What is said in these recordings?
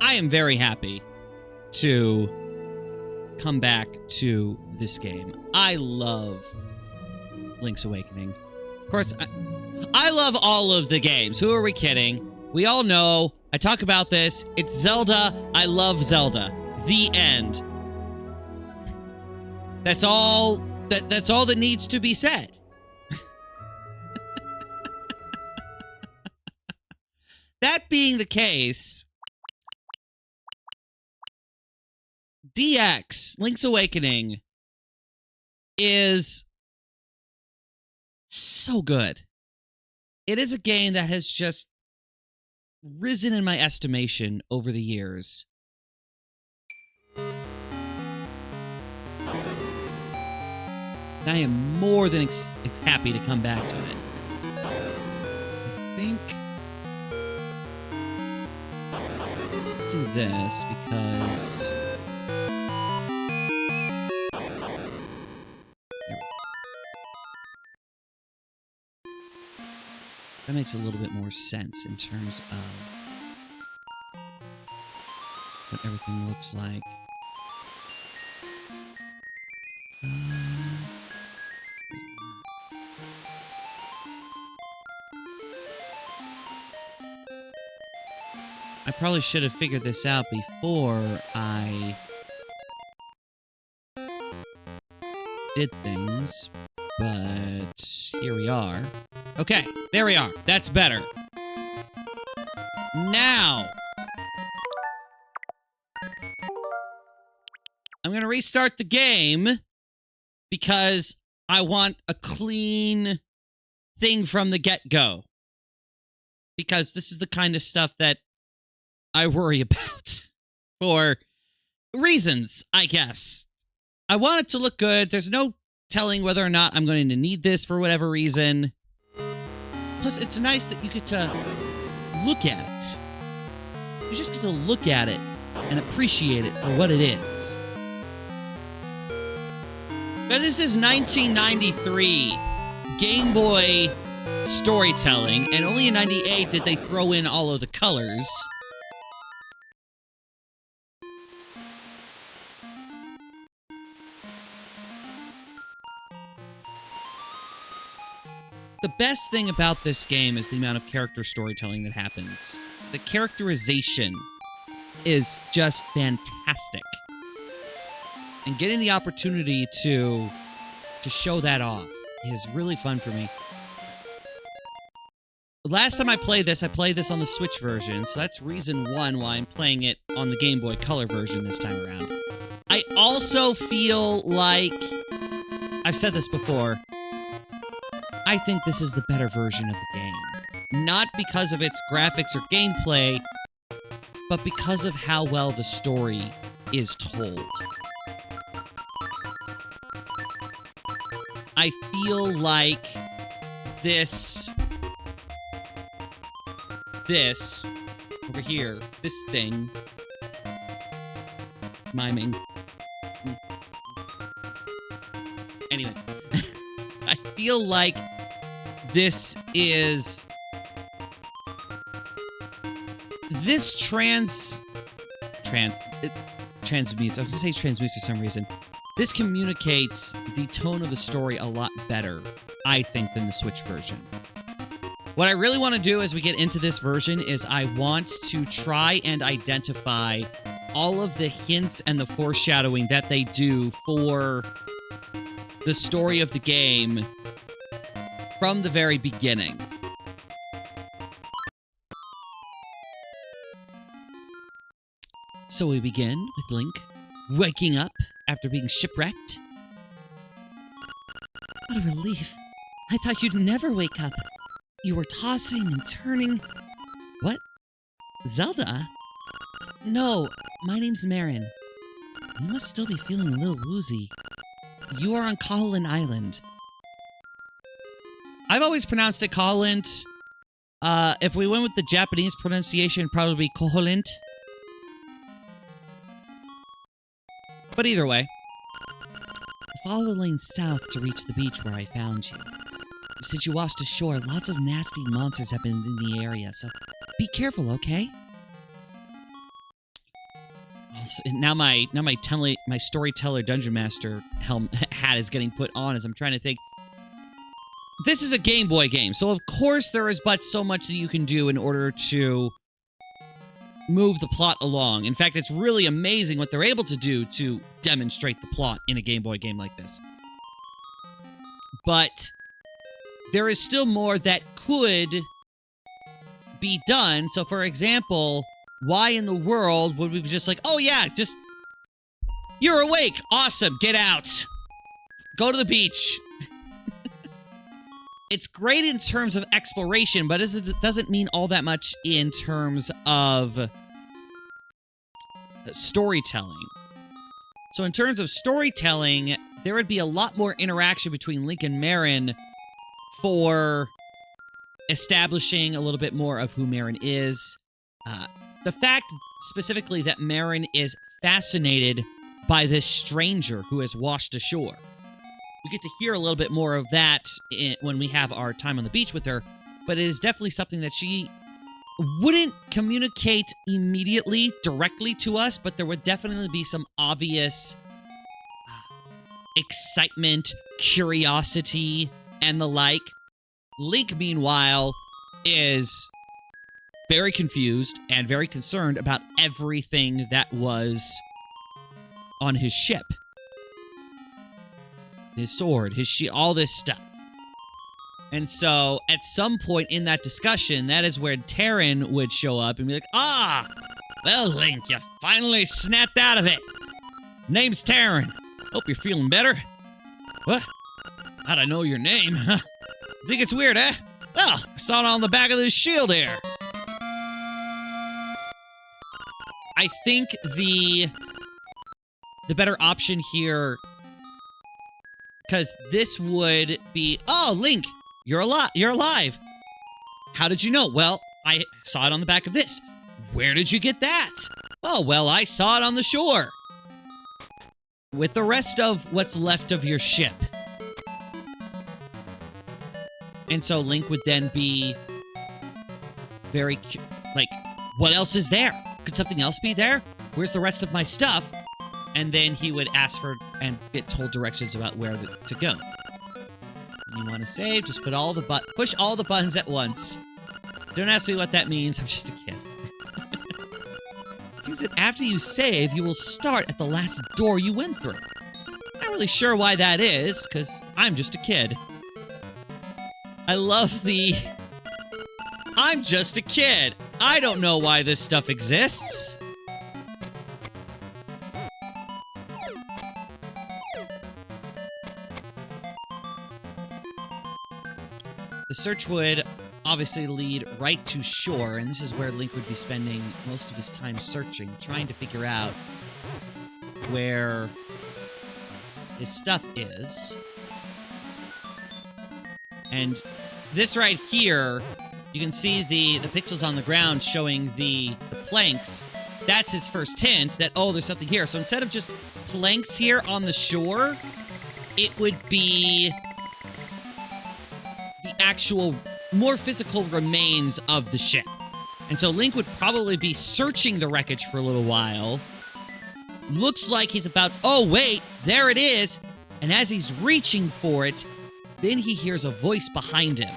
I am very happy to come back to this game. I love Link's Awakening. Of course, I love all of the games. Who are we kidding? We all know. I talk about this. It's Zelda. I love Zelda. The end. That's all that needs to be said. That being the case, DX, Link's Awakening, is so good. It is a game that has just risen in my estimation over the years. I am more than happy to come back to it. I think... let's do this, because... that makes a little bit more sense in terms of what everything looks like. I probably should have figured this out before I did things, but here we are. Okay, there we are. That's better. Now, I'm going to restart the game because I want a clean thing from the get-go. Because this is the kind of stuff that I worry about for reasons, I guess. I want it to look good. There's no telling whether or not I'm going to need this for whatever reason. Plus, it's nice that you get to look at it. You just get to look at it and appreciate it for what it is. Because this is 1993 Game Boy storytelling, and only in 98 did they throw in all of the colors. The best thing about this game is the amount of character storytelling that happens. The characterization is just fantastic. And getting the opportunity to show that off is really fun for me. Last time I played this on the Switch version, so that's reason one why I'm playing it on the Game Boy Color version this time around. I also feel like, I've said this before, I think this is the better version of the game. Not because of its graphics or gameplay, but because of how well the story is told. I feel like this over here, this thing, miming. Anyway, I feel like this transmutes. I was gonna say transmutes for some reason. This communicates the tone of the story a lot better, I think, than the Switch version. What I really want to do as we get into this version is I want to try and identify all of the hints and the foreshadowing that they do for the story of the game from the very beginning. So we begin with Link waking up after being shipwrecked. What a relief. I thought you'd never wake up. You were tossing and turning. What? Zelda? No, my name's Marin. You must still be feeling a little woozy. You are on Koholilnt Island. I've always pronounced it Koholilnt. If we went with the Japanese pronunciation, it'd probably be Koholilnt. But either way, follow the lane south to reach the beach where I found you. Since you washed ashore, lots of nasty monsters have been in the area, so be careful, okay? now my storyteller dungeon master hat is getting put on as I'm trying to think. This is a Game Boy game, so of course there is but so much that you can do in order to move the plot along. In fact, it's really amazing what they're able to do to demonstrate the plot in a Game Boy game like this. But there is still more that could be done. So, for example, why in the world would we be just like, oh yeah, just, you're awake, awesome, get out, go to the beach. It's great in terms of exploration, but it doesn't mean all that much in terms of storytelling. So in terms of storytelling, there would be a lot more interaction between Link and Marin for establishing a little bit more of who Marin is. The fact, specifically, that Marin is fascinated by this stranger who has washed ashore. We get to hear a little bit more of that when we have our time on the beach with her, but it is definitely something that she wouldn't communicate immediately, directly to us, but there would definitely be some obvious excitement, curiosity, and the like. Link, meanwhile, is very confused and very concerned about everything that was on his ship. His sword, his shield, all this stuff. And so, at some point in that discussion, that is where Terran would show up and be like, ah, well, Link, you finally snapped out of it. Name's Terran. Hope you're feeling better. What? How'd I know your name? Think it's weird, eh? Well, I saw it on the back of this shield here. I think the better option here, because this would be, oh, Link, you're alive. How did you know? Well, I saw it on the back of this. Where did you get that? Oh, well, I saw it on the shore. With the rest of what's left of your ship. And so Link would then be very, like, what else is there? Could something else be there? Where's the rest of my stuff? And then he would ask for and get told directions about where to go. You want to save? Just push all the buttons at once. Don't ask me what that means. I'm just a kid. It seems that after you save, you will start at the last door you went through. Not really sure why that is, because I'm just a kid. I love the... I'm just a kid. I don't know why this stuff exists. The search would obviously lead right to shore, and this is where Link would be spending most of his time searching, trying to figure out where his stuff is. And this right here, you can see the pixels on the ground showing the planks. That's his first hint that, oh, there's something here. So instead of just planks here on the shore, it would be the actual, more physical remains of the ship. And so Link would probably be searching the wreckage for a little while. Looks like he's about to, oh, wait, there it is. And as he's reaching for it, then he hears a voice behind him.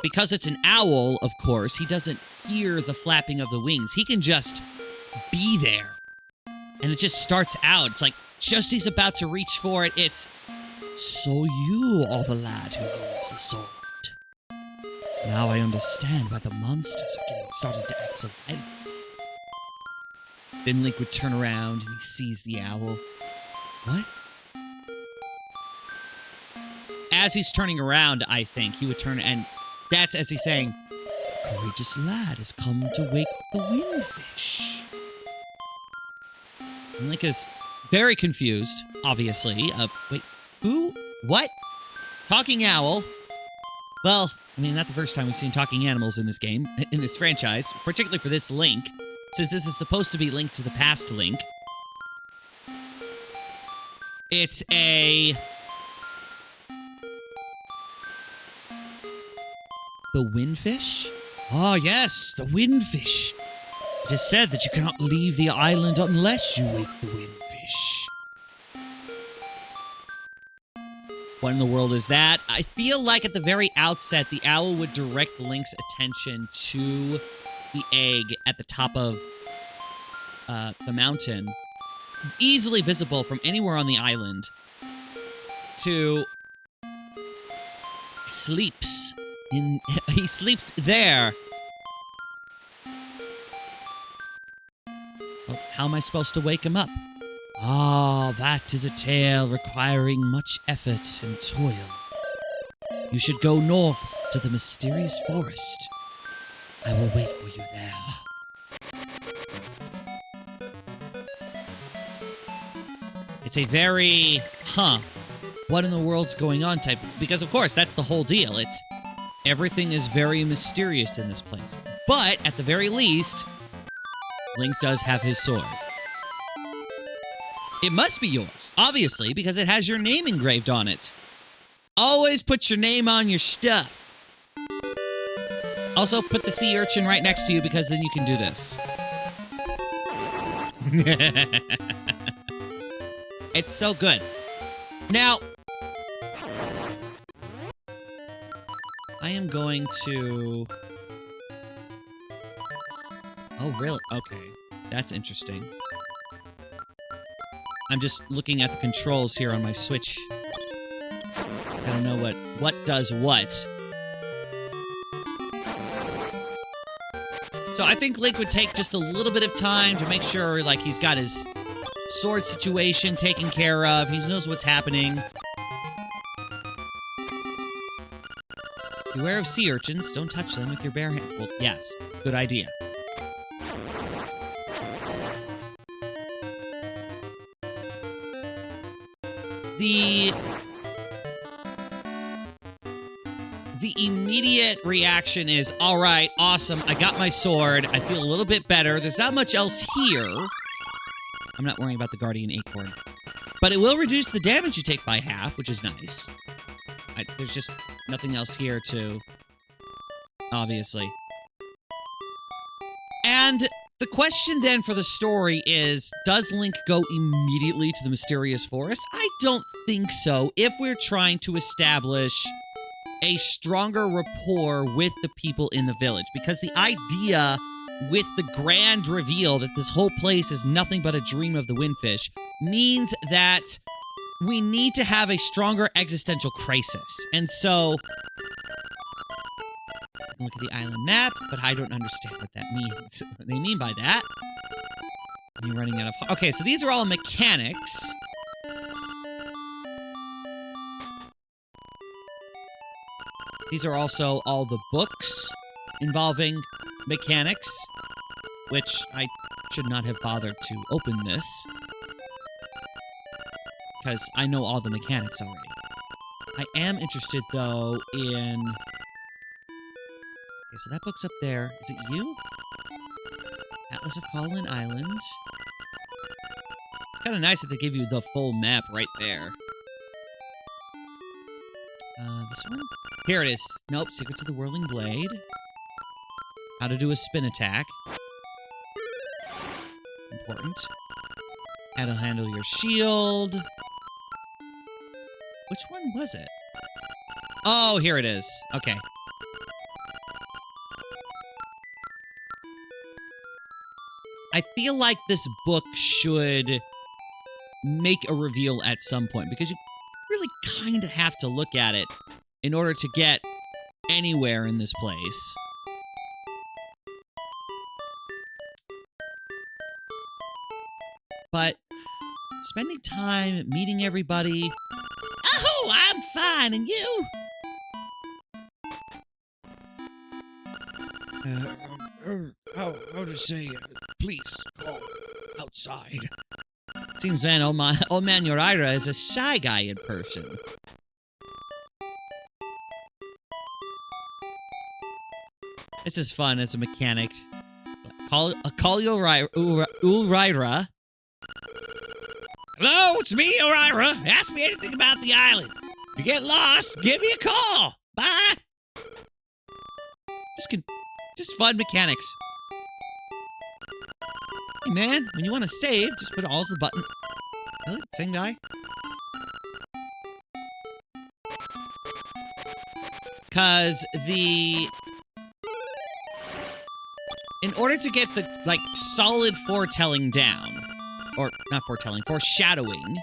Because it's an owl, of course, he doesn't hear the flapping of the wings. He can just be there. And it just starts out. It's like, just he's about to reach for it, it's, so you are the lad who holds the sword. Now I understand why the monsters are starting to act so violent. Then Link would turn around and he sees the owl. What? As he's turning around, I think, he would turn, and that's as he's saying, courageous lad has come to wake the windfish. And Link is very confused, obviously. Wait, who? What? Talking owl? Well, I mean, not the first time we've seen talking animals in this game, in this franchise, particularly for this Link, since this is supposed to be Link to the Past Link. It's a... The windfish? Oh, yes, the windfish. It is said that you cannot leave the island unless you wake the windfish. What in the world is that? I feel like at the very outset, the owl would direct Link's attention to the egg at the top of the mountain, easily visible from anywhere on the island, to sleeps he sleeps there. Well, how am I supposed to wake him up? Ah, that is a tale requiring much effort and toil. You should go north to the mysterious forest. I will wait for you there. It's a very, what in the world's going on type, because of course that's the whole deal. Everything is very mysterious in this place. But at the very least, Link does have his sword. It must be yours, obviously, because it has your name engraved on it. Always put your name on your stuff. Also, put the sea urchin right next to you, because then you can do this. It's so good. Now, I am going to... Oh, really? Okay. That's interesting. I'm just looking at the controls here on my Switch. I don't know what does what. So I think Link would take just a little bit of time to make sure, like, he's got his sword situation taken care of. He knows what's happening. Beware of sea urchins. Don't touch them with your bare hand. Well, yes. Good idea. The immediate reaction is, all right, awesome, I got my sword, I feel a little bit better, there's not much else here. I'm not worrying about the Guardian Acorn. But it will reduce the damage you take by half, which is nice. There's just nothing else here to... Obviously. And the question then for the story is, does Link go immediately to the mysterious forest? I don't think so, if we're trying to establish a stronger rapport with the people in the village. Because the idea with the grand reveal that this whole place is nothing but a dream of the windfish means that we need to have a stronger existential crisis. And so... Look at the island map, but I don't understand what that means. What they mean by that? You're running out of... Okay, so these are all mechanics. These are also all the books involving mechanics, which I should not have bothered to open this, because I know all the mechanics already. I am interested, though, in... Okay, so that book's up there. Is it you? Atlas of Koholilnt Island. It's kind of nice that they give you the full map right there. This one? Here it is. Nope, Secrets of the Whirling Blade. How to do a spin attack. Important. How to handle your shield. Which one was it? Oh, here it is. Okay. I feel like this book should make a reveal at some point, because you really kind of have to look at it in order to get anywhere in this place. But spending time meeting everybody... Oh, I'm fine, and you? How to say, please, call outside. Seems, man, old man Uraira is a shy guy in person. This is fun. It's a mechanic. Call Uraira. Hello, it's me, Uraira. Ask me anything about the island. If you get lost, give me a call. Bye. Just fun mechanics. Hey, man, when you want to save, just put All's the button. Really? Same guy? Because in order to get the, like, solid foretelling down, or not foretelling, foreshadowing,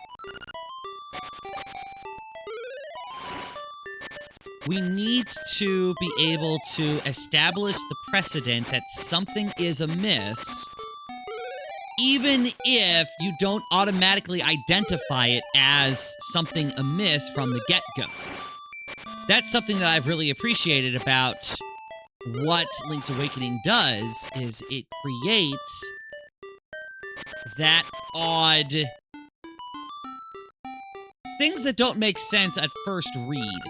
we need to be able to establish the precedent that something is amiss, even if you don't automatically identify it as something amiss from the get-go. That's something that I've really appreciated about what Link's Awakening does, is it creates that odd things that don't make sense at first read.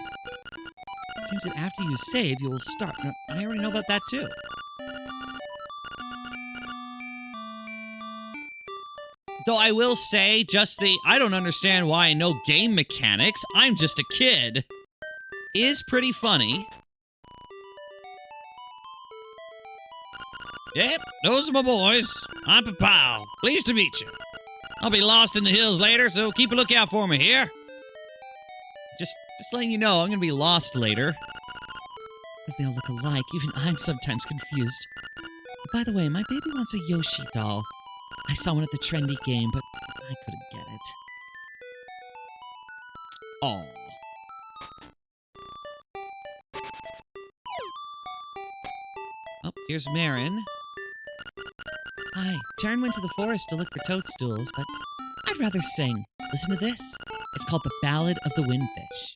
It seems that after you save, you will start. Now, I already know about that too. Though I will say, just the I don't understand why I know game mechanics, I'm just a kid, is pretty funny. Yep, those are my boys. I'm Papao. Pleased to meet you. I'll be lost in the hills later, so keep a lookout for me here. Just letting you know, I'm gonna be lost later. Because they all look alike, even I'm sometimes confused. By the way, my baby wants a Yoshi doll. I saw one at the trendy game, but I couldn't get it. Aww. Oh, here's Marin. Hi, Taryn went to the forest to look for toadstools, but I'd rather sing. Listen to this. It's called The Ballad of the Windfish.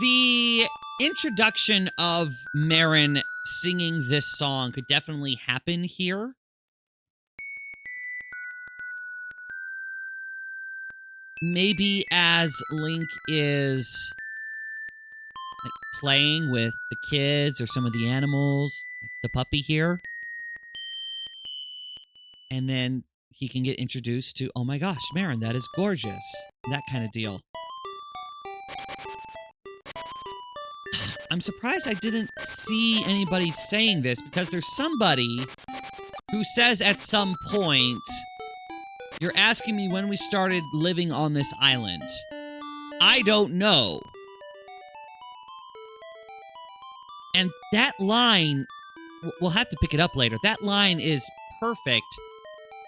The introduction of Marin singing this song could definitely happen here. Maybe as Link is like playing with the kids or some of the animals, like the puppy here. And then he can get introduced to, oh my gosh, Marin, that is gorgeous. That kind of deal. I'm surprised I didn't see anybody saying this, because there's somebody who says at some point, you're asking me when we started living on this island. I don't know. And that line, we'll have to pick it up later. That line is perfect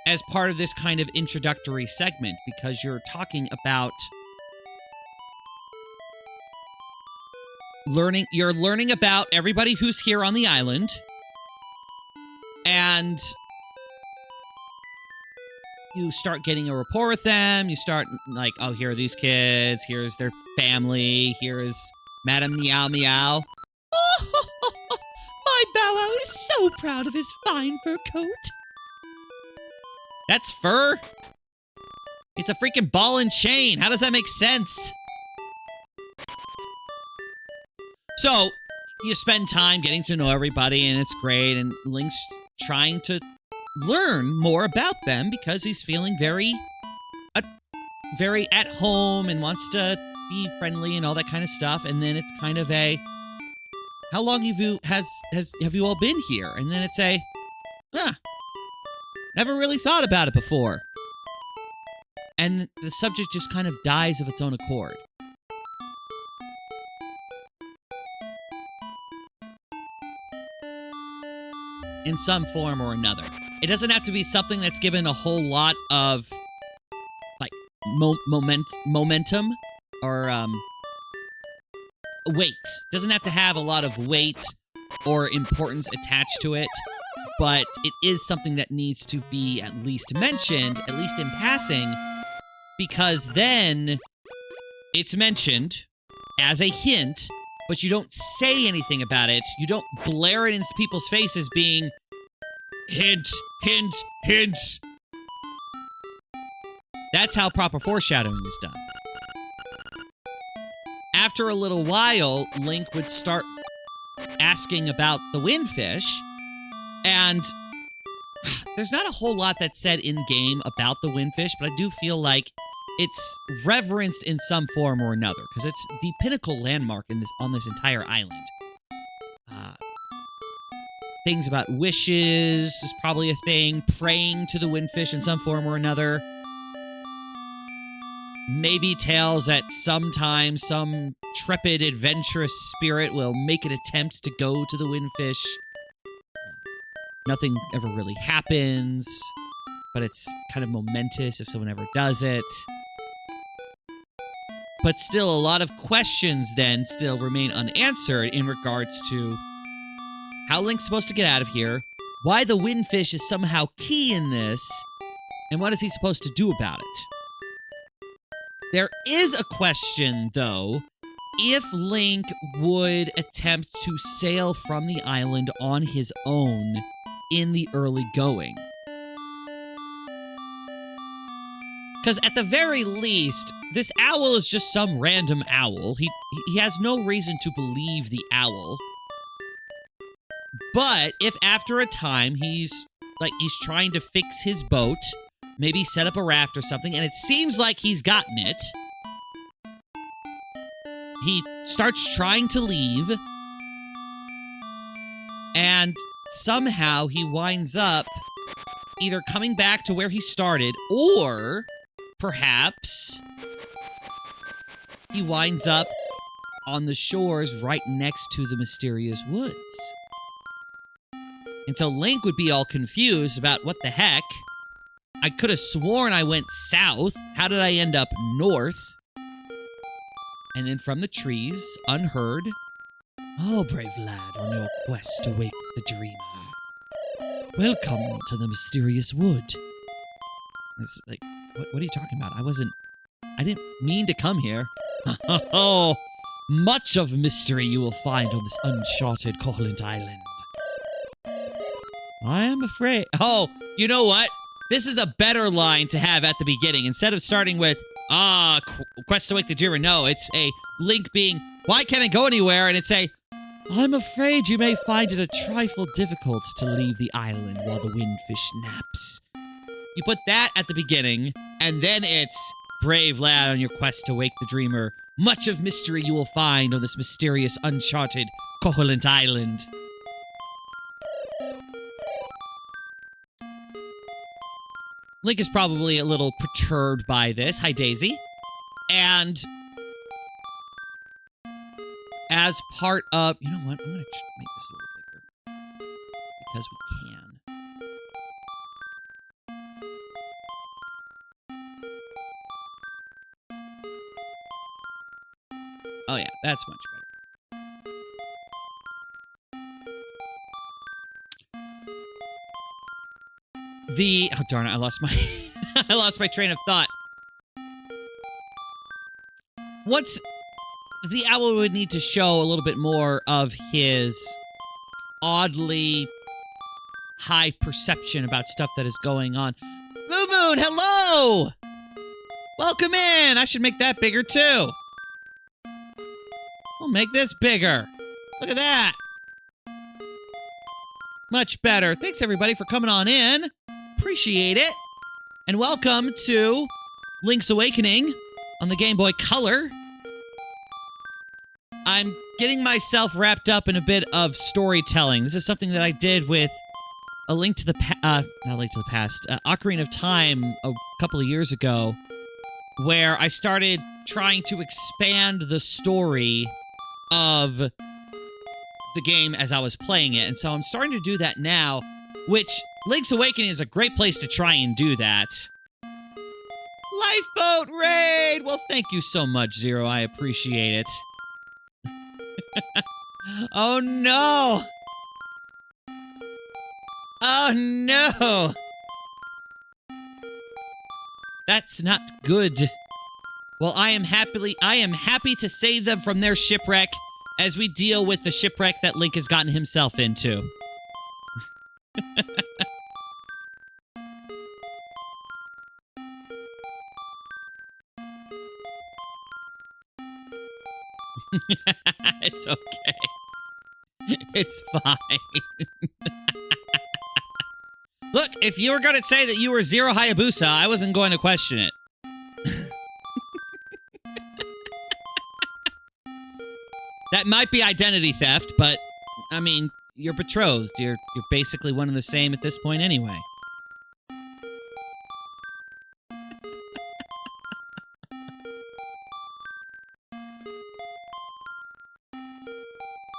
as part of this kind of introductory segment, because you're talking about you're learning about everybody who's here on the island, and you start getting a rapport with them. You start like, oh, here are these kids, here's their family, here is Madame Meow Meow. Oh, my Bow Wow is so proud of his fine fur coat. That's fur? It's a freaking ball and chain. How does that make sense? So, you spend time getting to know everybody, and it's great, and Link's trying to learn more about them because he's feeling very at home and wants to be friendly and all that kind of stuff. And then it's kind of a, how long have you all been here? And then it's a, never really thought about it before. And the subject just kind of dies of its own accord. In some form or another. It doesn't have to be something that's given a whole lot of, like, momentum or, weight. Doesn't have to have a lot of weight or importance attached to it, but it is something that needs to be at least mentioned, at least in passing, because then it's mentioned as a hint, but you don't say anything about it. You don't blare it in people's faces being, hint, hint, hint. That's how proper foreshadowing is done. After a little while, Link would start asking about the windfish, and there's not a whole lot that's said in-game about the windfish, but I do feel like it's reverenced in some form or another, because it's the pinnacle landmark on this entire island. Things about wishes is probably a thing. Praying to the windfish in some form or another. Maybe tales that sometimes some trepid, adventurous spirit will make an attempt to go to the windfish. Nothing ever really happens, but it's kind of momentous if someone ever does it. But still, a lot of questions then still remain unanswered in regards to how Link's supposed to get out of here, why the windfish is somehow key in this, and what is he supposed to do about it? There is a question, though, if Link would attempt to sail from the island on his own in the early going. Because at the very least, this owl is just some random owl. He has no reason to believe the owl. But if after a time he's trying to fix his boat, maybe set up a raft or something, and it seems like he's gotten it, he starts trying to leave, and somehow he winds up either coming back to where he started, or perhaps he winds up on the shores right next to the mysterious woods. And so Link would be all confused about what the heck. I could have sworn I went south. How did I end up north? And then from the trees, unheard, "Oh, brave lad, on your quest to wake the dreamer. Welcome to the mysterious wood." It's like, what are you talking about? I didn't mean to come here. Oh, much of mystery you will find on this uncharted Koholilnt Island. I am afraid. Oh, you know what? This is a better line to have at the beginning. Instead of starting with, quest to wake the dreamer. No, it's a Link being, why can't I go anywhere? And it's a, I'm afraid you may find it a trifle difficult to leave the island while the windfish naps. You put that at the beginning, and then it's, brave lad on your quest to wake the dreamer. Much of mystery you will find on this mysterious, uncharted Koholilnt Island. Link is probably a little perturbed by this. Hi, Daisy. And as part of... You know what? I'm going to make this a little bigger. Because we can. Oh, yeah. That's much better. Oh darn it, I lost my train of thought. What's the owl would need to show a little bit more of his oddly high perception about stuff that is going on. Blue Moon, hello! Welcome in! I should make that bigger too. We'll make this bigger. Look at that. Much better. Thanks everybody for coming on in. Appreciate it. And welcome to Link's Awakening on the Game Boy Color. I'm getting myself wrapped up in a bit of storytelling. This is something that I did with A Link to the not A Link to the Past, Ocarina of Time a couple of years ago, where I started trying to expand the story of the game as I was playing it. And so I'm starting to do that now, which Link's Awakening is a great place to try and do that. Lifeboat raid! Well, thank you so much, Zero. I appreciate it. Oh, no! Oh, no! That's not good. Well, I am happy to save them from their shipwreck as we deal with the shipwreck that Link has gotten himself into. It's okay. It's fine. Look, if you were going to say that you were Zero Hayabusa, I wasn't going to question it. That might be identity theft, but, I mean, you're betrothed. You're basically one and the same at this point anyway.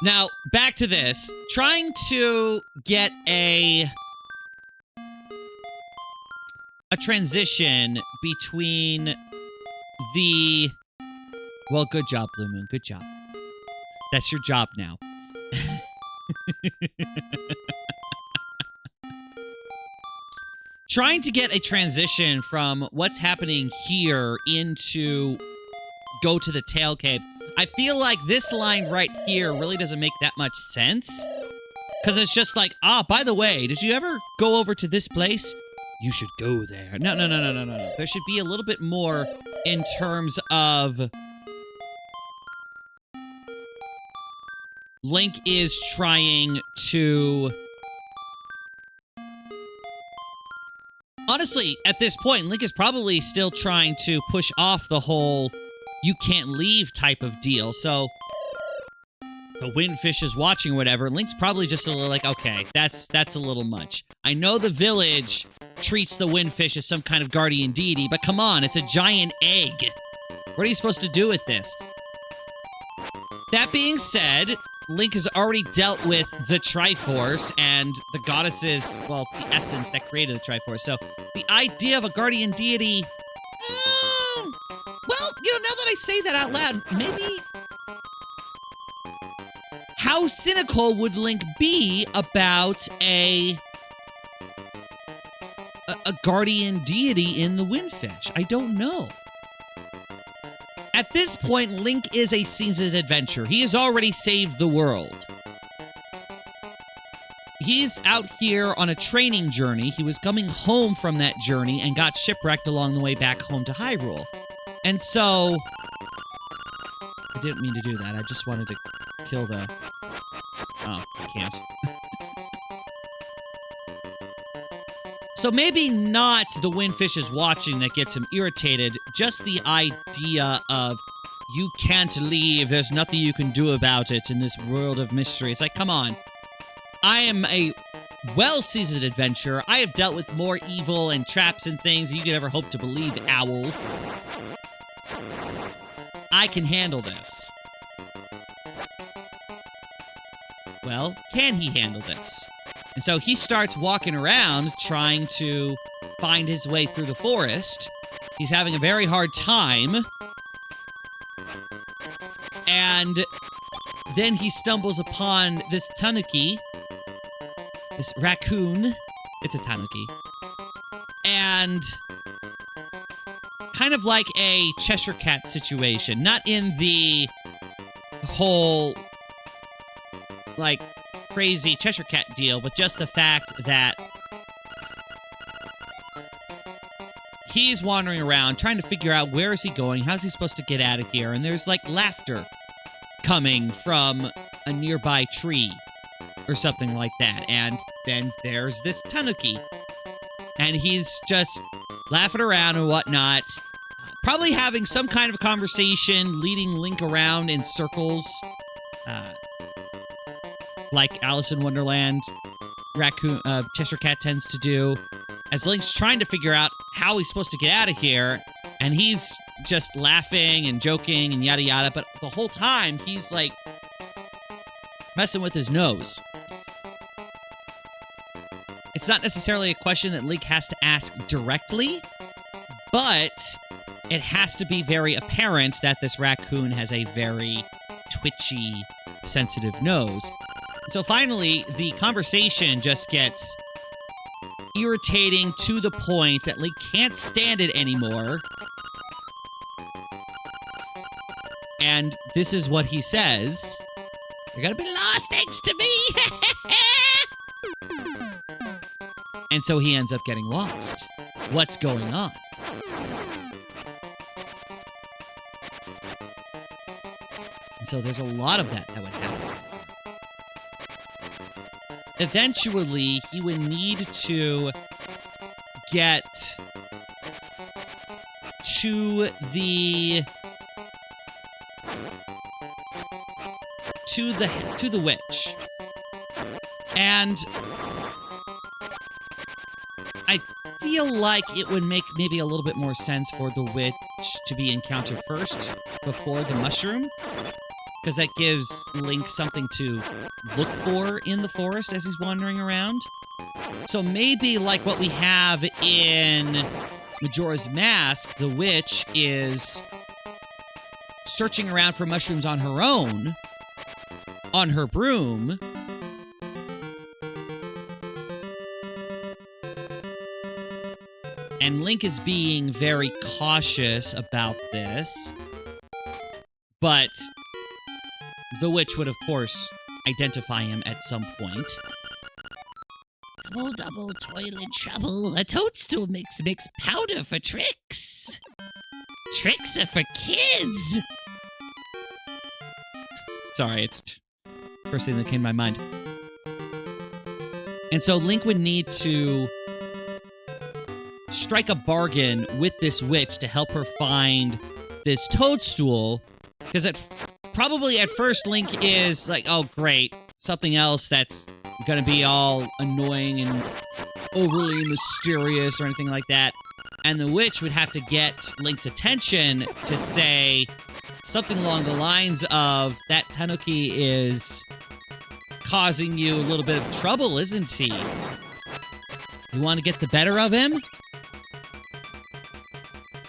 Now, back to this. Trying to get a transition between the... Well, good job, Blue Moon. Good job. That's your job now. Trying to get a transition from what's happening here into go to the tail cave. I feel like this line right here really doesn't make that much sense. Because it's just like, by the way, did you ever go over to this place? You should go there. No. There should be a little bit more in terms of... Link is trying to... Honestly, at this point, Link is probably still trying to push off the whole you can't leave type of deal. So, the windfish is watching or whatever. Link's probably just a little like, okay, that's a little much. I know the village treats the windfish as some kind of guardian deity, but come on, it's a giant egg. What are you supposed to do with this? That being said, Link has already dealt with the Triforce and the goddesses, well, the essence that created the Triforce. So, the idea of a guardian deity... well, now that I say that out loud, maybe... How cynical would Link be about a guardian deity in the windfish? I don't know. At this point, Link is a seasoned adventurer. He has already saved the world. He's out here on a training journey. He was coming home from that journey and got shipwrecked along the way back home to Hyrule. And so... I didn't mean to do that. I just wanted to kill the... Oh, I can't. So maybe not the windfish is watching that gets him irritated, just the idea of you can't leave, there's nothing you can do about it in this world of mystery. It's like, come on. I am a well-seasoned adventurer. I have dealt with more evil and traps and things than you could ever hope to believe, Owl. I can handle this. Well, can he handle this? And so he starts walking around trying to find his way through the forest. He's having a very hard time. And then he stumbles upon this tanuki. This raccoon. It's a tanuki. And kind of like a Cheshire Cat situation. Not in the whole... like, crazy Cheshire Cat deal, but just the fact that he's wandering around trying to figure out where is he going, how's he supposed to get out of here, and there's, like, laughter coming from a nearby tree or something like that, and then there's this tanuki, and he's just laughing around and whatnot, probably having some kind of a conversation, leading Link around in circles, like Alice in Wonderland, Cheshire Cat tends to do, as Link's trying to figure out how he's supposed to get out of here, and he's just laughing and joking and yada yada, but the whole time, he's, like, messing with his nose. It's not necessarily a question that Link has to ask directly, but it has to be very apparent that this raccoon has a very twitchy, sensitive nose. So finally, the conversation just gets irritating to the point that Link can't stand it anymore. And this is what he says. You're gonna be lost thanks to me! And so he ends up getting lost. What's going on? And so there's a lot of that would happen. Eventually, he would need to get to the to the witch. And I feel like it would make maybe a little bit more sense for the witch to be encountered first before the mushroom, because that gives Link something to look for in the forest as he's wandering around. So maybe like what we have in Majora's Mask, the witch is searching around for mushrooms on her own, on her broom. And Link is being very cautious about this. But the witch would, of course, identify him at some point. Double toilet trouble. A toadstool makes powder for tricks. Tricks are for kids. Sorry, it's the first thing that came to my mind. And so Link would need to strike a bargain with this witch to help her find this toadstool, because probably at first Link is like, oh great, something else that's gonna be all annoying and overly mysterious or anything like that. And the witch would have to get Link's attention to say something along the lines of, that tanuki is causing you a little bit of trouble, isn't he? You want to get the better of him?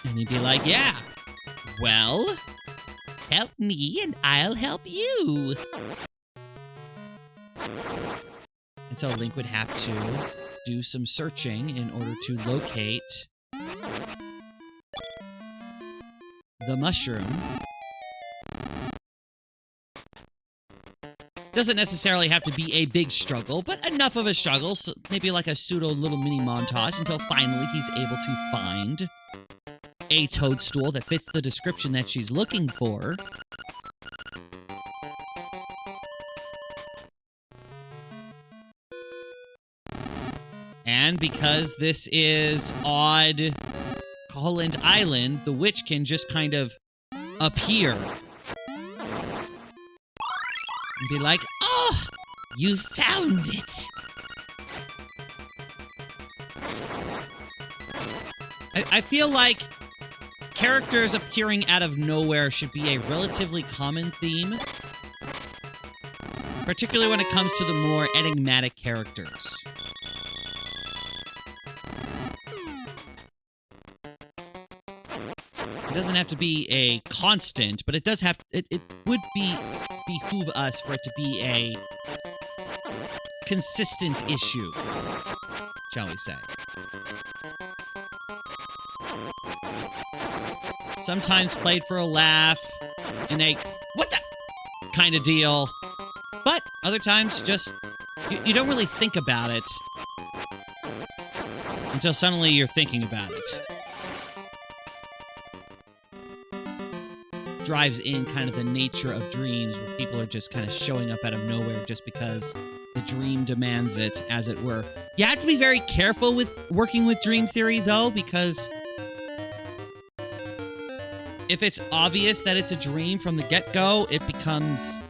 And he'd be like, yeah. Well, help me and I'll help you. And so Link would have to do some searching in order to locate the mushroom. Doesn't necessarily have to be a big struggle, but enough of a struggle, so maybe like a pseudo little mini montage, until finally he's able to find a toadstool that fits the description that she's looking for. And because this is odd Koholilnt Island, the witch can just kind of appear and be like, oh, you found it. I feel like characters appearing out of nowhere should be a relatively common theme, particularly when it comes to the more enigmatic characters. It doesn't have to be a constant, but it does have it would behoove us for it to be a consistent issue, shall we say. Sometimes played for a laugh, in a what the kind of deal, but other times just you don't really think about it until suddenly you're thinking about it. Drives in kind of the nature of dreams, where people are just kind of showing up out of nowhere just because the dream demands it, as it were. You have to be very careful with working with dream theory, though, because if it's obvious that it's a dream from the get-go, it becomes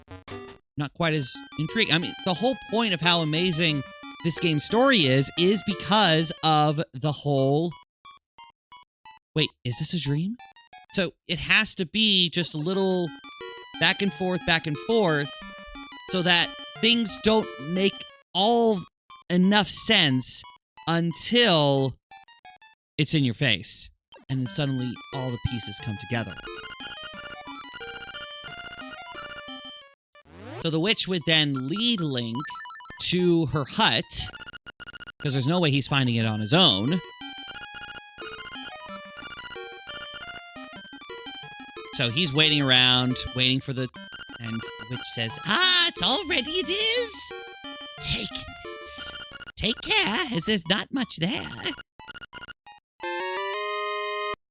not quite as intriguing. I mean, the whole point of how amazing this game's story is because of the whole... Wait, is this a dream? So it has to be just a little back and forth, so that things don't make all enough sense until it's in your face. And then suddenly all the pieces come together. So the witch would then lead Link to her hut, because there's no way he's finding it on his own. So he's waiting around, waiting for the... And the witch says, it's all ready, it is. Take this. Take care, as there's not much there.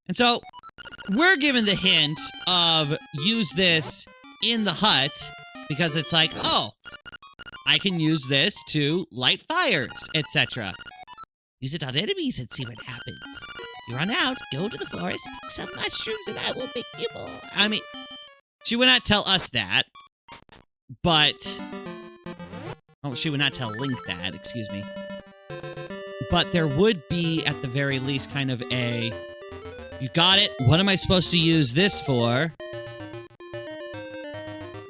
And so, we're given the hint of use this in the hut, because it's like, oh, I can use this to light fires, etc. Use it on enemies and see what happens. You run out, go to the forest, pick some mushrooms, and I will make you more. I mean, she would not tell us that. But... Oh, she would not tell Link that, excuse me. But there would be, at the very least, kind of a... You got it? What am I supposed to use this for?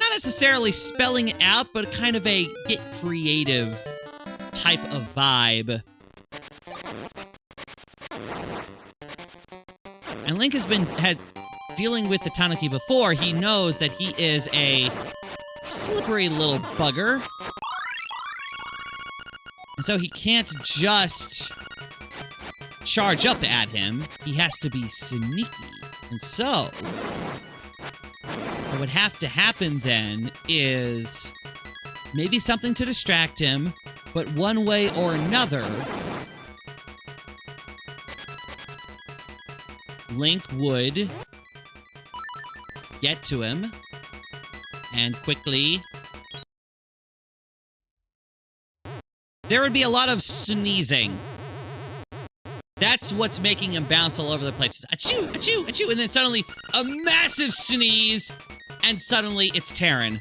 Not necessarily spelling it out, but kind of a get creative type of vibe. And Link had dealing with the Tanuki before. He knows that he is a slippery little bugger. And so he can't just charge up at him. He has to be sneaky. And so, what would have to happen then is maybe something to distract him, but one way or another, Link would get to him and quickly... There would be a lot of sneezing. That's what's making him bounce all over the place. Achoo, achoo, achoo, and then suddenly a massive sneeze, and suddenly it's Terran.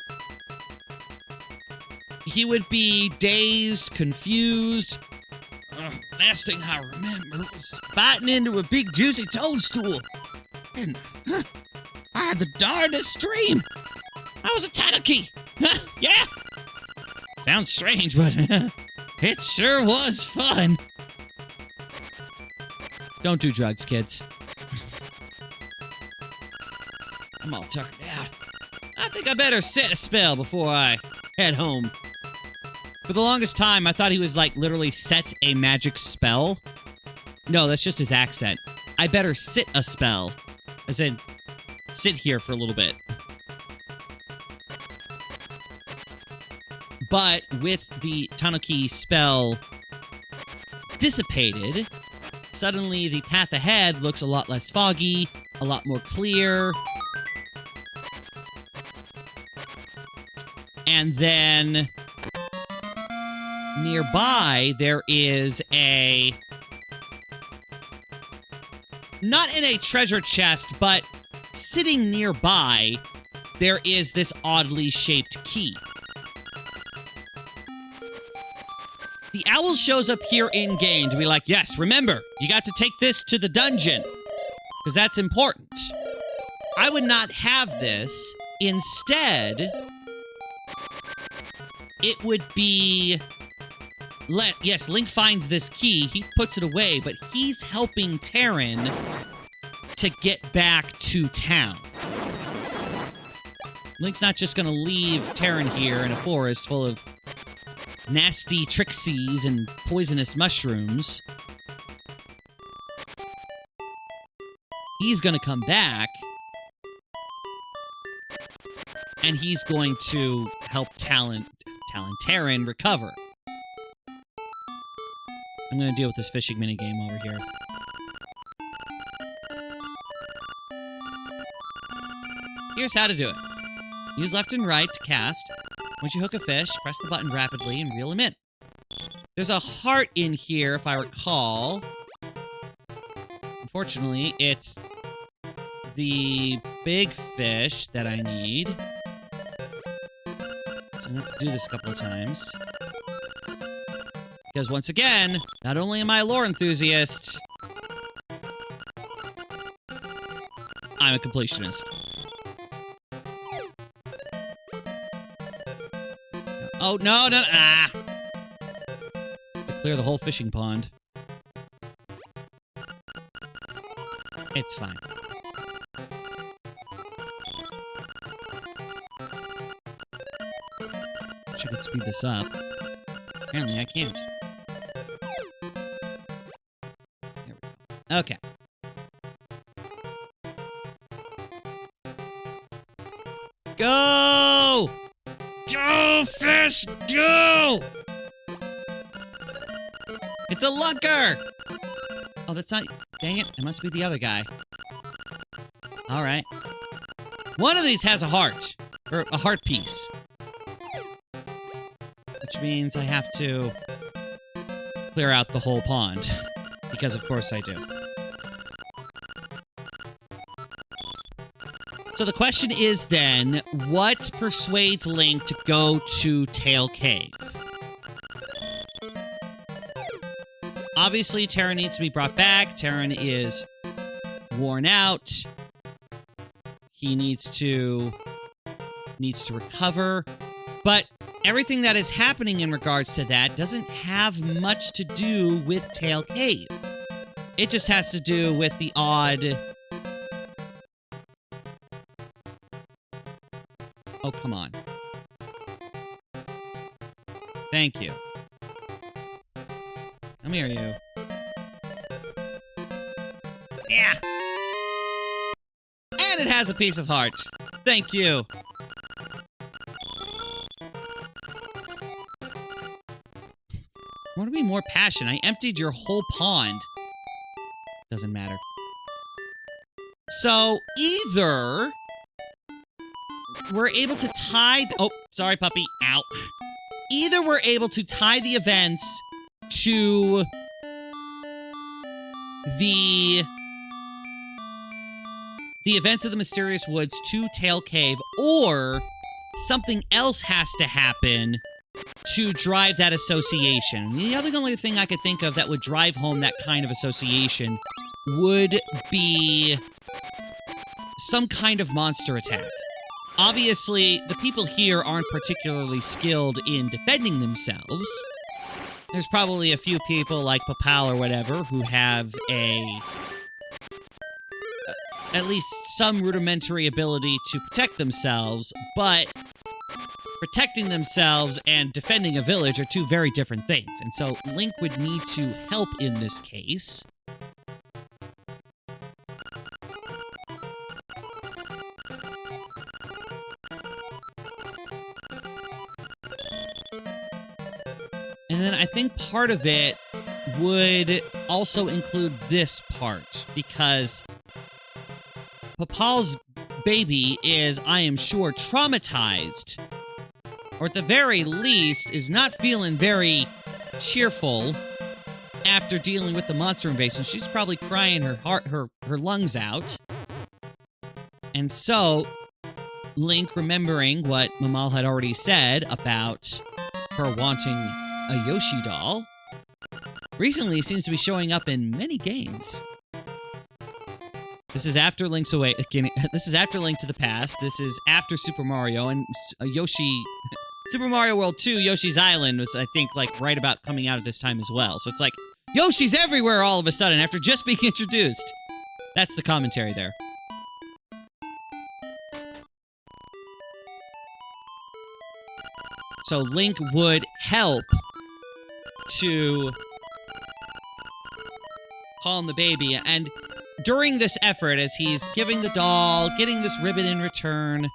He would be dazed, confused. Last thing I remember was biting into a big juicy toadstool. And I had the darndest dream. I was a tanuki. Yeah. Sounds strange, but it sure was fun. Don't do drugs, kids. I'm all tuckered out. I think I better set a spell before I head home. For the longest time, I thought he was, like, literally set a magic spell. No, that's just his accent. I better sit a spell. As in, sit here for a little bit. But with the Tanuki spell dissipated, suddenly the path ahead looks a lot less foggy, a lot more clear. And then nearby, there is a... Not in a treasure chest, but sitting nearby, there is this oddly shaped key. The owl shows up here in-game to be like, yes, remember, you got to take this to the dungeon, because that's important. I would not have this. Instead, it would be... Yes, Link finds this key, he puts it away, but he's helping Terran to get back to town. Link's not just gonna leave Terran here in a forest full of nasty trixies and poisonous mushrooms. He's gonna come back, and he's going to help Terran recover. I'm gonna deal with this fishing minigame over here. Here's how to do it. Use left and right to cast. Once you hook a fish, press the button rapidly and reel him in. There's a heart in here, if I recall. Unfortunately, it's the big fish that I need. So I'm gonna have to do this a couple of times. Because once again, not only am I a lore enthusiast, I'm a completionist. Oh, no, no, ah! To clear the whole fishing pond. It's fine. Wish I could speed this up. Apparently I can't. There we go. Okay. Go! Go, fish, go! It's a lunker! Oh, that's not... Dang it, it must be the other guy. Alright. One of these has a heart. Or a heart piece. Which means I have to clear out the whole pond. Because of course I do. So the question is then, what persuades Link to go to Tail Cave? Obviously, Terra needs to be brought back. Terran is worn out. He needs to recover. But everything that is happening in regards to that doesn't have much to do with Tail Cave. It just has to do with the odd... Oh, come on. Thank you. Come here, you. Yeah. And it has a piece of heart. Thank you. I want to be more passionate. I emptied your whole pond. Doesn't matter. So, either we're able to tie... Oh, sorry, puppy. Ow. Either we're able to tie the events to the events of the Mysterious Woods to Tail Cave, or something else has to happen to drive that association. The only thing I could think of that would drive home that kind of association would be some kind of monster attack. Obviously, the people here aren't particularly skilled in defending themselves. There's probably a few people like Papal or whatever who have at least some rudimentary ability to protect themselves, but protecting themselves and defending a village are two very different things. And so Link would need to help in this case. And then I think part of it would also include this part, because Papal's baby is, I am sure, traumatized, or at the very least, is not feeling very cheerful after dealing with the monster invasion. She's probably crying her lungs out. And so, Link, remembering what Mamal had already said about her wanting a Yoshi doll, recently seems to be showing up in many games. This is after Link's Awakening. This is after Link to the Past. This is after Super Mario, and Yoshi... Super Mario World 2, Yoshi's Island was, I think, like, right about coming out at this time as well. So it's like, Yoshi's everywhere all of a sudden after just being introduced. That's the commentary there. So Link would help to calm the baby, and during this effort, as he's giving the doll, getting this ribbon in return,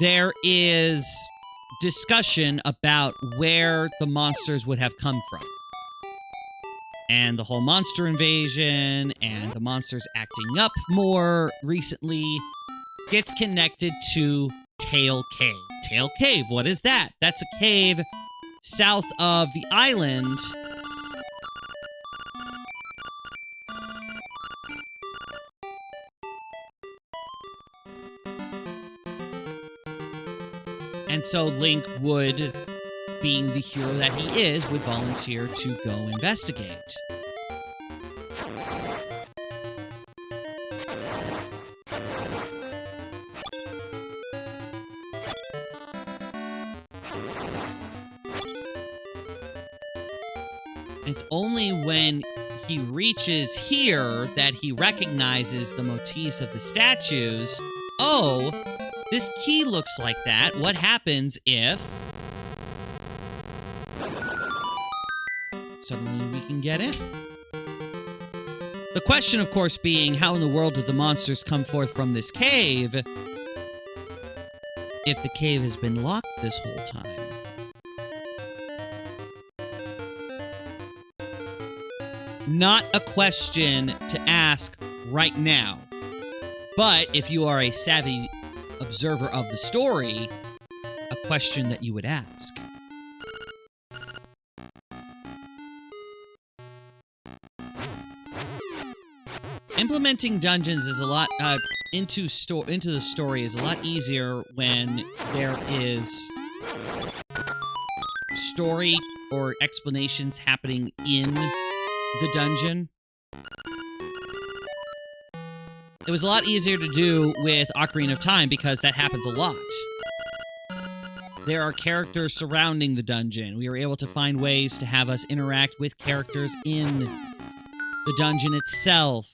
there is discussion about where the monsters would have come from. And the whole monster invasion, and the monsters acting up more recently, gets connected to Tail Cave. Tail Cave, what is that? That's a cave south of the island. And so Link would, being the hero that he is, would volunteer to go investigate. It's only when he reaches here that he recognizes the motifs of the statues. Oh, this key looks like that. What happens if suddenly we can get it? The question, of course, being, how in the world did the monsters come forth from this cave if the cave has been locked this whole time? Not a question to ask right now, but if you are a savvy observer of the story, a question that you would ask. implementing dungeons is a lot into the story is a lot easier when there is story or explanations happening in the dungeon. It was a lot easier to do with Ocarina of Time because that happens a lot. There are characters surrounding the dungeon. We were able to find ways to have us interact with characters in the dungeon itself.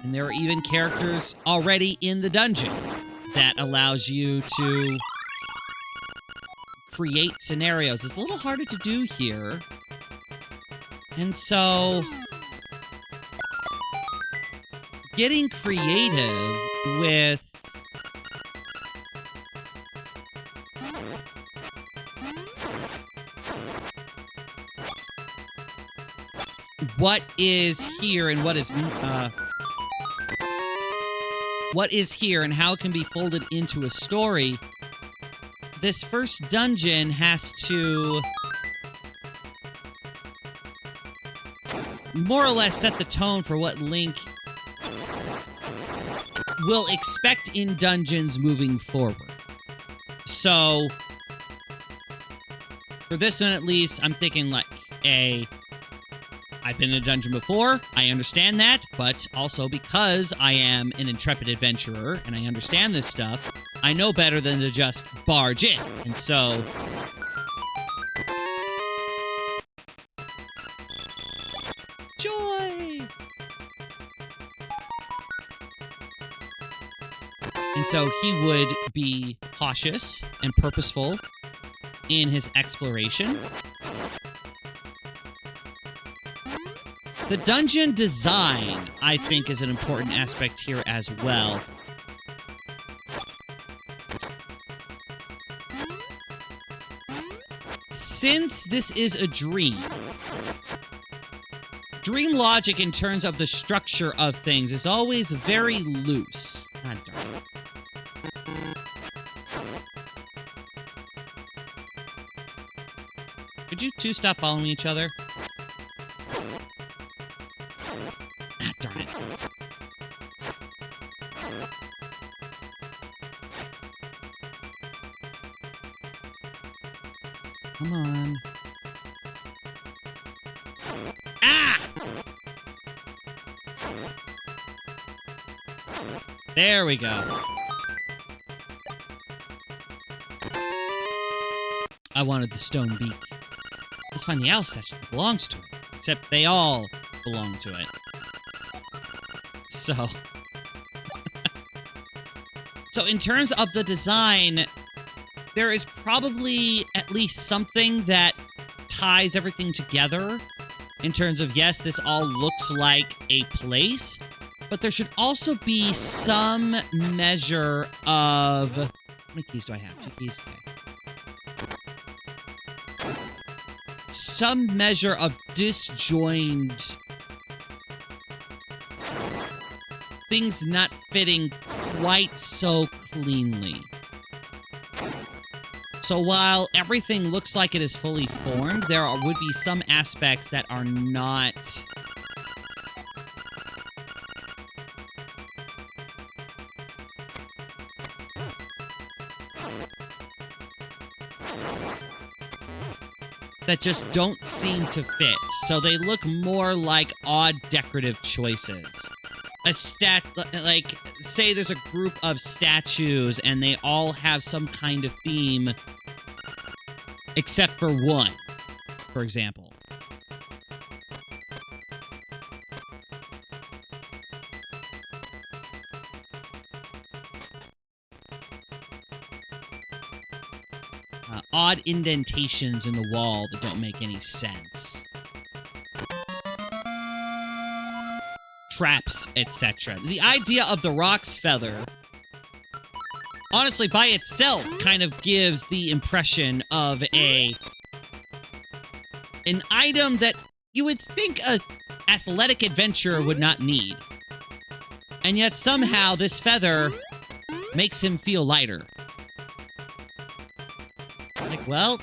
And there are even characters already in the dungeon that allows you to create scenarios. It's a little harder to do here. And so, getting creative with what is here and what is here and how it can be folded into a story. This first dungeon has to more or less set the tone for what Link will expect in dungeons moving forward. So, for this one at least, I'm thinking like I've been in a dungeon before, I understand that, but also because I am an intrepid adventurer and I understand this stuff, I know better than to just barge in. And so, joy! And so he would be cautious and purposeful in his exploration. The dungeon design, I think, is an important aspect here as well. Since this is a dream logic in terms of the structure of things is always very loose. God darn it. Could you two stop following each other? Ah, darn it. Come on. Ah! There we go. I wanted the stone beak. Let's find the owl statue that belongs to it. Except they all belong to it. So... So in terms of the design, there is probably at least something that ties everything together. In terms of, yes, this all looks like a place, but there should also be some measure of... How many keys do I have? 2 keys? Okay. Some measure of disjoined things not fitting quite so cleanly. So while everything looks like it is fully formed, there would be some aspects that are not... that just don't seem to fit. So they look more like odd decorative choices. Like, say there's a group of statues and they all have some kind of theme, except for one, for example. Odd indentations in the wall that don't make any sense. Traps, etc. The idea of the roc's feather, honestly, by itself, kind of gives the impression of an item that you would think an athletic adventurer would not need. And yet somehow this feather makes him feel lighter. Like, well,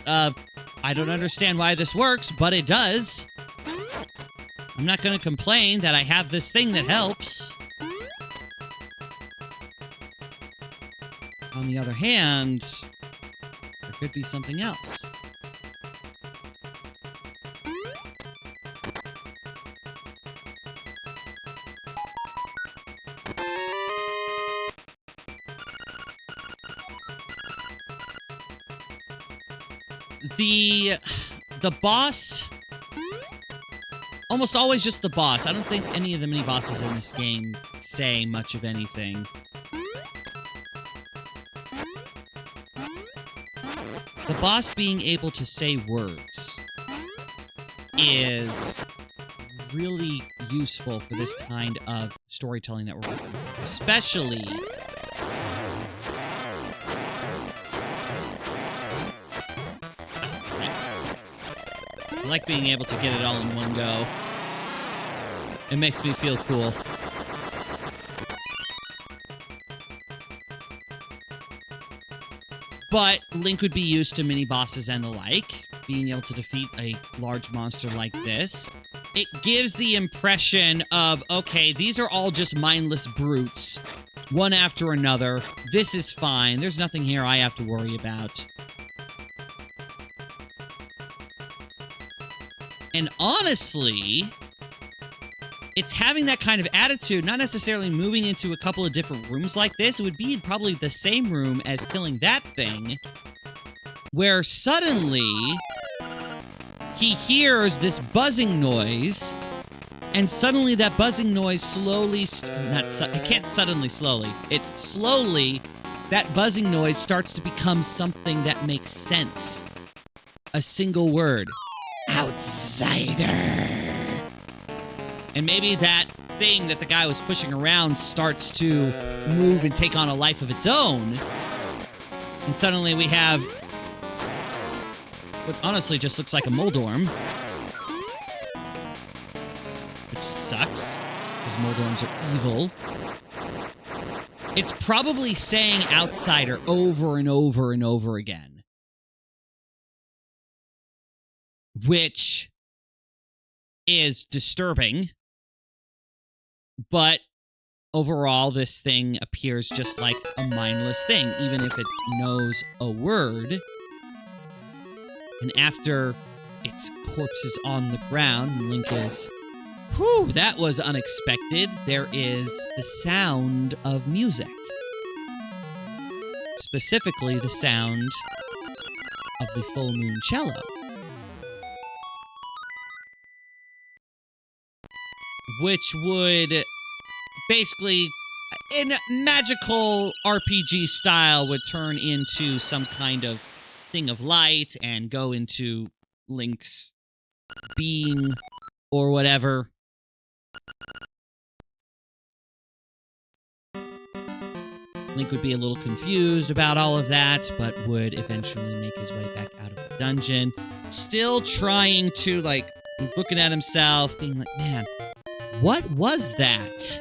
I don't understand why this works, but it does. I'm not going to complain that I have this thing that helps. On the other hand, there could be something else. The boss, almost always just the boss. I don't think any of the mini bosses in this game say much of anything. The boss being able to say words is really useful for this kind of storytelling that we're working with, especially I like being able to get it all in one go. It makes me feel cool. But Link would be used to mini-bosses and the like. Being able to defeat a large monster like this. It gives the impression of, okay, these are all just mindless brutes. One after another. This is fine. There's nothing here I have to worry about. And honestly, it's having that kind of attitude, not necessarily moving into a couple of different rooms like this. It would be probably the same room as killing that thing, where suddenly he hears this buzzing noise, and suddenly that buzzing noise slowly, it can't suddenly slowly, it's slowly, that buzzing noise starts to become something that makes sense. A single word. Outsider. And maybe that thing that the guy was pushing around starts to move and take on a life of its own. And suddenly we have what honestly just looks like a Moldorm. Which sucks, because Moldorms are evil. It's probably saying outsider over and over and over again. Which is disturbing, but overall, this thing appears just like a mindless thing, even if it knows a word. And after its corpse is on the ground, Link is, whew, that was unexpected. There is the sound of music. Specifically, the sound of the full moon cello. Which would basically, in magical RPG style, would turn into some kind of thing of light and go into Link's being or whatever. Link would be a little confused about all of that, but would eventually make his way back out of the dungeon. Still trying to, like, looking at himself, being like, man, what was that?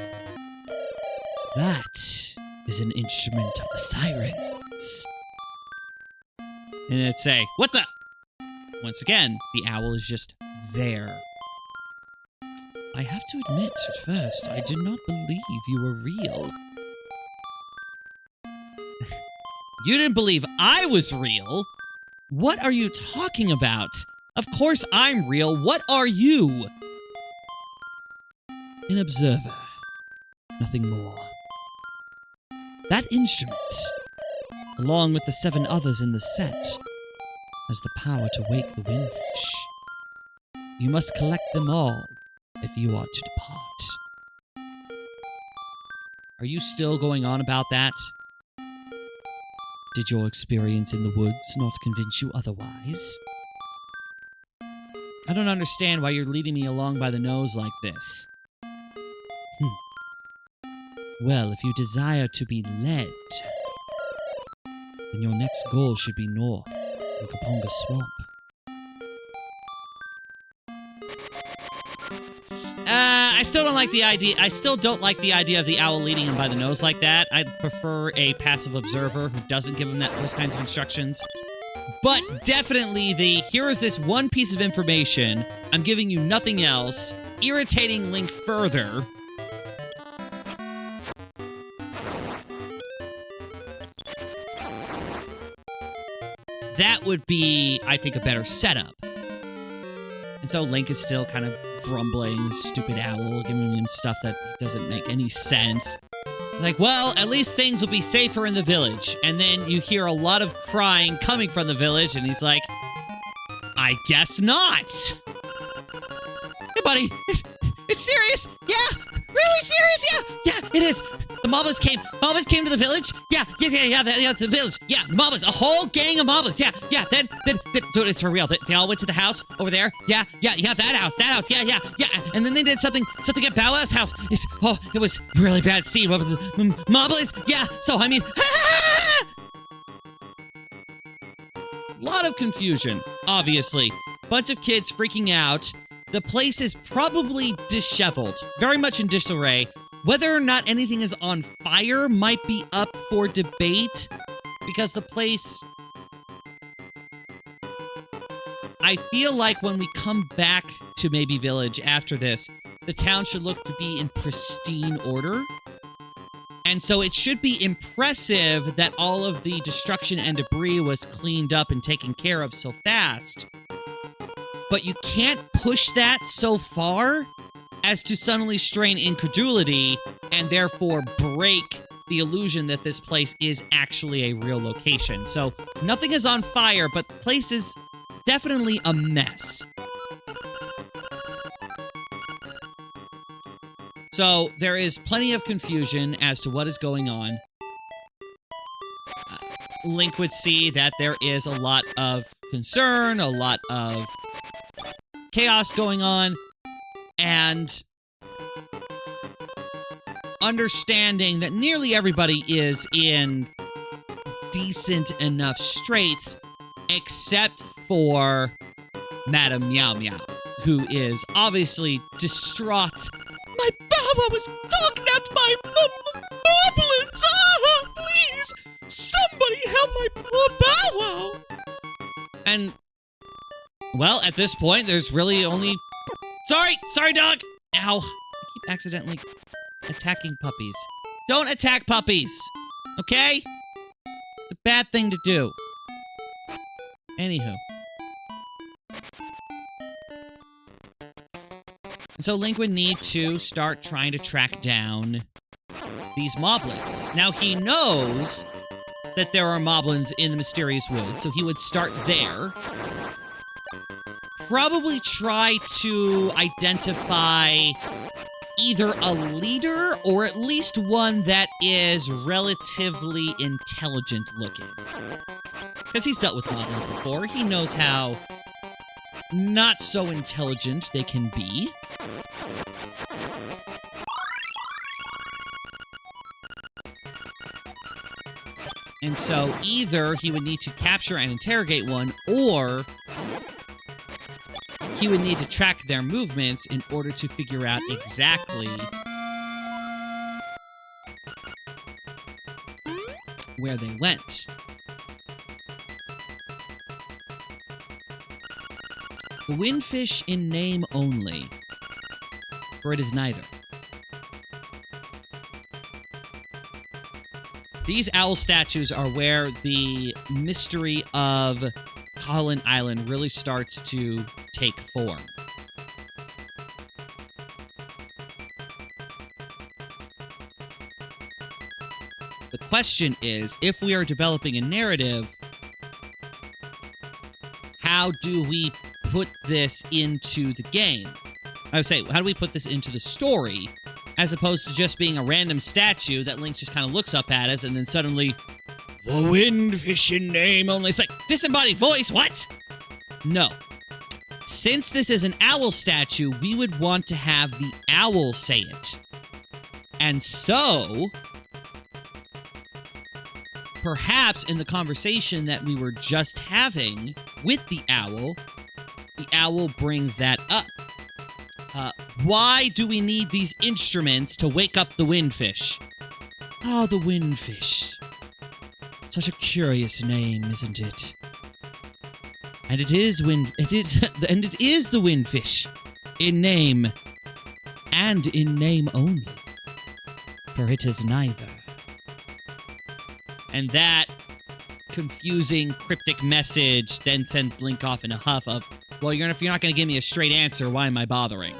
That is an instrument of the sirens. And it'd say, what the? Once again, the owl is just there. I have to admit, at first, I did not believe you were real. You didn't believe I was real? What are you talking about? Of course I'm real. What are you? An observer. Nothing more. That instrument, along with the 7 others in the set, has the power to wake the windfish. You must collect them all if you are to depart. Are you still going on about that? Did your experience in the woods not convince you otherwise? I don't understand why you're leading me along by the nose like this. Well, if you desire to be led, then your next goal should be north, in Kaponga Swamp. I still don't like the idea. I still don't like the idea of the owl leading him by the nose like that. I'd prefer a passive observer who doesn't give him those kinds of instructions. But definitely here is this one piece of information. I'm giving you nothing else. irritating Link further, that would be, I think, a better setup. And so Link is still kind of grumbling, stupid owl, giving him stuff that doesn't make any sense. It's like, well, at least things will be safer in the village. And then you hear a lot of crying coming from the village, and he's like, I guess not. Hey, buddy, it's serious? Yeah, really serious? Yeah, it is. The moblins came to the village. Yeah, the village. Yeah, the moblins, a whole gang of moblins. Yeah. Then, dude, it's for real. They all went to the house over there. Yeah, that house. Yeah. And then they did something at Bow Wow's house. It was a really bad scene. What was the moblins? Yeah. So I mean, a lot of confusion. Obviously, bunch of kids freaking out. The place is probably disheveled, very much in disarray. Whether or not anything is on fire might be up for debate, because the place... I feel like when we come back to maybe Village after this, the town should look to be in pristine order. And so it should be impressive that all of the destruction and debris was cleaned up and taken care of so fast. But you can't push that so far as to suddenly strain incredulity and therefore break the illusion that this place is actually a real location. So nothing is on fire, but the place is definitely a mess. So there is plenty of confusion as to what is going on. Link would see that there is a lot of concern, a lot of chaos going on, and understanding that nearly everybody is in decent enough straits, except for Madame Meow Meow, who is obviously distraught. My Bow Wow was talking out my moblins! Ah, please! Somebody help my poor Bow Wow! And, well, at this point, there's really only... Sorry, dog! Ow. I keep accidentally attacking puppies. Don't attack puppies! Okay? It's a bad thing to do. Anywho. And so Link would need to start trying to track down these moblins. Now, he knows that there are moblins in the mysterious woods, so he would start there. Probably try to identify either a leader or at least one that is relatively intelligent looking. Because he's dealt with moblins before. He knows how not so intelligent they can be. And so either he would need to capture and interrogate one, or he would need to track their movements in order to figure out exactly where they went. The windfish in name only, for it is neither. These owl statues are where the mystery of Koholilnt Island really starts to take form. The question is, if we are developing a narrative, how do we put this into the game? I would say, how do we put this into the story, as opposed to just being a random statue that Link just kind of looks up at us and then suddenly, the windfish in name only. It's like, disembodied voice, what? No. Since this is an owl statue, we would want to have the owl say it. And so, perhaps in the conversation that we were just having with the owl brings that up. Why do we need these instruments to wake up the windfish? Oh, the windfish. Such a curious name, isn't it? And it is the windfish in name and in name only, for it is neither. And that confusing, cryptic message then sends Link off in a huff of, well, if you're not going to give me a straight answer, why am I bothering?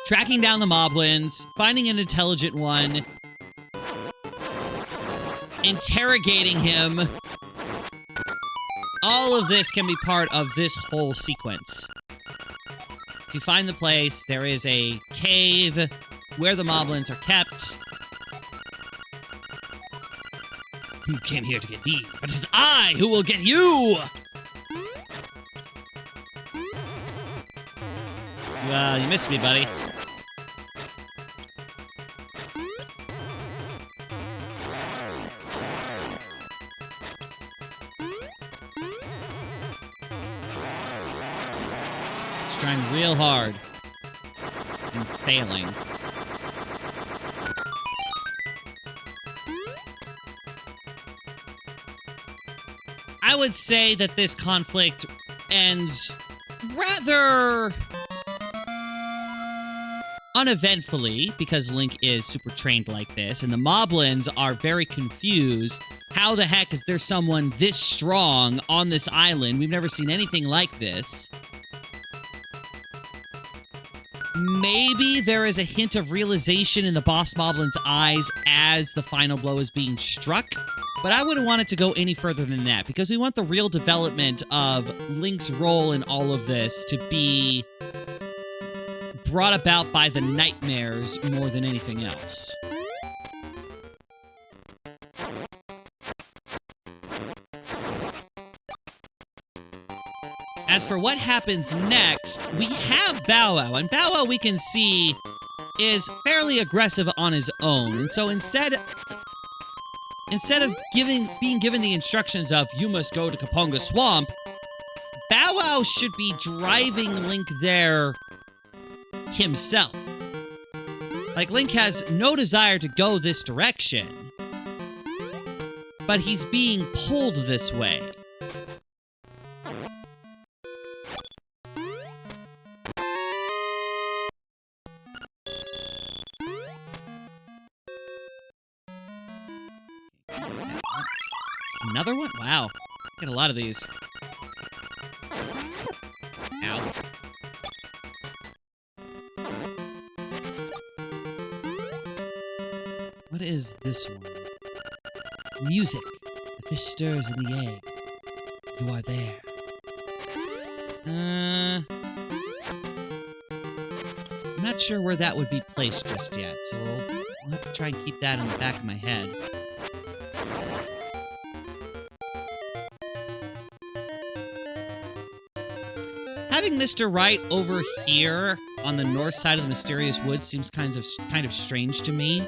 Tracking down the moblins, finding an intelligent one, interrogating him. All of this can be part of this whole sequence. To find the place, there is a cave where the moblins are kept. You came here to get me, but it is I who will get you! You missed me, buddy. Trying real hard and failing. I would say that this conflict ends rather uneventfully because Link is super trained like this, and the moblins are very confused. How the heck is there someone this strong on this island? We've never seen anything like this. Maybe there is a hint of realization in the boss moblin's eyes as the final blow is being struck, but I wouldn't want it to go any further than that, because we want the real development of Link's role in all of this to be brought about by the nightmares more than anything else. As for what happens next, we have Bow Wow, and Bow Wow we can see is fairly aggressive on his own, and so instead of being given the instructions of, you must go to Koholilnt Swamp, Bow Wow should be driving Link there himself. Like, Link has no desire to go this direction, but he's being pulled this way. Another one? Wow. Get a lot of these. Ow. What is this one? Music. The fish stirs in the egg. You are there. I'm not sure where that would be placed just yet, so I'll have to try and keep that in the back of my head. Having Mr. Right over here on the north side of the mysterious woods seems kind of strange to me.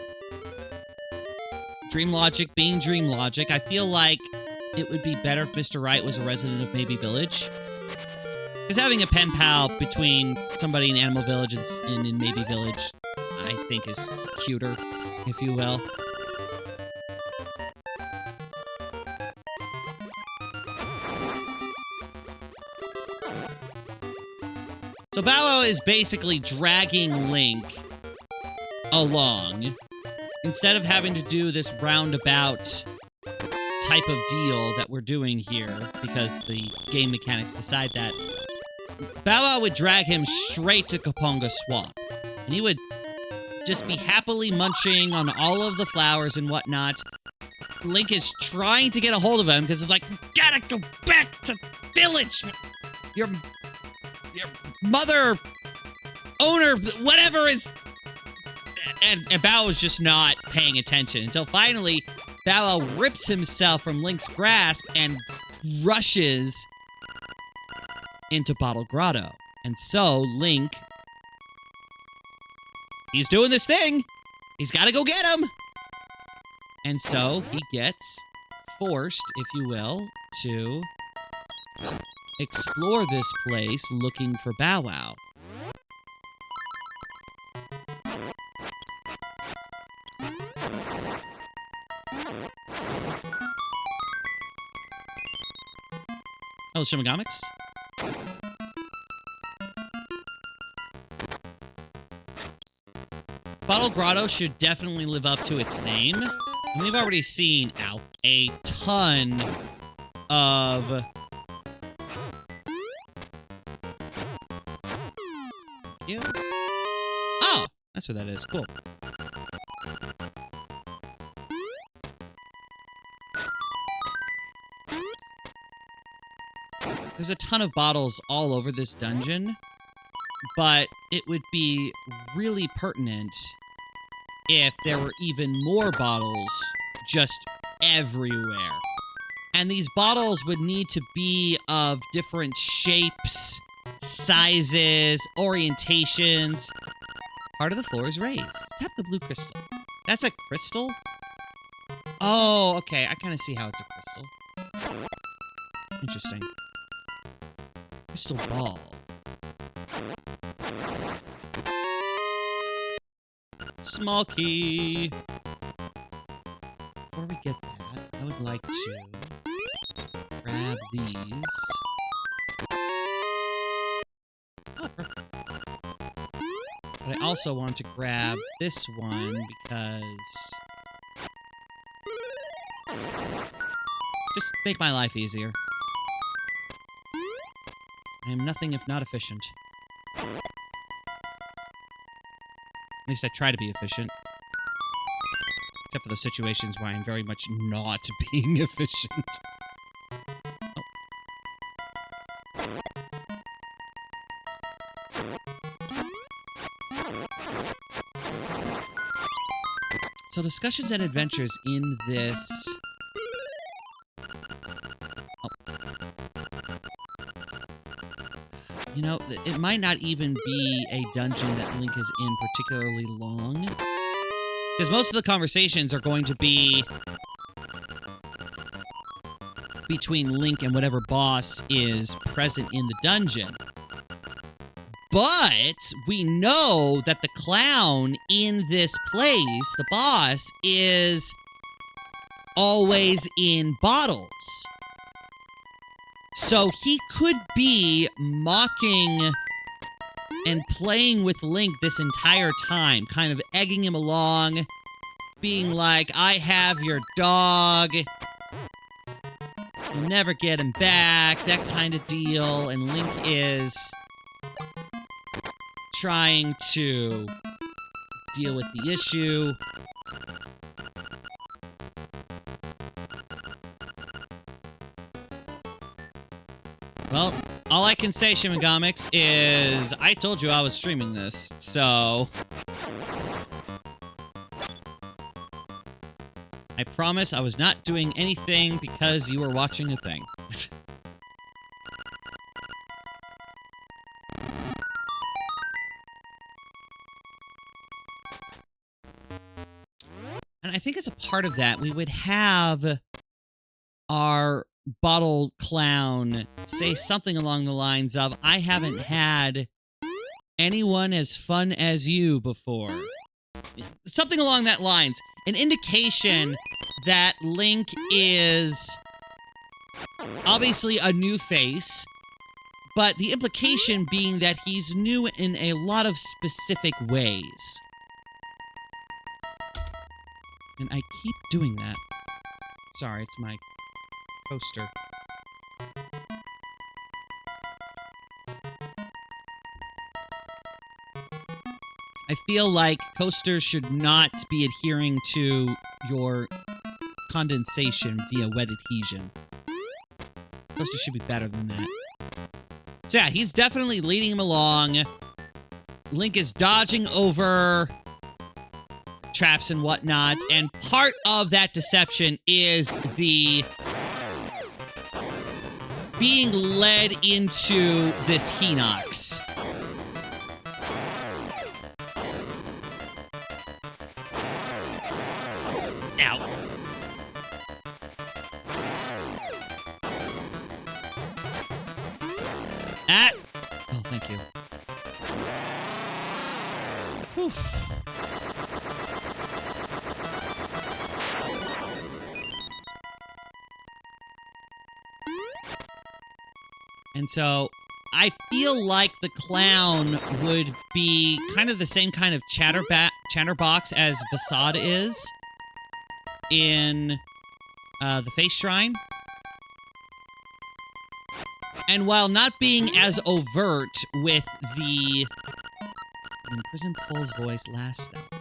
Dream logic being dream logic, I feel like it would be better if Mr. Right was a resident of Maybe Village. Because having a pen pal between somebody in Animal Village and in Maybe Village, I think is cuter, if you will. So Bow Wow is basically dragging Link along. Instead of having to do this roundabout type of deal that we're doing here, because the game mechanics decide that, Bow Wow would drag him straight to Koholilnt Swamp. And he would just be happily munching on all of the flowers and whatnot. Link is trying to get a hold of him, because it's like, you gotta go back to village! Your mother, owner, whatever is... And Bow Wow's just not paying attention until finally Bow Wow rips himself from Link's grasp and rushes into Bottle Grotto. And so Link, he's doing this thing. He's got to go get him. And so he gets forced, if you will, to explore this place looking for Bow Wow. Hello, Shimigamics. Bottle Grotto should definitely live up to its name. And we've already seen, a ton of... You? Oh! That's what that is. Cool. There's a ton of bottles all over this dungeon, but it would be really pertinent if there were even more bottles just everywhere. And these bottles would need to be of different shapes, sizes, orientations. Part of the floor is raised. Tap the blue crystal. That's a crystal? Oh, okay. I kind of see how it's a crystal. Interesting. Crystal ball. Small key. Before we get that, I would like to grab these. Oh, perfect. But I also want to grab this one because... just make my life easier. I am nothing if not efficient. At least I try to be efficient. Except for those situations where I'm very much not being efficient. So discussions and adventures in this... You know, it might not even be a dungeon that Link is in particularly long. Because most of the conversations are going to be between Link and whatever boss is present in the dungeon. But we know that the clown in this place, the boss, is always in bottles. So he could be mocking and playing with Link this entire time, kind of egging him along, being like, I have your dog, you'll never get him back, that kind of deal, and Link is trying to deal with the issue. Well, all I can say, Shimigamics, is I told you I was streaming this, so... I promise I was not doing anything because you were watching a thing. And I think as a part of that, we would have our bottle clown say something along the lines of, I haven't had anyone as fun as you before. Something along that lines. An indication that Link is obviously a new face, but the implication being that he's new in a lot of specific ways. And I keep doing that. Sorry, it's my coaster. I feel like coasters should not be adhering to your condensation via wet adhesion. Coasters should be better than that. So yeah, he's definitely leading him along. Link is dodging over traps and whatnot, and part of that deception is the being led into this Hinox. Ow. Ah! Oh, thank you. Whew. And so I feel like the clown would be kind of the same kind of chatterbox as Vasad is in the Face Shrine. And while not being as overt with the Imprison Pole's voice last step, right?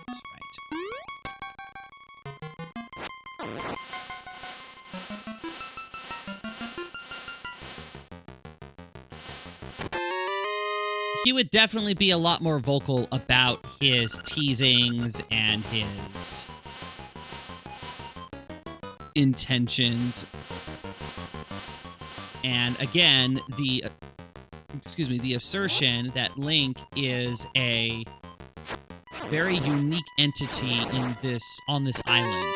He would definitely be a lot more vocal about his teasings and his intentions. And again, the assertion that Link is a very unique entity on this island.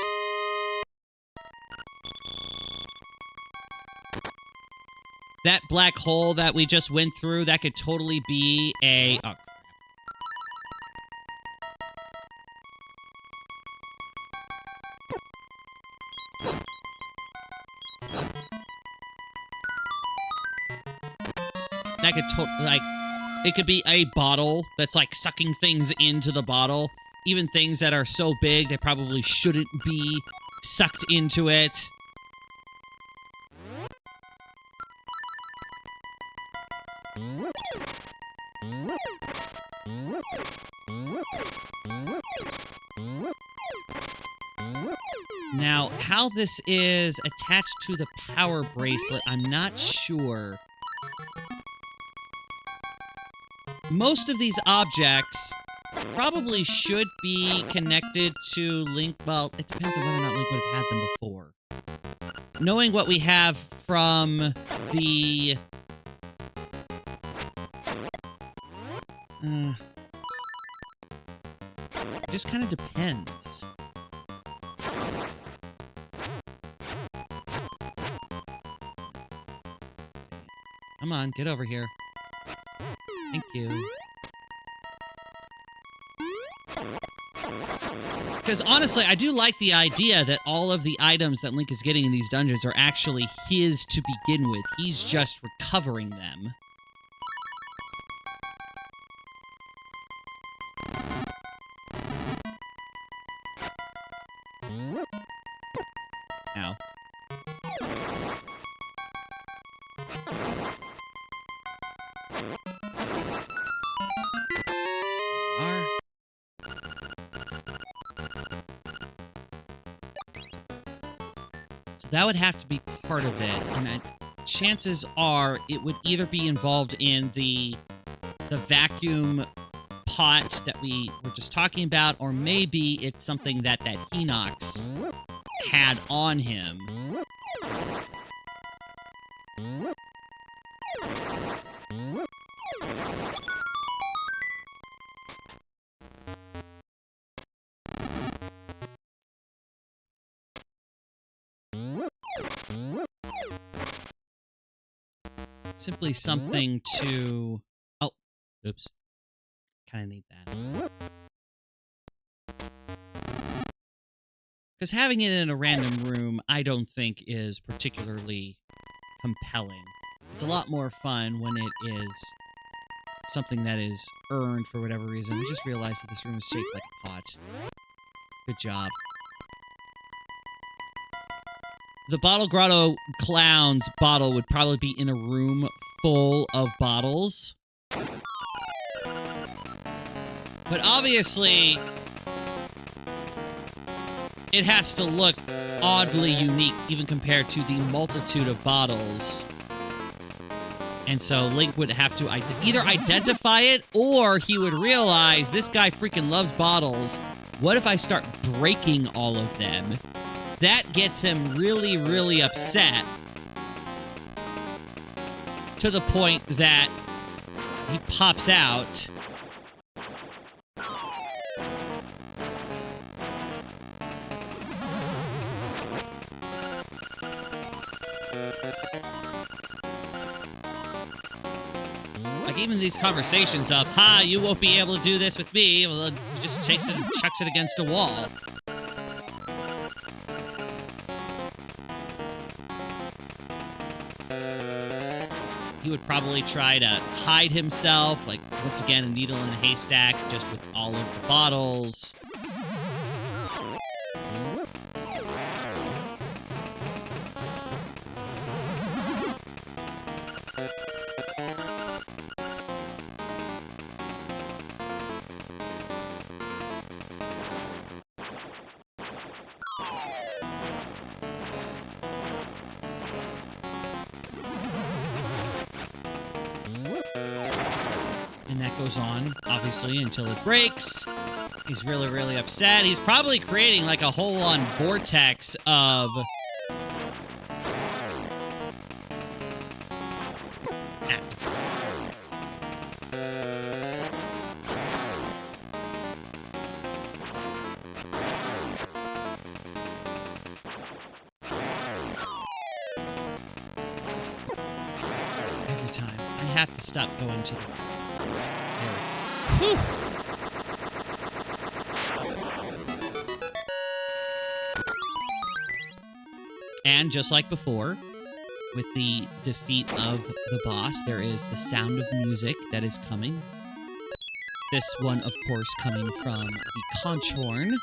That black hole that we just went through, that could totally be a... Oh, that could it could be a bottle that's like sucking things into the bottle. Even things that are so big they probably shouldn't be sucked into it. Now, how this is attached to the power bracelet, I'm not sure. Most of these objects probably should be connected to Link. Well, it depends on whether or not Link would have had them before. Knowing what we have from the... it just kind of depends. Come on, get over here. Thank you. Because honestly, I do like the idea that all of the items that Link is getting in these dungeons are actually his to begin with. He's just recovering them. Ow. So that would have to be part of it, and chances are it would either be involved in the vacuum pot that we were just talking about, or maybe it's something that Hinox had on him. Simply something to... Oh, oops. Kind of need that. Because having it in a random room, I don't think is particularly compelling. It's a lot more fun when it is something that is earned for whatever reason. I just realized that this room is shaped like a pot. Good job. The Bottle Grotto Clown's bottle would probably be in a room full of bottles. But obviously, it has to look oddly unique, even compared to the multitude of bottles. And so Link would have to either identify it, or he would realize this guy freaking loves bottles. What if I start breaking all of them? That gets him really, really upset. To the point that he pops out. Like, even these conversations of, ha, you won't be able to do this with me, well, he just takes it and chucks it against a wall. he would probably try to hide himself, like, once again, a needle in a haystack, just with all of the bottles. And that goes on, obviously, until it breaks. He's really, really upset. He's probably creating, like, a whole-on vortex of... Every time. I have to stop going to the... Whew. And just like before, with the defeat of the boss, there is the sound of music that is coming. This one, of course, coming from the conch horn.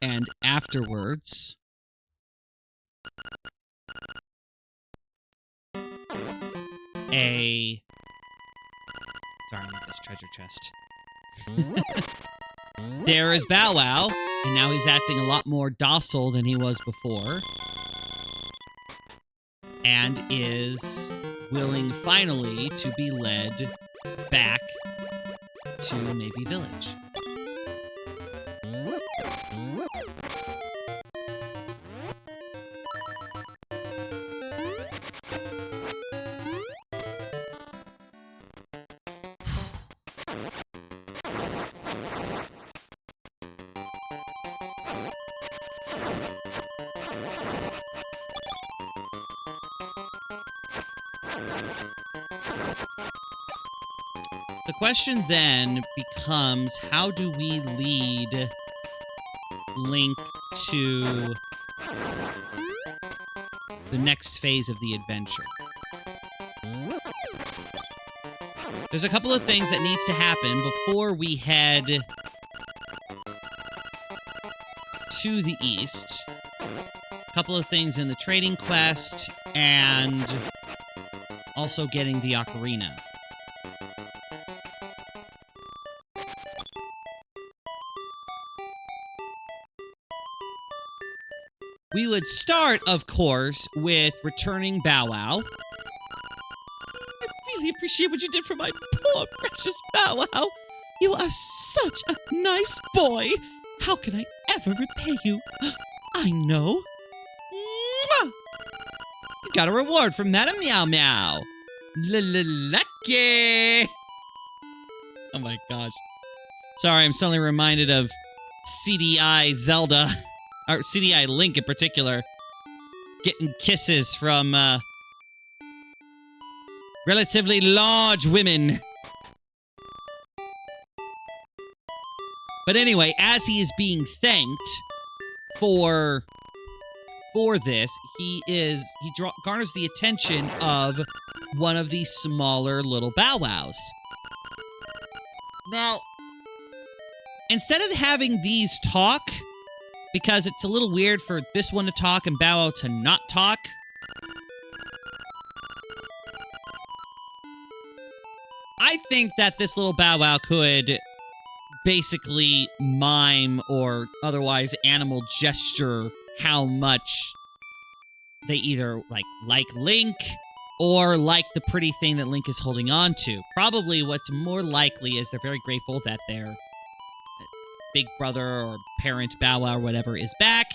And afterwards, sorry, not this treasure chest. There is Bow Wow, and now he's acting a lot more docile than he was before. And is willing, finally, to be led back to maybe Village. The question then becomes, how do we lead Link to the next phase of the adventure? There's a couple of things that needs to happen before we head to the east. A couple of things in the trading quest, and also getting the ocarina. We would start, of course, with returning Bow Wow. I really appreciate what you did for my poor, precious Bow Wow. You are such a nice boy. How can I ever repay you? I know. Mwah! You got a reward from Madame Meow Meow. Lucky. Oh my gosh. Sorry, I'm suddenly reminded of CDI Zelda. Or CDI Link in particular, getting kisses from relatively large women. But anyway, as he is being thanked for this, he garners the attention of one of these smaller little Bow Wows. Now, instead of having these talk, because it's a little weird for this one to talk and Bow Wow to not talk, I think that this little Bow Wow could basically mime or otherwise animal gesture how much they either like Link or like the pretty thing that Link is holding on to. Probably what's more likely is they're very grateful that their big brother or parent Bow Wow or whatever is back.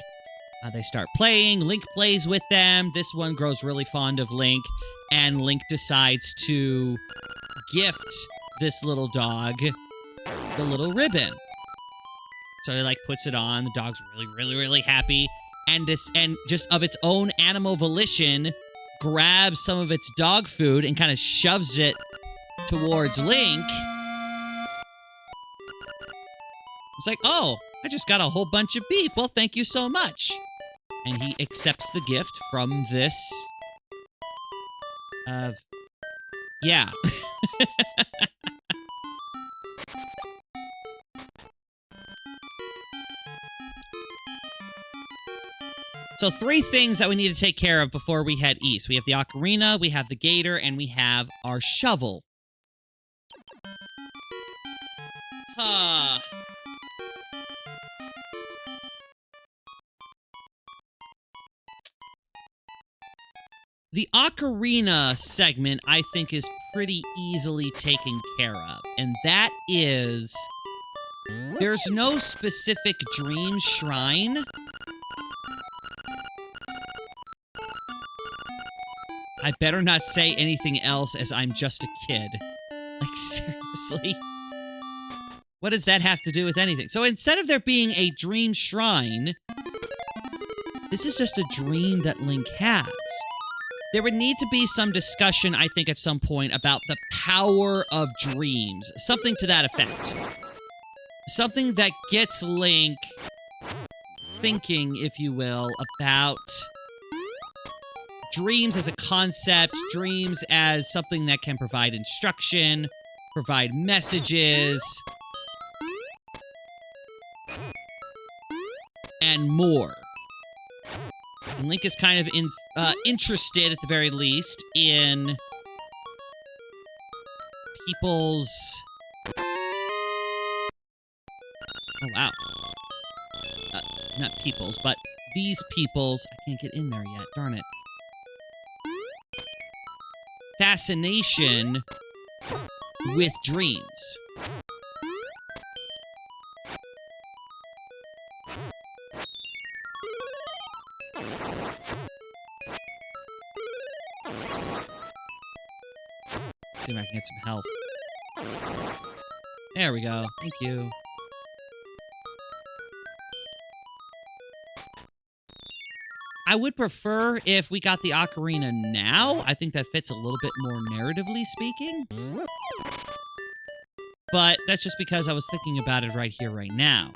They start playing. Link plays with them. This one grows really fond of Link, and Link decides to gift this little dog the little ribbon. So he puts it on. The dog's really, really, really happy, and just of its own animal volition grabs some of its dog food and kind of shoves it towards Link. It's like, oh, I just got a whole bunch of beef. Well, thank you so much. And he accepts the gift from this... yeah. So 3 things that we need to take care of before we head east. We have the ocarina, we have the gator, and we have our shovel. Huh. The ocarina segment, I think, is pretty easily taken care of. And that is... there's no specific dream shrine. I better not say anything else as I'm just a kid. Like, seriously? What does that have to do with anything? So instead of there being a dream shrine, this is just a dream that Link has. There would need to be some discussion, I think, at some point about the power of dreams. Something to that effect. Something that gets Link thinking, if you will, about dreams as a concept, dreams as something that can provide instruction, provide messages, and more. And Link is kind of interested, at the very least, in people's... oh, wow. Not people's, but these people's... I can't get in there yet, darn it. Fascination with dreams. See if I can get some health. There we go. Thank you. I would prefer if we got the ocarina now. I think that fits a little bit more narratively speaking. But that's just because I was thinking about it right here, right now.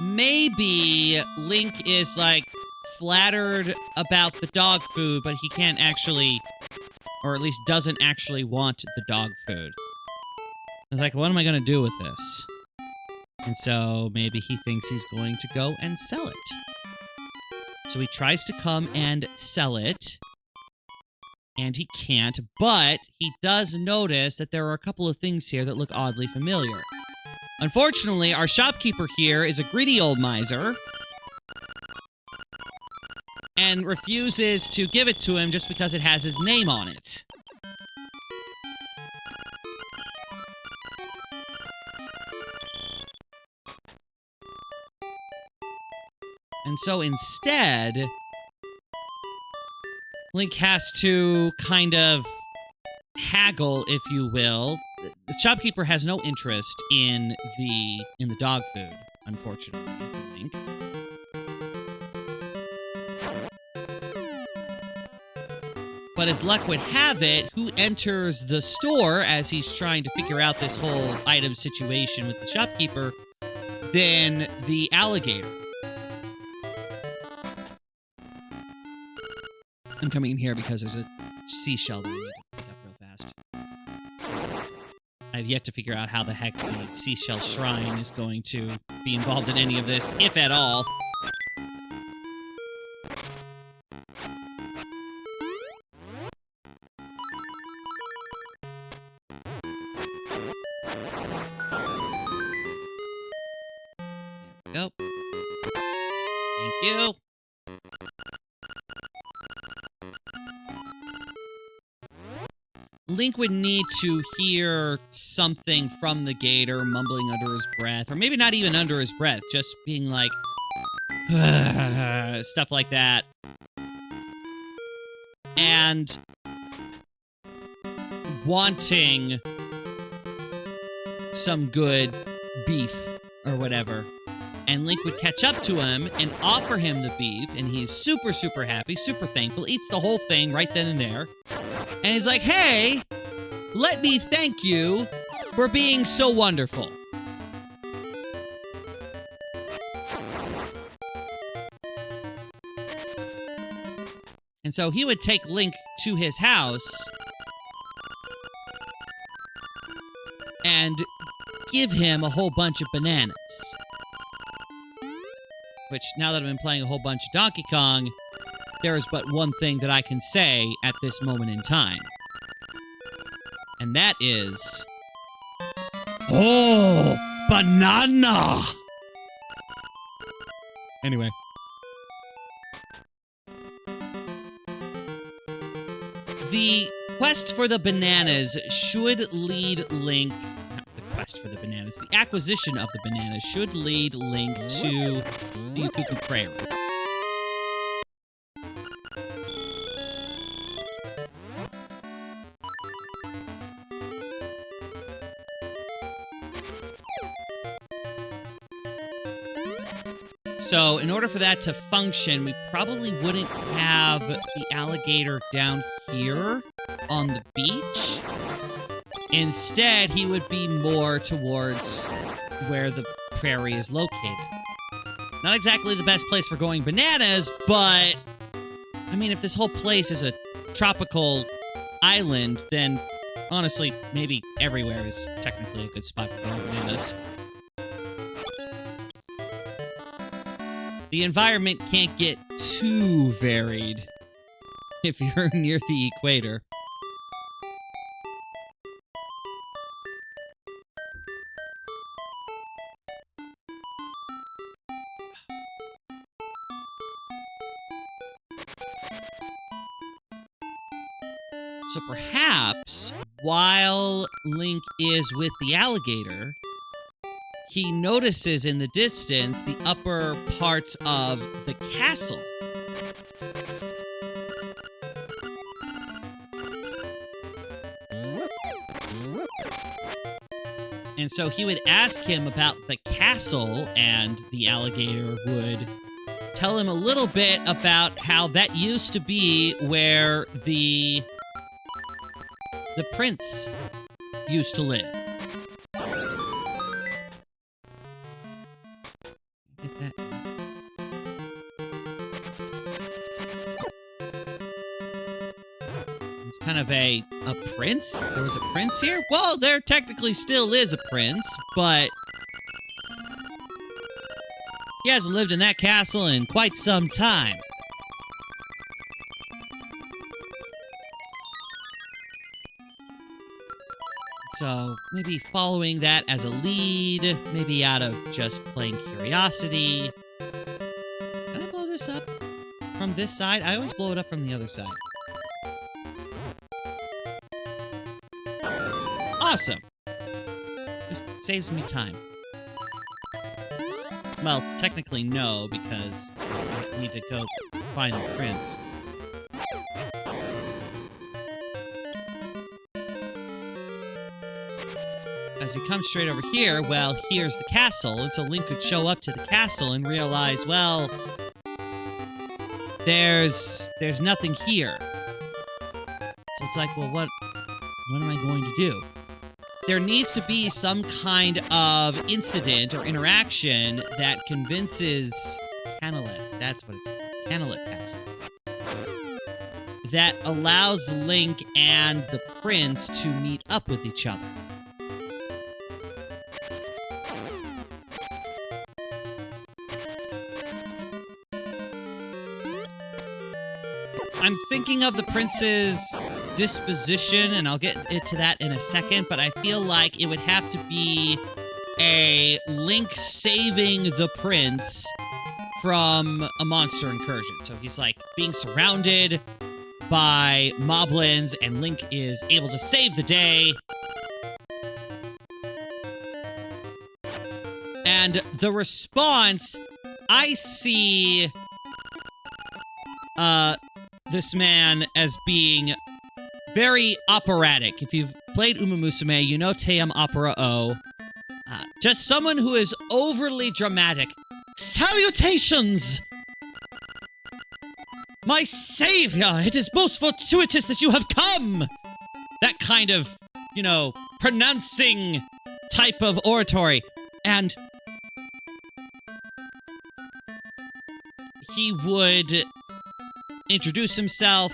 Maybe Link is, like, flattered about the dog food, but he can't actually... or at least doesn't actually want the dog food. It's like, what am I going to do with this? And so maybe he thinks he's going to go and sell it. So he tries to come and sell it. And he can't, but he does notice that there are a couple of things here that look oddly familiar. Unfortunately, our shopkeeper here is a greedy old miser. And refuses to give it to him just because it has his name on it. And so instead, Link has to kind of haggle, if you will. The shopkeeper has no interest in the dog food, unfortunately, I think. But as luck would have it, who enters the store as he's trying to figure out this whole item situation with the shopkeeper? Then the alligator. I'm coming in here because there's a seashell that I need to pick up real fast. I've yet to figure out how the heck the seashell shrine is going to be involved in any of this, if at all. Go. Thank you. Link would need to hear something from the gator mumbling under his breath, or maybe not even under his breath, just being like, stuff like that. And some good beef or whatever. And Link would catch up to him and offer him the beef, and he's super, super happy, super thankful, eats the whole thing right then and there. And he's like, hey, let me thank you for being so wonderful. And so he would take Link to his house and give him a whole bunch of bananas. Which, now that I've been playing a whole bunch of Donkey Kong, there is but one thing that I can say at this moment in time. And that is... oh, banana! Anyway. The quest for the bananas should lead Link... not the quest for the bananas. The acquisition of the bananas should lead Link to the Ukuku Prairie. So, in order for that to function, we probably wouldn't have the alligator down here on the beach. Instead, he would be more towards where the prairie is located. Not exactly the best place for going bananas, but... I mean, if this whole place is a tropical island, then honestly, maybe everywhere is technically a good spot for going bananas. The environment can't get too varied if you're near the equator. So perhaps, while Link is with the alligator, he notices in the distance the upper parts of the castle. And so he would ask him about the castle, and the alligator would tell him a little bit about how that used to be where the prince used to live. Get that. It's kind of a prince? There was a prince here? Well, there technically still is a prince, but he hasn't lived in that castle in quite some time. So, maybe following that as a lead, maybe out of just plain curiosity. Can I blow this up from this side? I always blow it up from the other side. Awesome! Just saves me time. Well, technically no, because I need to go find the prince. As he comes straight over here, well, here's the castle, and so Link could show up to the castle and realize, well, there's nothing here. So it's like, well, what am I going to do? There needs to be some kind of incident or interaction that convinces Koholilnt, that's what it's called, Koholilnt Castle, that allows Link and the prince to meet up with each other. I'm thinking of the prince's disposition, and I'll get to that in a second, but I feel like it would have to be a Link saving the prince from a monster incursion. So he's like being surrounded by moblins, and Link is able to save the day. And the response, I see this man as being very operatic. If you've played Uma Musume, you know Te Am Opera O. Just someone who is overly dramatic. Salutations! My savior, it is most fortuitous that you have come! That kind of, you know, pronouncing type of oratory. And he would introduce himself.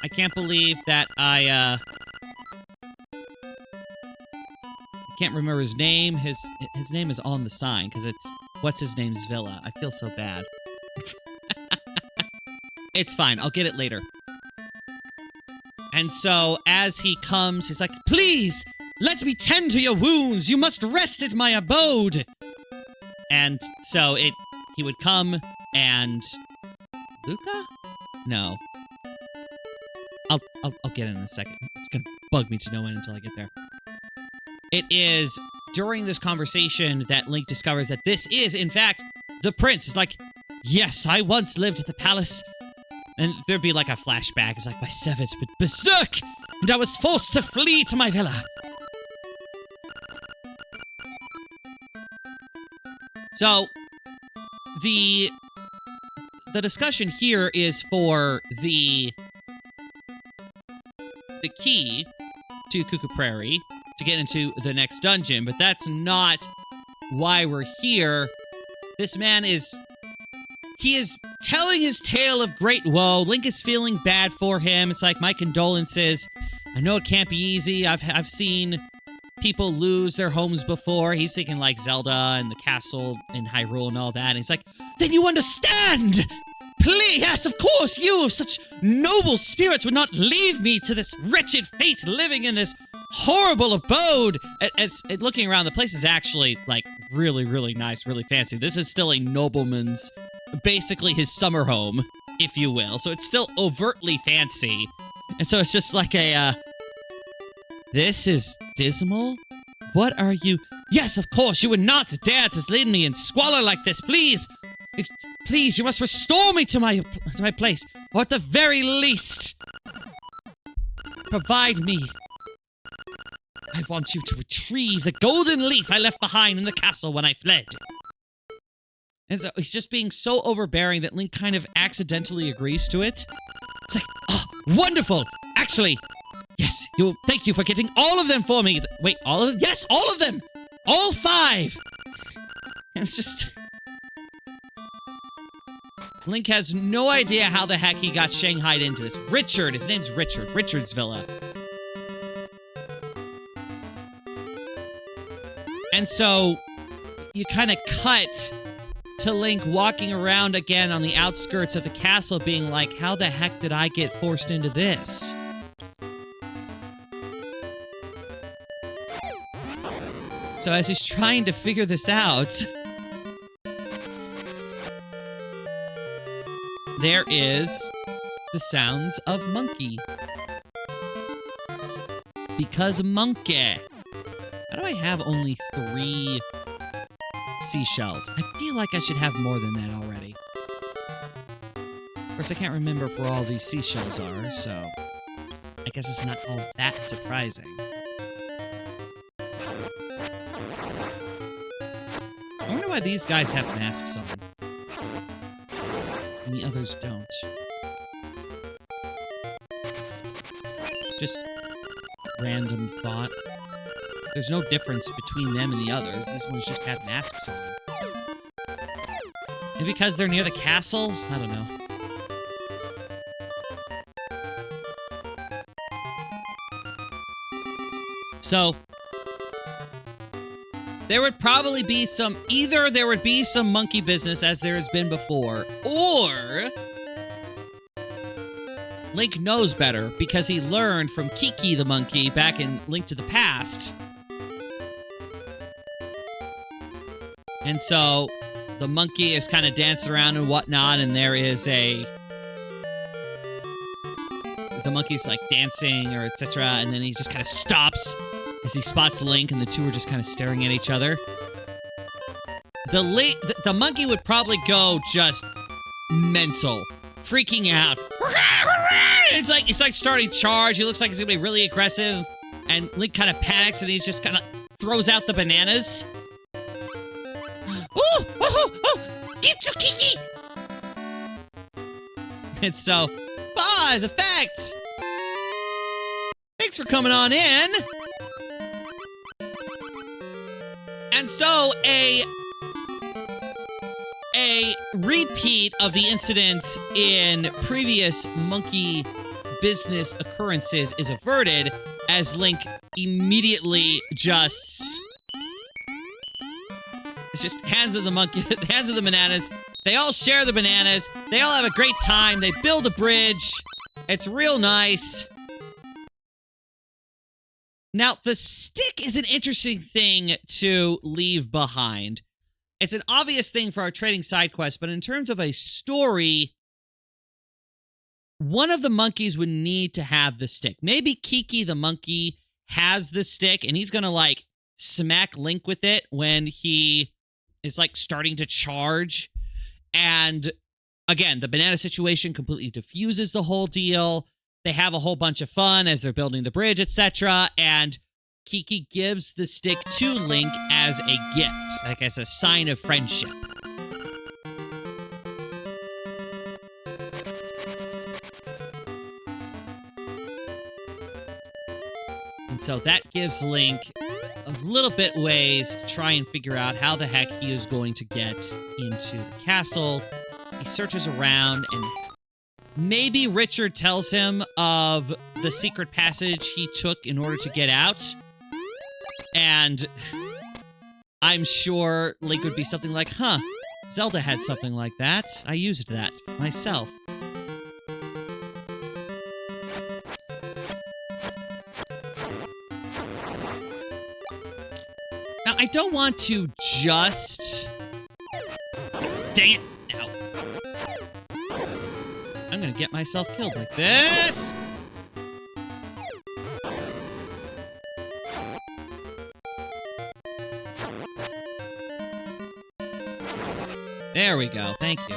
I can't believe that I can't remember his name. His name is on the sign, because it's what's his name's villa. I feel so bad. It's fine. I'll get it later. And so, as he comes, he's like, "Please, let me tend to your wounds. You must rest at my abode." And so he would come, and Luca? No. I'll get it in a second. It's gonna bug me to no end until I get there. It is during this conversation that Link discovers that this is, in fact, the prince. It's like, "Yes, I once lived at the palace." And there'd be like a flashback. It's like, "My servants went berserk, and I was forced to flee to my villa." So, the discussion here is for the key to Cuckoo Prairie to get into the next dungeon, but that's not why we're here. This man is telling his tale of great woe. Link is feeling bad for him. It's like, "My condolences. I know it can't be easy. I've seen people lose their homes before." He's thinking like Zelda and the castle in Hyrule and all that. And he's like, "Then you understand! Please, yes, of course, you of such noble spirits would not leave me to this wretched fate, living in this horrible abode." As looking around, the place is actually like really, really nice, really fancy. This is still a nobleman's, basically his summer home, if you will. So it's still overtly fancy. And so it's just like this is dismal? What are you? Yes, of course, you would not dare to leave me in squalor like this. Please, please, you must restore me to my place, or at the very least, provide me. I want you to retrieve the golden leaf I left behind in the castle when I fled. And so he's just being so overbearing that Link kind of accidentally agrees to it. It's like, "Oh, wonderful! Actually, yes, thank you for getting all of them for me." Wait, all of them? Yes, all of them! All 5! And it's just... Link has no idea how the heck he got shanghaied into this. Richard, his name's Richard. Richard's villa. And so, you kind of cut to Link walking around again on the outskirts of the castle being like, "How the heck did I get forced into this?" So as he's trying to figure this out, there is the sounds of monkey. Because monkey. How do I have only 3 seashells? I feel like I should have more than that already. Of course, I can't remember where all these seashells are, so I guess it's not all that surprising. I wonder why these guys have masks on, and the others don't. Just random thought. There's no difference between them and the others. These ones just have masks on. Maybe because they're near the castle? I don't know. So, there would probably be some... Either there would be some monkey business, as there has been before, or... Link knows better, because he learned from Kiki the monkey back in Link to the Past. And so, the monkey is kind of dancing around and whatnot, and there is the monkey's like dancing or etc., and then he just kind of stops as he spots Link, and the two are just kind of staring at each other. The monkey would probably go just mental, freaking out. It's like starting charge. He looks like he's gonna be really aggressive, and Link kind of panics, and he just kind of throws out the bananas. And so, pause, effect! Thanks for coming on in. And so, a repeat of the incident in previous monkey business occurrences is averted as Link immediately just hands of the monkey, hands of the bananas. They all share the bananas. They all have a great time. They build a bridge. It's real nice. Now, the stick is an interesting thing to leave behind. It's an obvious thing for our trading side quest, but in terms of a story, one of the monkeys would need to have the stick. Maybe Kiki the monkey has the stick, and he's gonna, like, smack Link with it when he is, like, starting to charge. And, again, the banana situation completely diffuses the whole deal. They have a whole bunch of fun as they're building the bridge, etc., and Kiki gives the stick to Link as a gift, like as a sign of friendship. And so that gives Link a little bit ways to try and figure out how the heck he is going to get into the castle. He searches around, and maybe Richard tells him of the secret passage he took in order to get out. And I'm sure Link would be something like, huh, Zelda had something like that. I used that myself. Now, I don't want to just... Dang it! Ow. I'm gonna get myself killed like this! There we go. Thank you.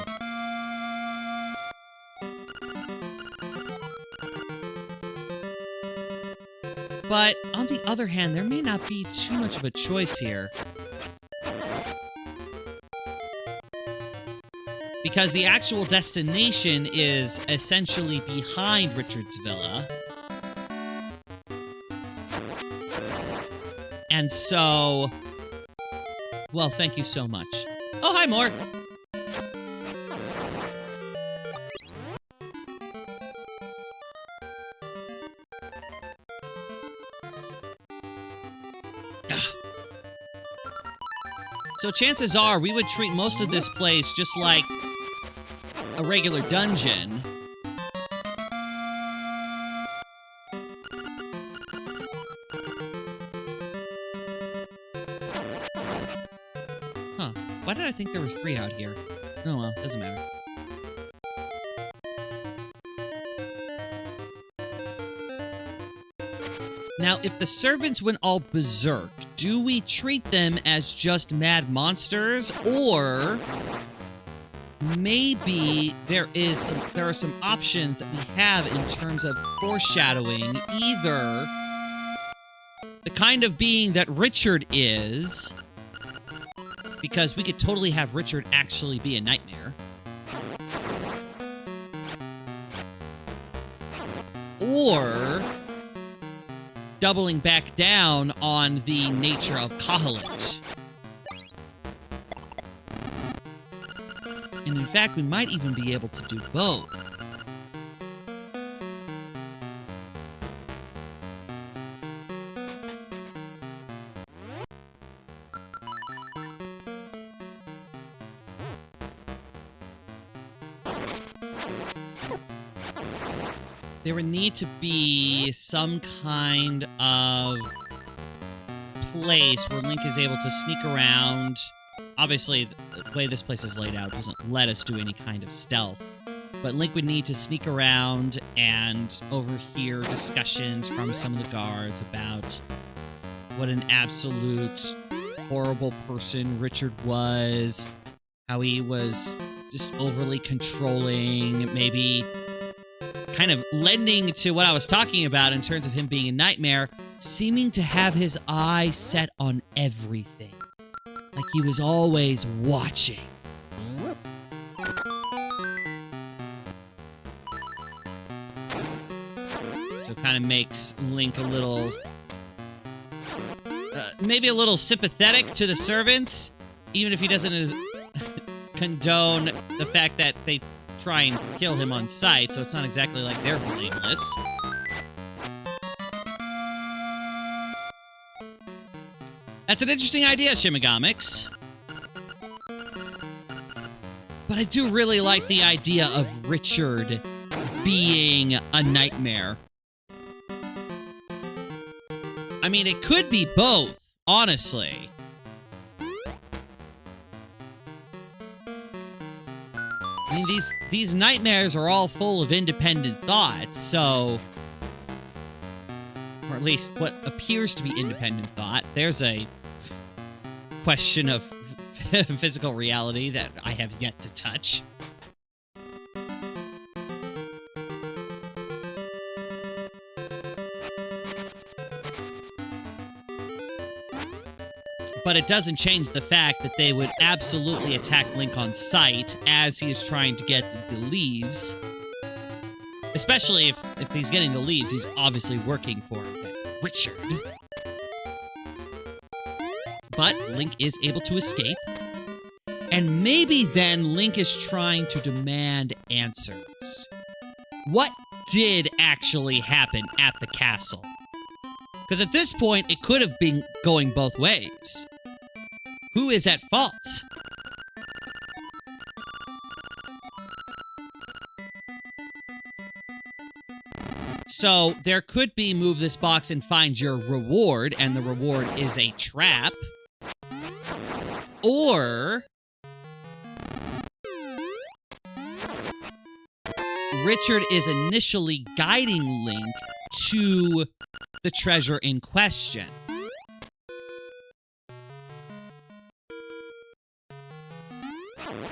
But, on the other hand, there may not be too much of a choice here. Because the actual destination is essentially behind Richard's villa. And so... Well, thank you so much. Oh, hi, Mort! So chances are we would treat most of this place just like a regular dungeon. Huh. Why did I think there was 3 out here? Oh well, doesn't matter. Now, if the servants went all berserk, do we treat them as just mad monsters, or maybe there are some options that we have in terms of foreshadowing either the kind of being that Richard is, because we could totally have Richard actually be a nightmare, or doubling back down on the nature of Koholilnt. And in fact, we might even be able to do both. There would need to be some kind of place where Link is able to sneak around. Obviously, the way this place is laid out doesn't let us do any kind of stealth. But Link would need to sneak around and overhear discussions from some of the guards about what an absolute horrible person Richard was, how he was just overly controlling, maybe kind of lending to what I was talking about in terms of him being a nightmare, seeming to have his eye set on everything. Like he was always watching. So it kind of makes Link a little... maybe a little sympathetic to the servants, even if he doesn't condone the fact that they try and kill him on sight, so it's not exactly like they're blameless. That's an interesting idea, Shimigamics. But I do really like the idea of Richard being a nightmare. I mean, it could be both, honestly. I mean, these nightmares are all full of independent thoughts, so... Or at least what appears to be independent thought. There's a question of physical reality that I have yet to touch. But it doesn't change the fact that they would absolutely attack Link on sight as he is trying to get the leaves. Especially if he's getting the leaves, he's obviously working for Richard. But Link is able to escape. And maybe then Link is trying to demand answers. What did actually happen at the castle? Because at this point, it could have been going both ways. Who is at fault? So, there could be move this box and find your reward, and the reward is a trap. Or... Richard is initially guiding Link to the treasure in question.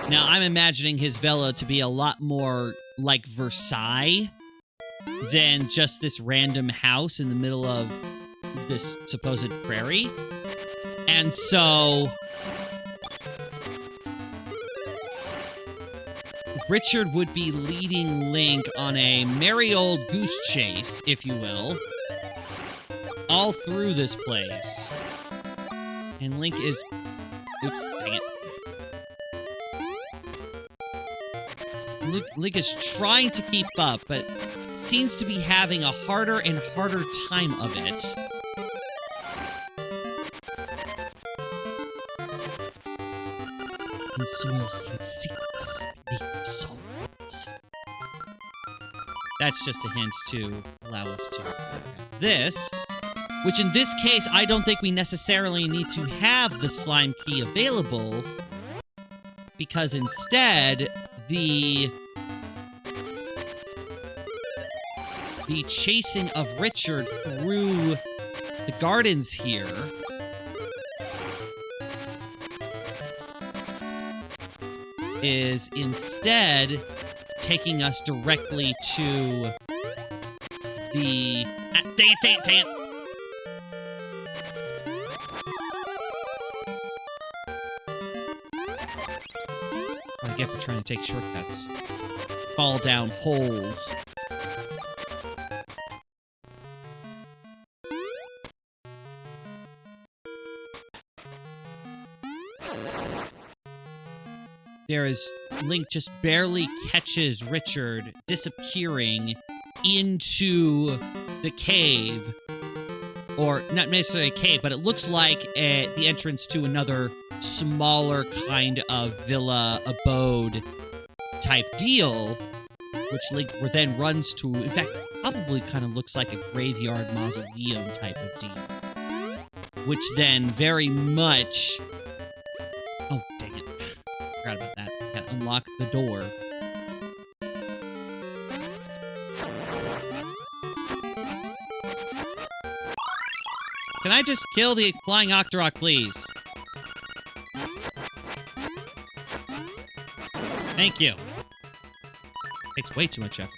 Now, I'm imagining his villa to be a lot more like Versailles than just this random house in the middle of this supposed prairie. And so... Richard would be leading Link on a merry old goose chase, if you will, all through this place. And Link is... Oops, dang it. Link is trying to keep up, but seems to be having a harder and harder time of it. And soul sleep secrets beneath the souls. That's just a hint to allow us to have this, which in this case, I don't think we necessarily need to have the slime key available, because instead, the chasing of Richard through the gardens here is instead taking us directly to the... dang it. What I get for trying to take shortcuts. Fall down holes. There is... Link just barely catches Richard disappearing into the cave. Or, not necessarily a cave, but it looks like the entrance to another smaller kind of villa abode type deal, which Link then runs to. In fact, probably kind of looks like a graveyard mausoleum type of deal. Which then very much... Oh, dang it. Forgot about that. Gotta unlock the door. Can I just kill the flying Octorok, please? Thank you. Takes way too much effort.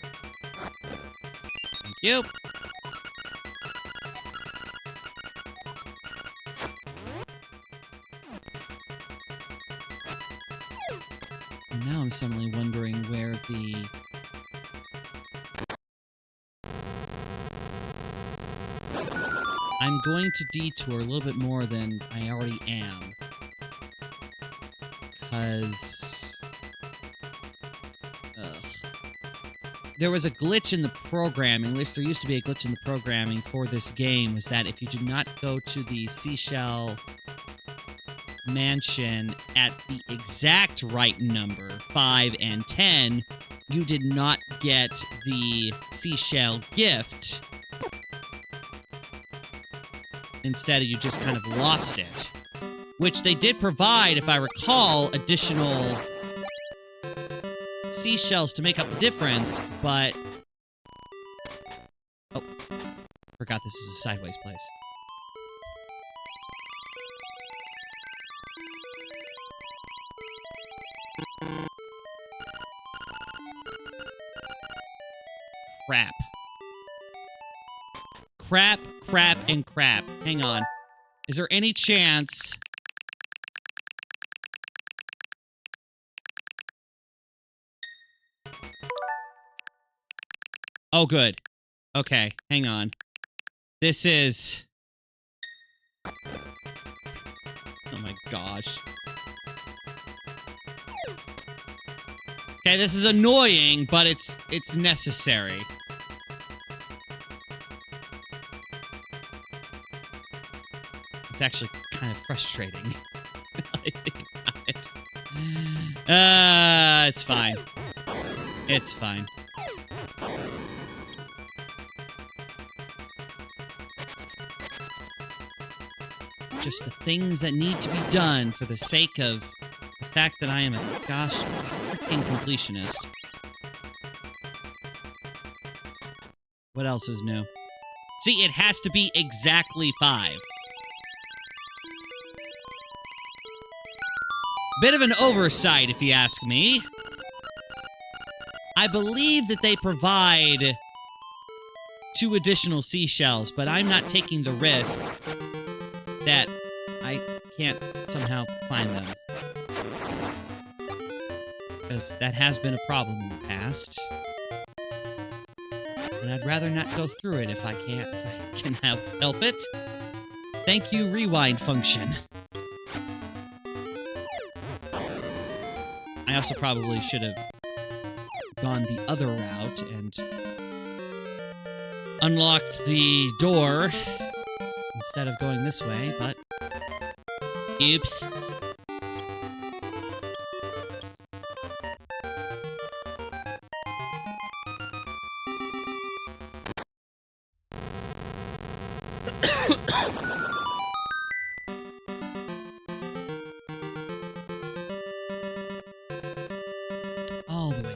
Thank you. And now I'm suddenly wondering where the... I'm going to detour a little bit more than I already am. Because... there was a glitch in the programming, at least there used to be a glitch in the programming for this game, was that if you did not go to the seashell mansion at the exact right number, 5 and 10, you did not get the seashell gift. Instead, you just kind of lost it. Which they did provide, if I recall, additional seashells to make up the difference, but... Oh. Forgot this is a sideways place. Crap. Crap, crap, and crap. Hang on. Is there any chance... Oh, good. Okay, hang on. This is... Oh my gosh. Okay, this is annoying, but it's necessary. It's actually kind of frustrating. I think about it. It's fine. It's fine. Just the things that need to be done for the sake of the fact that I am a gosh freaking completionist. What else is new? See, it has to be exactly 5. Bit of an oversight, if you ask me. I believe that they provide 2 additional seashells, but I'm not taking the risk that I can't somehow find them. Because that has been a problem in the past. And I'd rather not go through it if I can help it. Thank you, rewind function. I also probably should have gone the other route and unlocked the door instead of going this way, but... Oops. All the way back.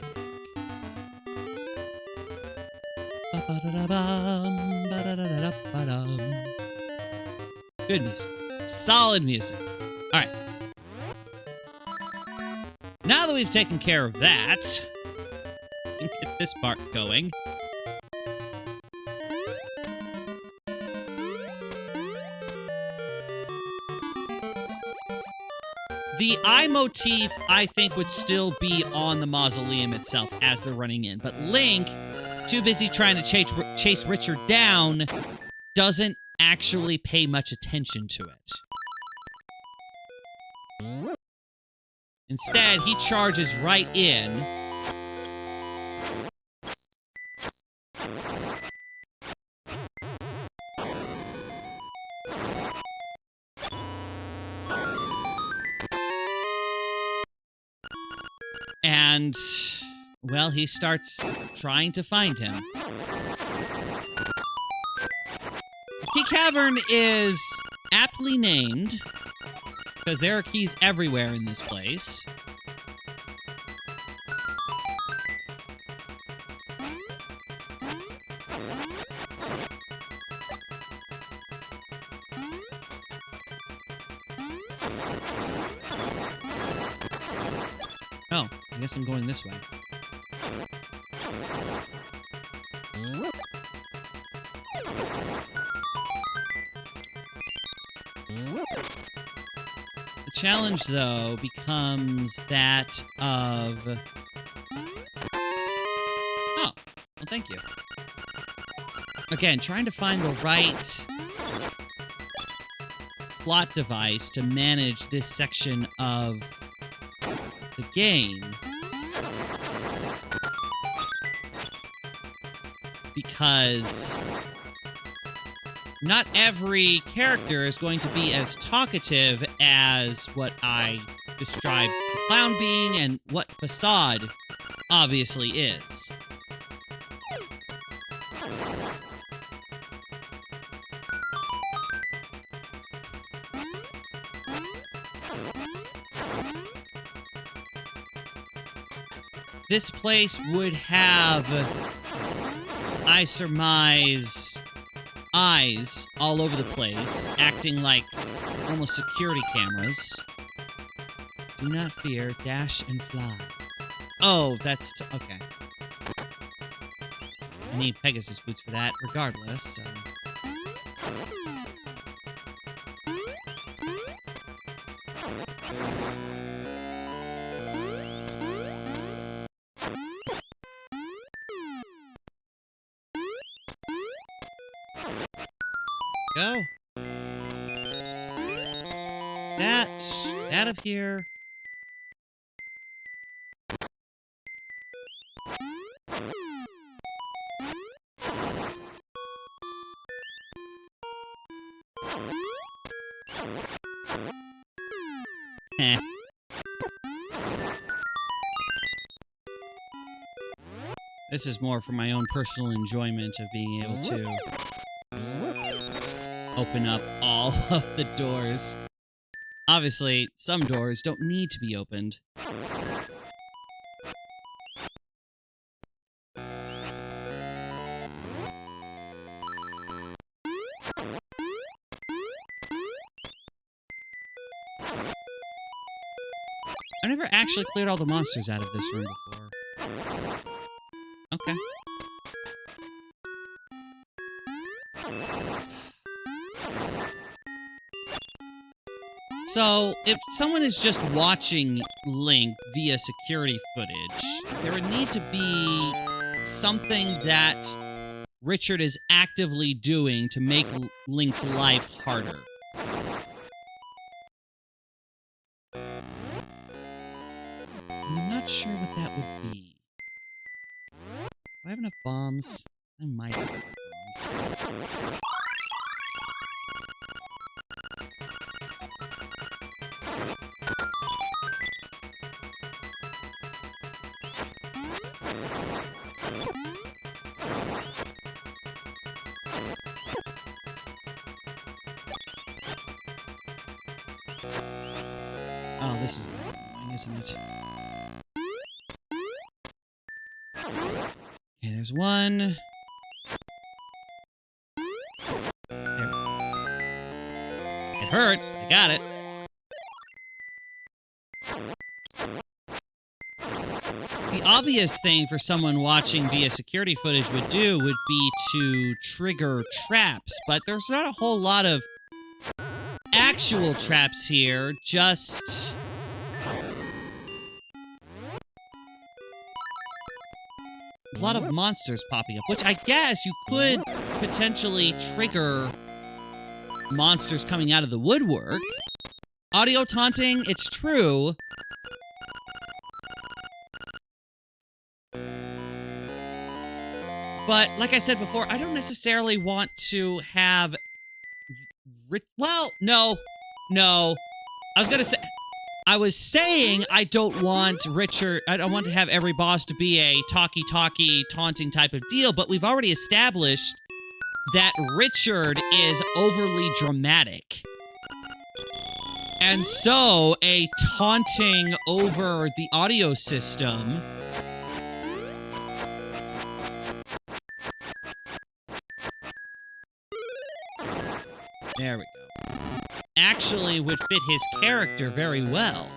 Ba-ba-da-da-bum, ba-da-da-da-da-ba-dum. Good music. Solid music. Alright. Now that we've taken care of that, we can get this part going. The eye motif, I think, would still be on the mausoleum itself as they're running in. But Link, too busy trying to chase Richard down, doesn't actually pay much attention to it. Instead, he charges right in. And, well, he starts trying to find him. The Key Cavern is aptly named, because there are keys everywhere in this place. Oh, I guess I'm going this way. The challenge, though, becomes that of... Oh, well, thank you. Again, trying to find the right plot device to manage this section of the game. Because not every character is going to be as talkative as what I described the clown being and what Facade obviously is. This place would have, I surmise, eyes all over the place, acting like almost security cameras. Do not fear, dash and fly. Oh, that's... okay. I need Pegasus boots for that, regardless, so... Go. That up here. Heh. This is more for my own personal enjoyment of being able to open up all of the doors. Obviously, some doors don't need to be opened. I've never actually cleared all the monsters out of this room before. Okay. So, if someone is just watching Link via security footage, there would need to be something that Richard is actively doing to make Link's life harder. I'm not sure what that would be. Do I have enough bombs? I might have enough bombs. Oh, this is annoying, isn't it? Okay, there's one. There. It hurt. I got it. The obvious thing for someone watching via security footage would do would be to trigger traps, but there's not a whole lot of actual traps here, just... a lot of monsters popping up, which I guess you could potentially trigger monsters coming out of the woodwork. Audio taunting, it's true. But, like I said before, I don't necessarily want to have... well, no. I was saying I don't want Richard... I don't want to have every boss to be a talky, taunting type of deal, but we've already established that Richard is overly dramatic. And so, a taunting over the audio system... there we go. Actually would fit his character very well.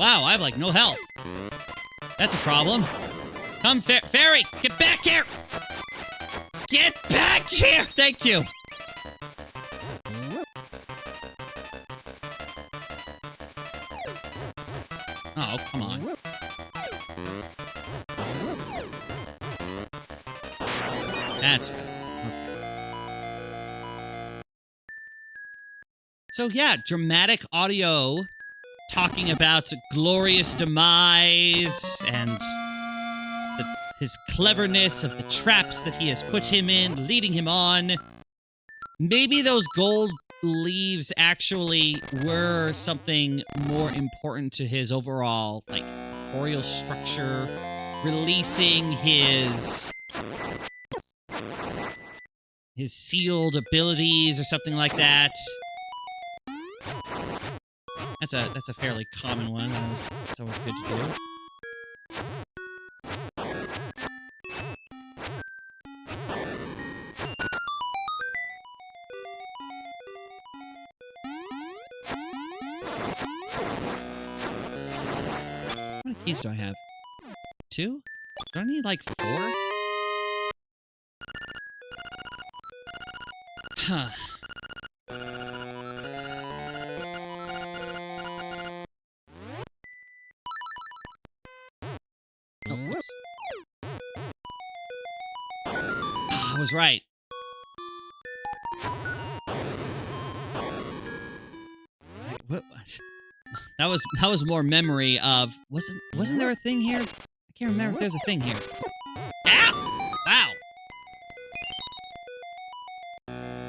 Wow, I have, like, no health. That's a problem. Come, fairy! Get back here! Get back here! Thank you! Oh, come on. That's better. Okay. So yeah, dramatic audio talking about glorious demise and his cleverness of the traps that he has put him in, leading him on. Maybe those gold leaves actually were something more important to his overall, like, corporeal structure, releasing his sealed abilities or something like that. That's a fairly common one. That's always good to do. How many keys do I have? 2? Do I need, like, 4? Huh. Oh, whoops. I was right. What? That was more memory of wasn't there a thing here? I can't remember if there's a thing here. Ow! Wow.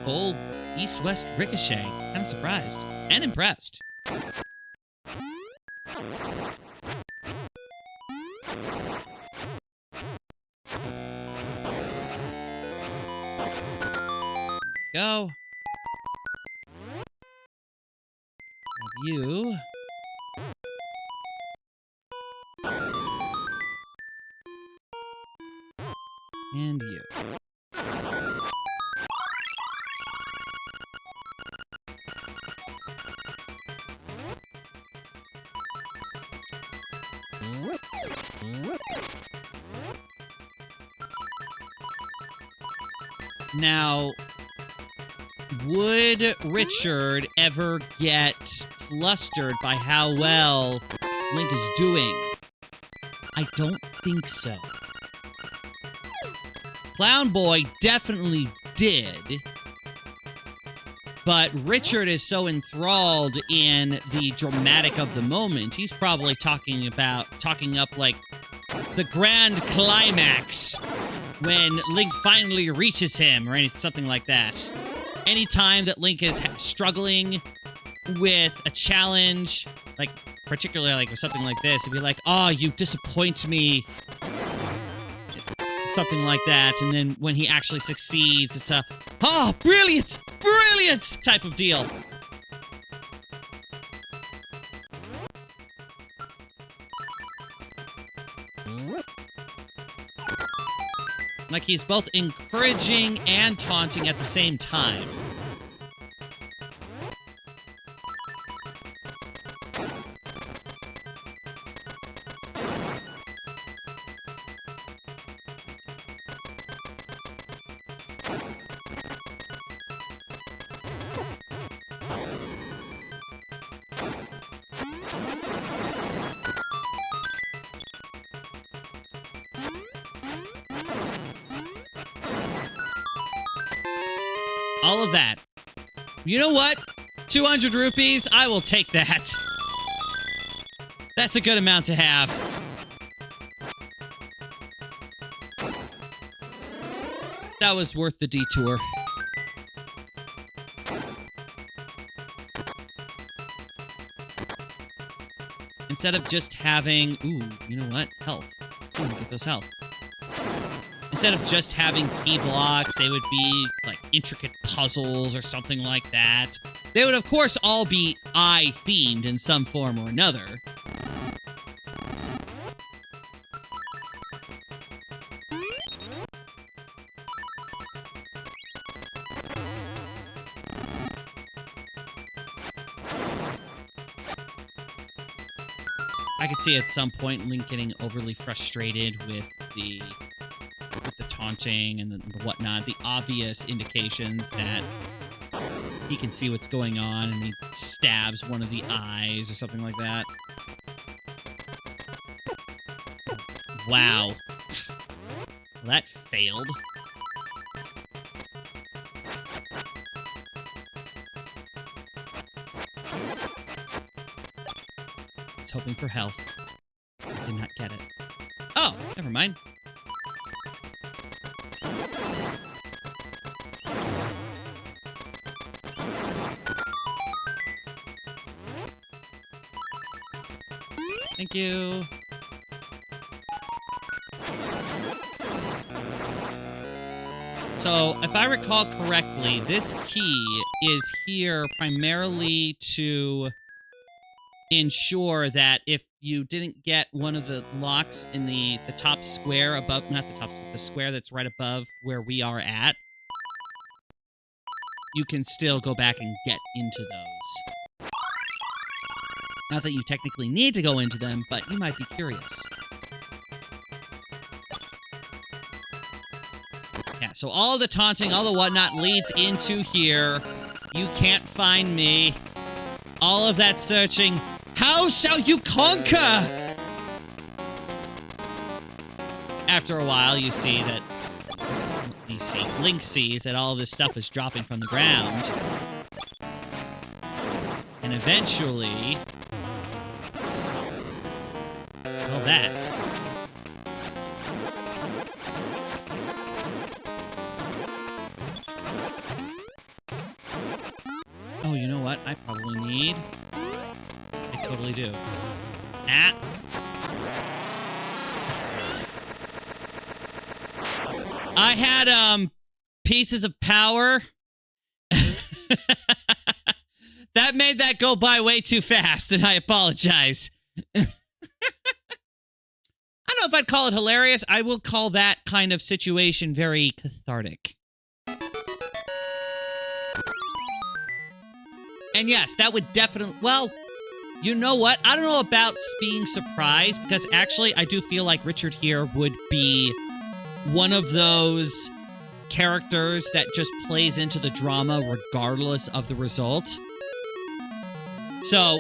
Full east-west ricochet. Kind of surprised and impressed. Go. Grab you. And you. Now, would Richard ever get flustered by how well Link is doing? I don't think so. Clown Boy definitely did. But Richard is so enthralled in the dramatic of the moment, he's probably talking up like the grand climax when Link finally reaches him or something like that. Anytime that Link is struggling with a challenge, like particularly like with something like this, it'd be like, "Oh, you disappoint me." Something like that, and then when he actually succeeds, it's a, "Oh, brilliant! Brilliant!" type of deal. Like he's both encouraging and taunting at the same time. All of that. You know what? 200 rupees, I will take that. That's a good amount to have. That was worth the detour. Instead of just having... Ooh, you know what? Health. Ooh, get those health. Instead of just having key blocks, they would be, like, intricate puzzles or something like that. They would, of course, all be eye-themed in some form or another. I could see at some point Link getting overly frustrated with the taunting and the whatnot, the obvious indications that he can see what's going on and he stabs one of the eyes or something like that. Wow. Well, that failed. I was hoping for health. I did not get it. Oh, never mind. Thank you. So, if I recall correctly, this key is here primarily to ensure that if you didn't get one of the locks in the top square above, not the top square, the square that's right above where we are at, you can still go back and get into those. Not that you technically need to go into them, but you might be curious. Yeah, so all the taunting, all the whatnot leads into here. You can't find me. All of that searching. How shall you conquer? After a while, you see that... Link sees that all of this stuff is dropping from the ground. And eventually... Well, that. Oh, you know what? I probably need... I totally do. Ah! I had, pieces of power. That made that go by way too fast, and I apologize. I don't know if I'd call it hilarious. I will call that kind of situation very cathartic. And yes, that would definitely... Well, you know what? I don't know about being surprised, because actually I do feel like Richard here would be one of those characters that just plays into the drama regardless of the result. So,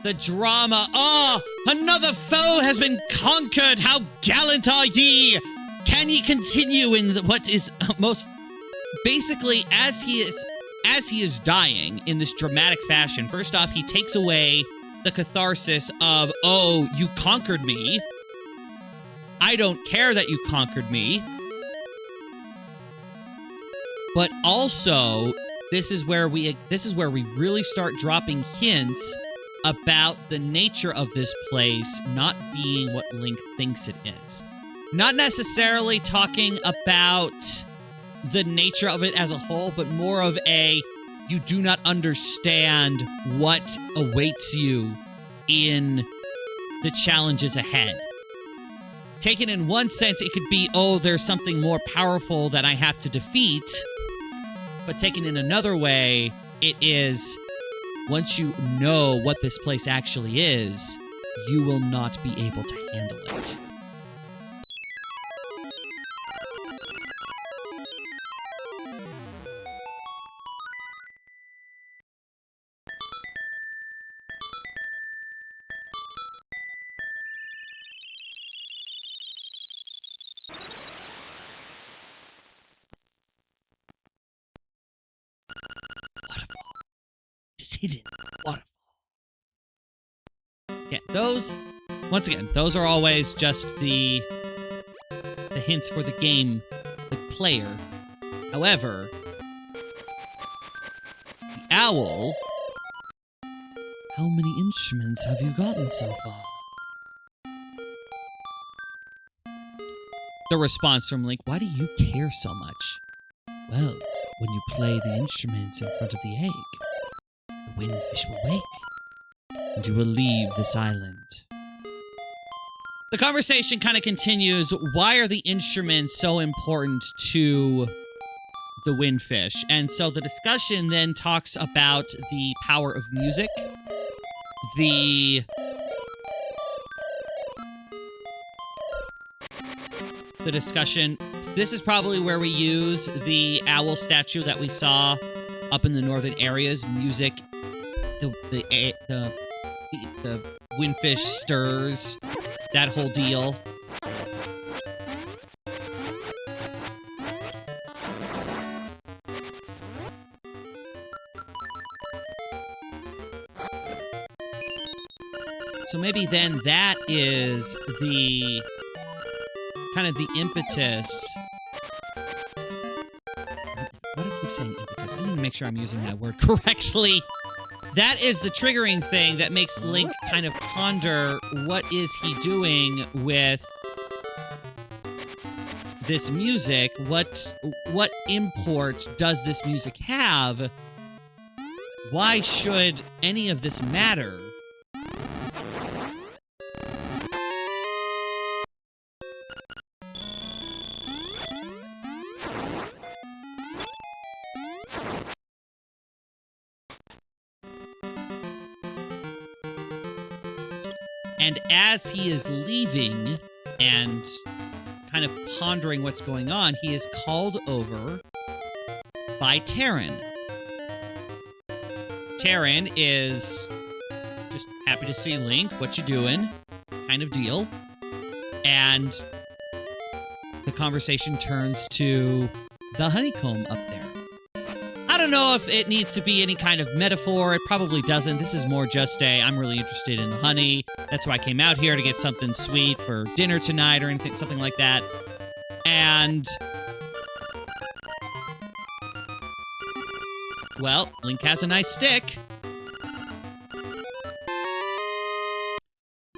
the drama... Oh! Another foe has been conquered! How gallant are ye! Can ye continue in what is most... Basically, as he is dying in this dramatic fashion, first off, he takes away the catharsis of, oh, you conquered me. I don't care that you conquered me. But also, this is where we really start dropping hints about the nature of this place not being what Link thinks it is. Not necessarily talking about the nature of it as a whole, but more of a, you do not understand what awaits you in the challenges ahead. Taken in one sense, it could be, oh, there's something more powerful that I have to defeat. But taken in another way, it is, once you know what this place actually is, you will not be able to handle it. Hidden waterfall. Yeah, those, once again, those are always just the hints for the game, the player. However, the owl, how many instruments have you gotten so far? The response from Link, why do you care so much? Well, when you play the instruments in front of the egg, the windfish will wake, and you will leave this island. The conversation kind of continues, why are the instruments so important to the windfish? And so the discussion then talks about the power of music, the the discussion. This is probably where we use the owl statue that we saw up in the northern areas. Music, the windfish stirs, that whole deal. So maybe then that is the kind of the impetus. Why do I keep saying impetus? I need to make sure I'm using that word correctly. That is the triggering thing that makes Link kind of ponder what is he doing with this music? What import does this music have? Why should any of this matter? And as he is leaving and kind of pondering what's going on, he is called over by Terran. Terran is just happy to see Link, what you doing, kind of deal. And the conversation turns to the honeycomb up there. I don't know if it needs to be any kind of metaphor. It probably doesn't. This is more just I'm really interested in the honey. That's why I came out here, to get something sweet for dinner tonight or anything, something like that. And well, Link has a nice stick.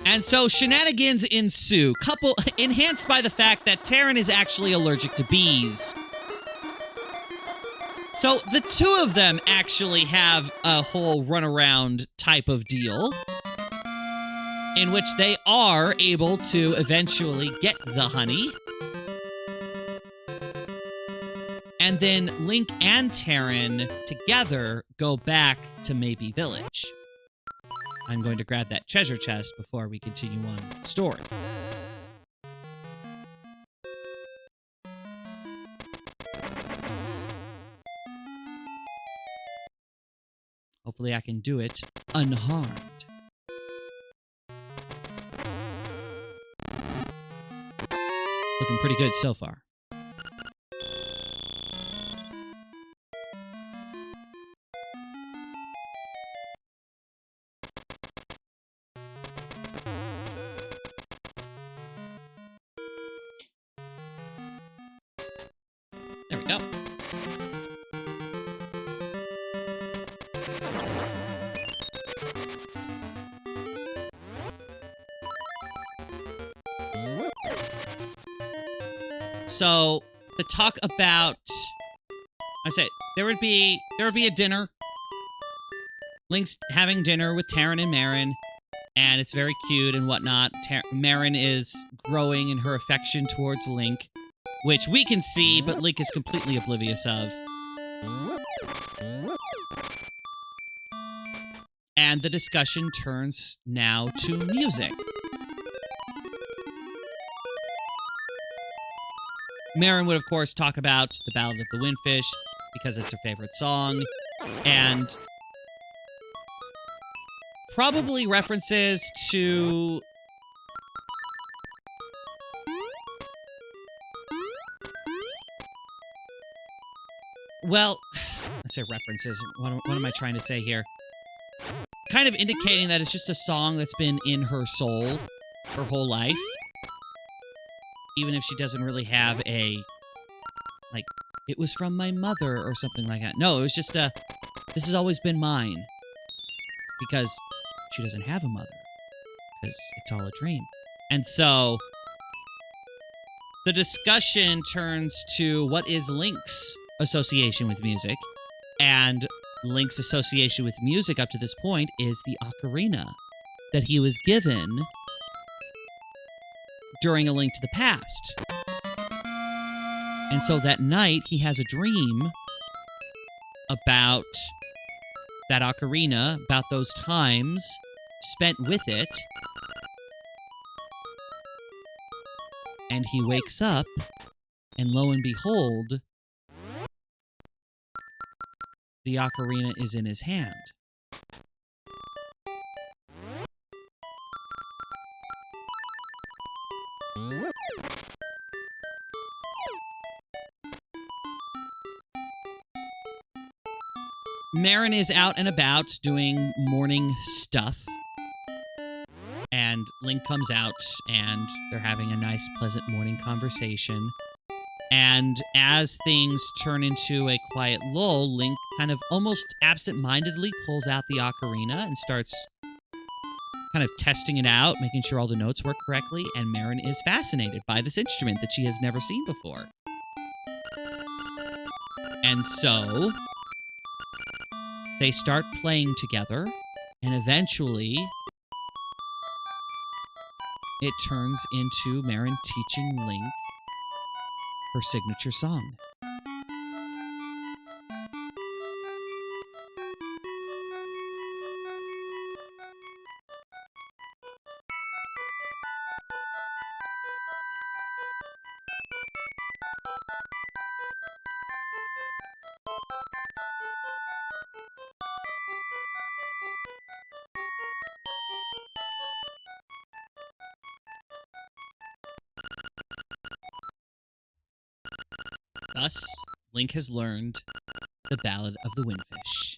And so shenanigans ensue, enhanced by the fact that Terran is actually allergic to bees. So the two of them actually have a whole runaround type of deal in which they are able to eventually get the honey. And then Link and Terran together go back to Maybe Village. I'm going to grab that treasure chest before we continue on with the story. Hopefully I can do it unharmed. Looking pretty good so far. There we go. So, the talk about, I said, there would be a dinner. Link's having dinner with Terran and Marin, and it's very cute and whatnot. Marin is growing in her affection towards Link, which we can see, but Link is completely oblivious of. And the discussion turns now to music. Marin would, of course, talk about the Ballad of the Windfish, because it's her favorite song, and probably references to well, let's say references. What am I trying to say here? Kind of indicating that it's just a song that's been in her soul her whole life. Even if she doesn't really have a, like, it was from my mother or something like that. No, it was just this has always been mine. Because she doesn't have a mother. Because it's all a dream. And so, the discussion turns to what is Link's association with music. And Link's association with music up to this point is the ocarina that he was given during A Link to the Past. And so that night, he has a dream about that ocarina, about those times spent with it. And he wakes up, and lo and behold, the ocarina is in his hand. Marin is out and about doing morning stuff. And Link comes out, and they're having a nice, pleasant morning conversation. And as things turn into a quiet lull, Link kind of almost absent-mindedly pulls out the ocarina and starts kind of testing it out, making sure all the notes work correctly, and Marin is fascinated by this instrument that she has never seen before. And so they start playing together, and eventually it turns into Marin teaching Link her signature song. Thus, Link has learned the Ballad of the Windfish.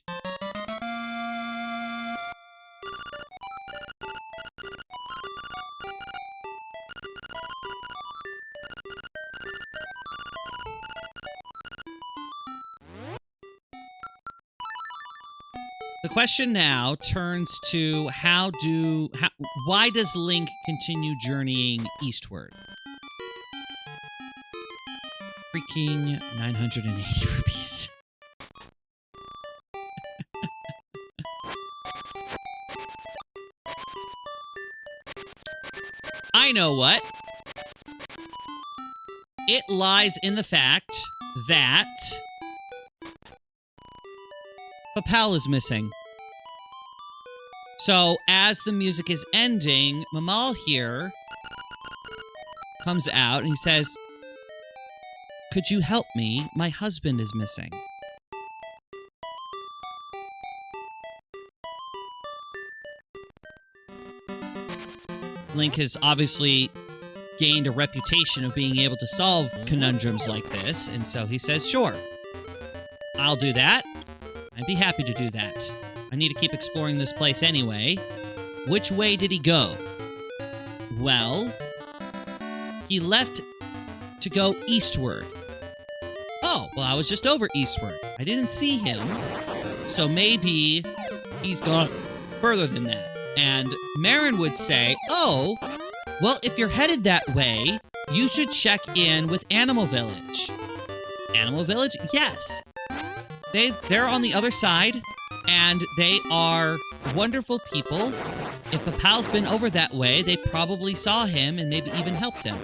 The question now turns to why does Link continue journeying eastward? Freaking 980 rupees. I know what. It lies in the fact that Papal is missing. So, as the music is ending, Mamal here comes out and he says, "Could you help me? My husband is missing." Link has obviously gained a reputation of being able to solve conundrums like this, and so he says, "Sure, I'll do that. I'd be happy to do that. I need to keep exploring this place anyway." Which way did he go? Well, he left to go eastward. Oh, well, I was just over eastward. I didn't see him, so maybe he's gone further than that. And Marin would say, "Oh, well, if you're headed that way, you should check in with Animal Village." Animal Village? Yes. They're on the other side, and they are wonderful people. If Papal's been over that way, they probably saw him and maybe even helped him.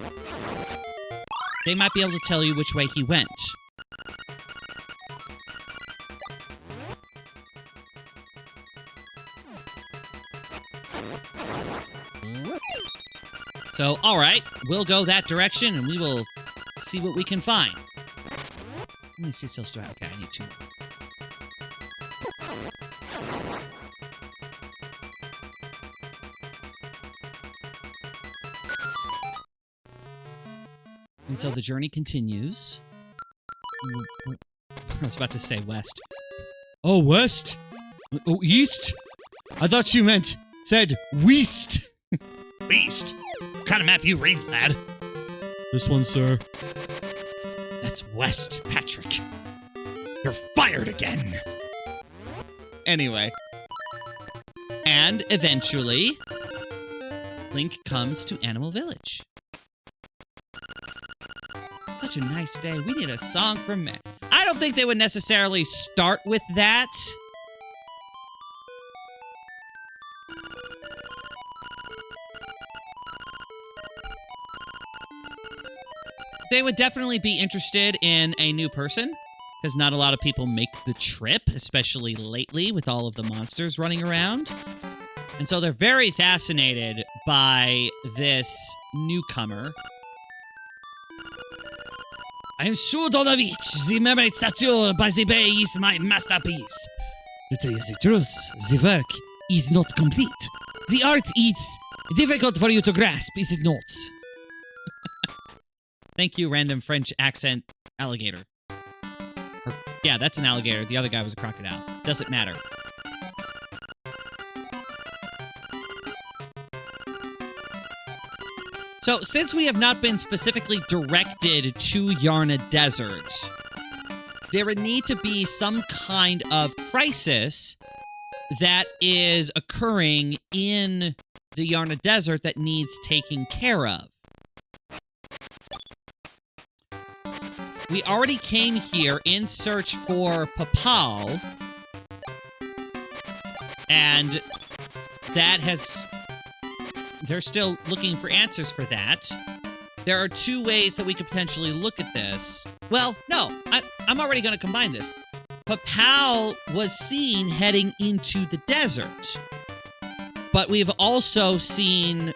They might be able to tell you which way he went. So, alright, we'll go that direction and we will see what we can find. Let me see cells do I have. Okay, I need 2 more. And so the journey continues. I was about to say west. Oh, west? Oh, east? I thought you said west. West? What kind of map you read, lad? This one, sir. That's west, Patrick. You're fired again. Anyway. And eventually, Link comes to Animal Village. Such a nice day. We need a song from Matt. I don't think they would necessarily start with that. They would definitely be interested in a new person, because not a lot of people make the trip, especially lately with all of the monsters running around. And so they're very fascinated by this newcomer. I'm sure Donovich, the memory statue by the bay is my masterpiece. To tell you the truth, the work is not complete. The art is difficult for you to grasp, is it not? Thank you, random French accent alligator. Yeah, that's an alligator. The other guy was a crocodile. Doesn't matter. So, since we have not been specifically directed to Yarna Desert, there would need to be some kind of crisis that is occurring in the Yarna Desert that needs taking care of. We already came here in search for Papal, and that has... They're still looking for answers for that. There are two ways that we could potentially look at this. Well, no, I'm already going to combine this. Papal was seen heading into the desert, but we've also seen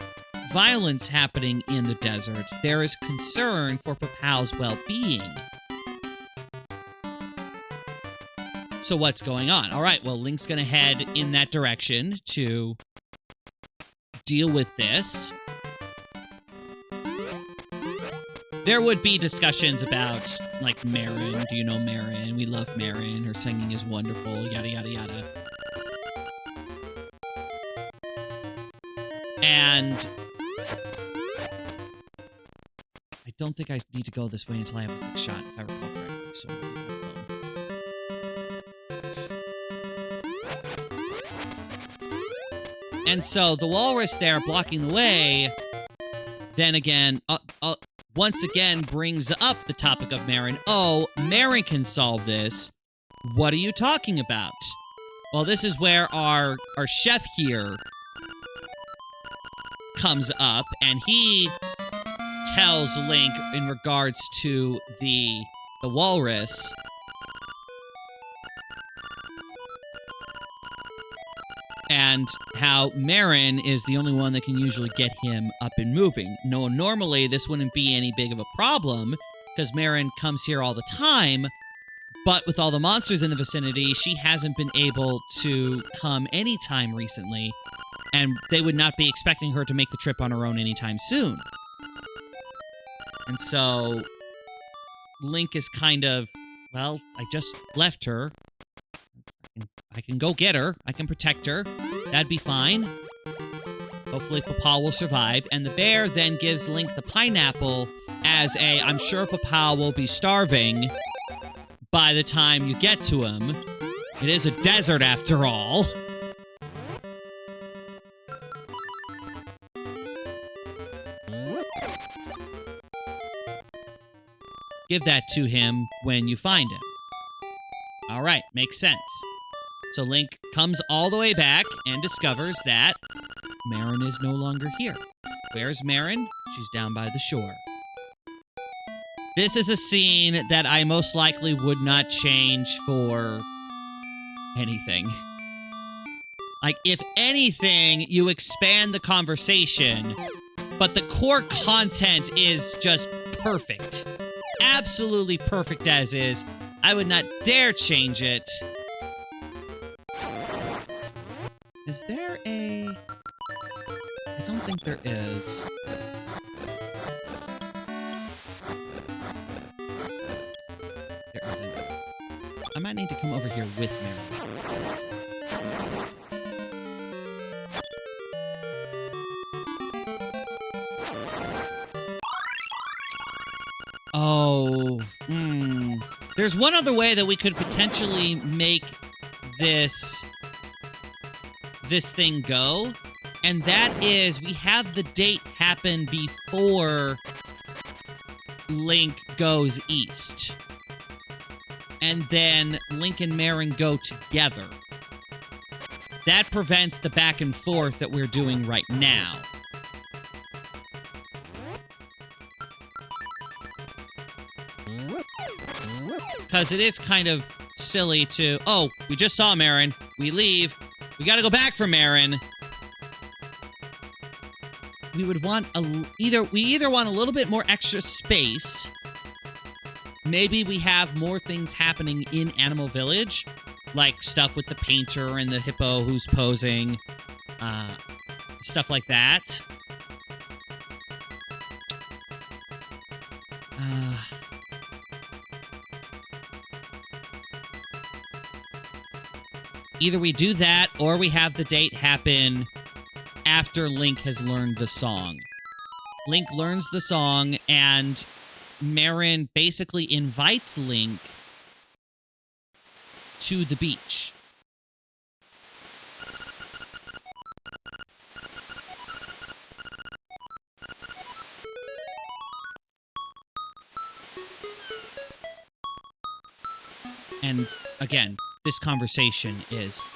violence happening in the desert. There is concern for Papal's well-being. So what's going on? All right, well, Link's going to head in that direction to deal with this. There would be discussions about, like, Marin. Do you know Marin? We love Marin. Her singing is wonderful. Yada, yada, yada. And I don't think I need to go this way until I have a quick shot, if I recall correctly. So and so the walrus there blocking the way, then again, once again brings up the topic of Marin. Oh, Marin can solve this. What are you talking about? Well, this is where our chef here comes up, and he tells Link in regards to the walrus. And how Marin is the only one that can usually get him up and moving. No, normally this wouldn't be any big of a problem, because Marin comes here all the time, but with all the monsters in the vicinity, she hasn't been able to come anytime recently, and they would not be expecting her to make the trip on her own anytime soon. And so, Link is kind of, well, I just left her. I can go get her. I can protect her. That'd be fine. Hopefully Papal will survive. And the bear then gives Link the pineapple as a, I'm sure Papal will be starving by the time you get to him. It is a desert after all. Give that to him when you find him. Alright, makes sense. So Link comes all the way back and discovers that Marin is no longer here. Where's Marin? She's down by the shore. This is a scene that I most likely would not change for anything. Like, if anything, you expand the conversation, but the core content is just perfect. Absolutely perfect as is. I would not dare change it. Is there a... I don't think there is. There isn't. I might need to come over here with Mary. Oh, There's one other way that we could potentially make this thing go, and that is we have the date happen before Link goes east. And then Link and Marin go together. That prevents the back and forth that we're doing right now. Because it is kind of silly to, oh, we just saw Marin, we leave, we gotta go back for Marin. We would want we either want a little bit more extra space, maybe we have more things happening in Animal Village, like stuff with the painter and the hippo who's posing, stuff like that. Either we do that, or we have the date happen after Link has learned the song. Link learns the song, and Marin basically invites Link to the beach. And again, this conversation is,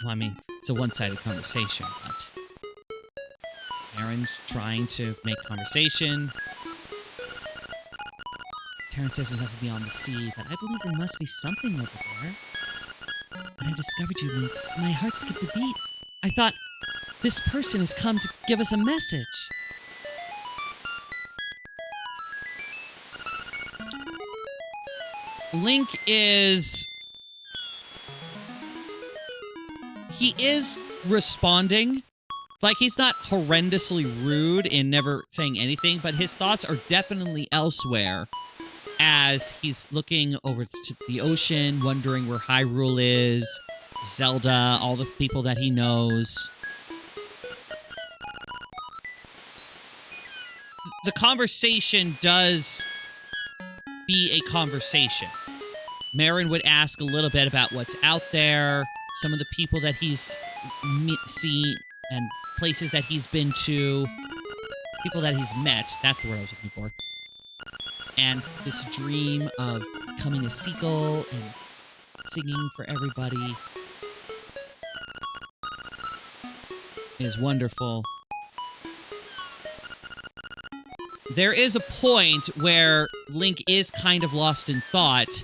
well, I mean, it's a one-sided conversation, but Marin's trying to make conversation. Terrence says there's nothing beyond the sea, but I believe there must be something over there. When I discovered you, Link, my heart skipped a beat. I thought, this person has come to give us a message. Link is... he is responding. Like, he's not horrendously rude in never saying anything, but his thoughts are definitely elsewhere as he's looking over to the ocean, wondering where Hyrule is, Zelda, all the people that he knows. The conversation does be a conversation. Marin would ask a little bit about what's out there, some of the people that he's seen, and places that he's been to, people that he's met, that's the word I was looking for. And this dream of becoming a seagull and singing for everybody is wonderful. There is a point where Link is kind of lost in thought.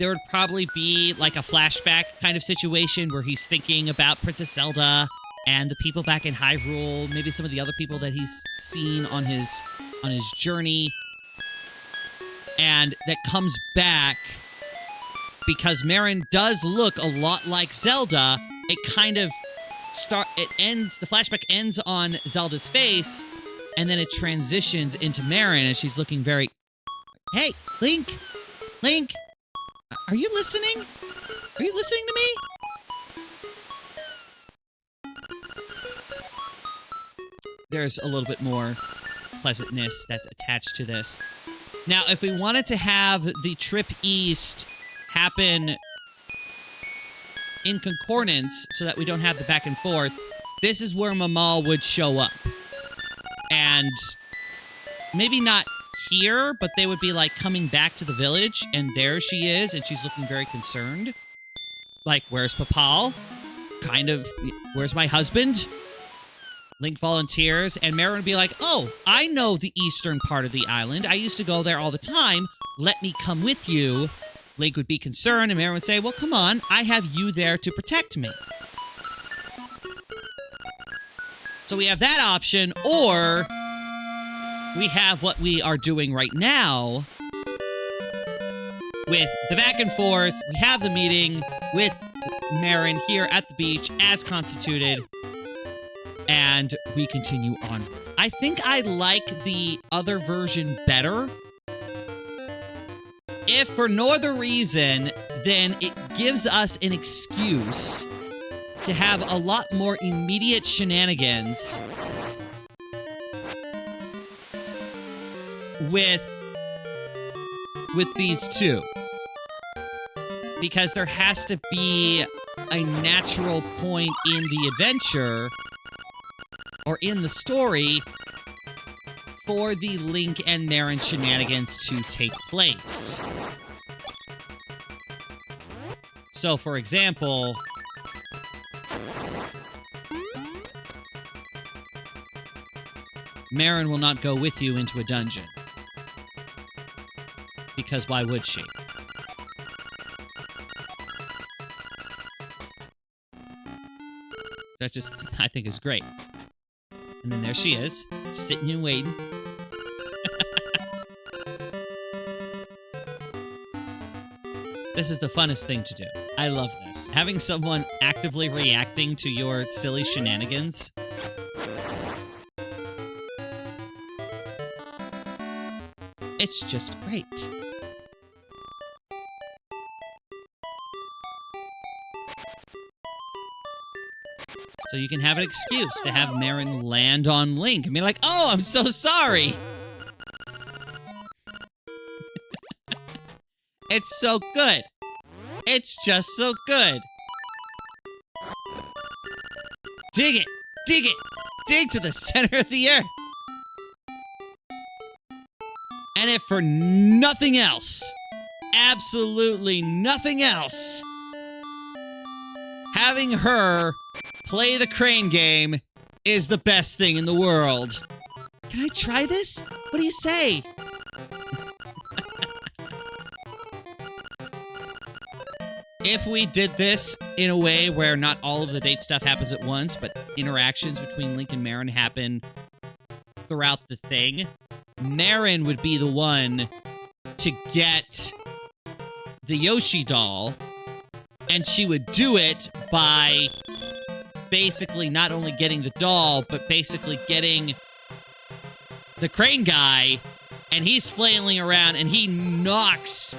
There would probably be like a flashback kind of situation where he's thinking about Princess Zelda and the people back in Hyrule, maybe some of the other people that he's seen on his journey. And that comes back because Marin does look a lot like Zelda. It kind of the flashback ends on Zelda's face, and then it transitions into Marin, and she's looking very... Hey, Link! Link! Are you listening? Are you listening to me? There's a little bit more pleasantness that's attached to this. Now, if we wanted to have the trip east happen in concordance so that we don't have the back and forth, this is where Mamal would show up. And maybe not here, but they would be like coming back to the village, and there she is, and she's looking very concerned. Like, where's Papal? Kind of, where's my husband? Link volunteers, and Marin would be like, oh, I know the eastern part of the island. I used to go there all the time. Let me come with you. Link would be concerned, and Marin would say, well, come on. I have you there to protect me. So we have that option, or we have what we are doing right now with the back and forth. We have the meeting with Marin here at the beach as constituted, and we continue on. I think I like the other version better. If for no other reason, then it gives us an excuse to have a lot more immediate shenanigans with these two. Because there has to be a natural point in the adventure or in the story for the Link and Marin shenanigans to take place. So, for example, Marin will not go with you into a dungeon. Because why would she? That just, I think, is great. And then there she is, just sitting and waiting. This is the funnest thing to do. I love this. Having someone actively reacting to your silly shenanigans. It's just great. So you can have an excuse to have Marin land on Link and be like, oh, I'm so sorry. It's so good. It's just so good. Dig it. Dig it. Dig to the center of the earth. And if for nothing else, absolutely nothing else, having her play the crane game is the best thing in the world. Can I try this? What do you say? If we did this in a way where not all of the date stuff happens at once, but interactions between Link and Marin happen throughout the thing, Marin would be the one to get the Yoshi doll, and she would do it by basically not only getting the doll, but basically getting the crane guy, and he's flailing around, and he knocks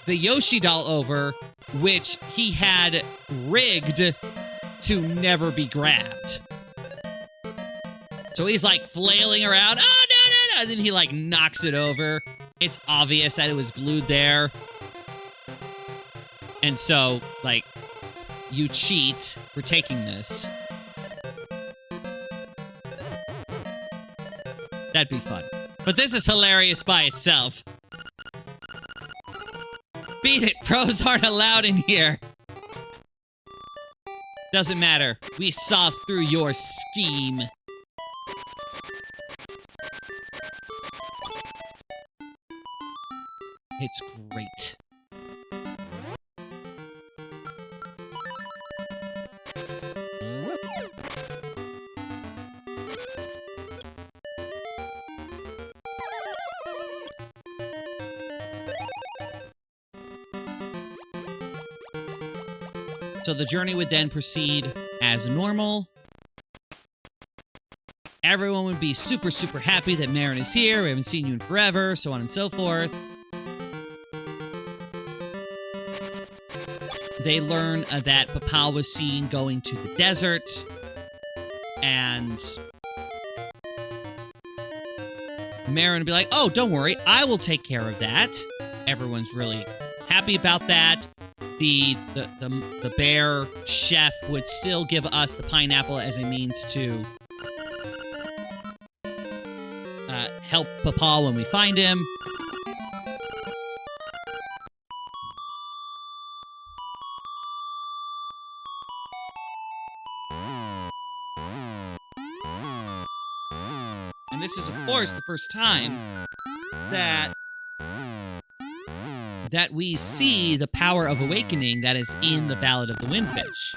the Yoshi doll over, which he had rigged to never be grabbed. So he's like flailing around, oh no, no, no, and then he like knocks it over. It's obvious that it was glued there. And so, like, you cheat for taking this. That'd be fun. But this is hilarious by itself. Beat it, pros aren't allowed in here. Doesn't matter. We saw through your scheme. It's great. So the journey would then proceed as normal. Everyone would be super, super happy that Marin is here. We haven't seen you in forever, so on and so forth. They learn that Papa was seen going to the desert. And Marin would be like, oh, don't worry, I will take care of that. Everyone's really happy about that. The bear chef would still give us the pineapple as a means to help Papa when we find him. And this is, of course, the first time that we see the power of awakening that is in the Ballad of the Windfish.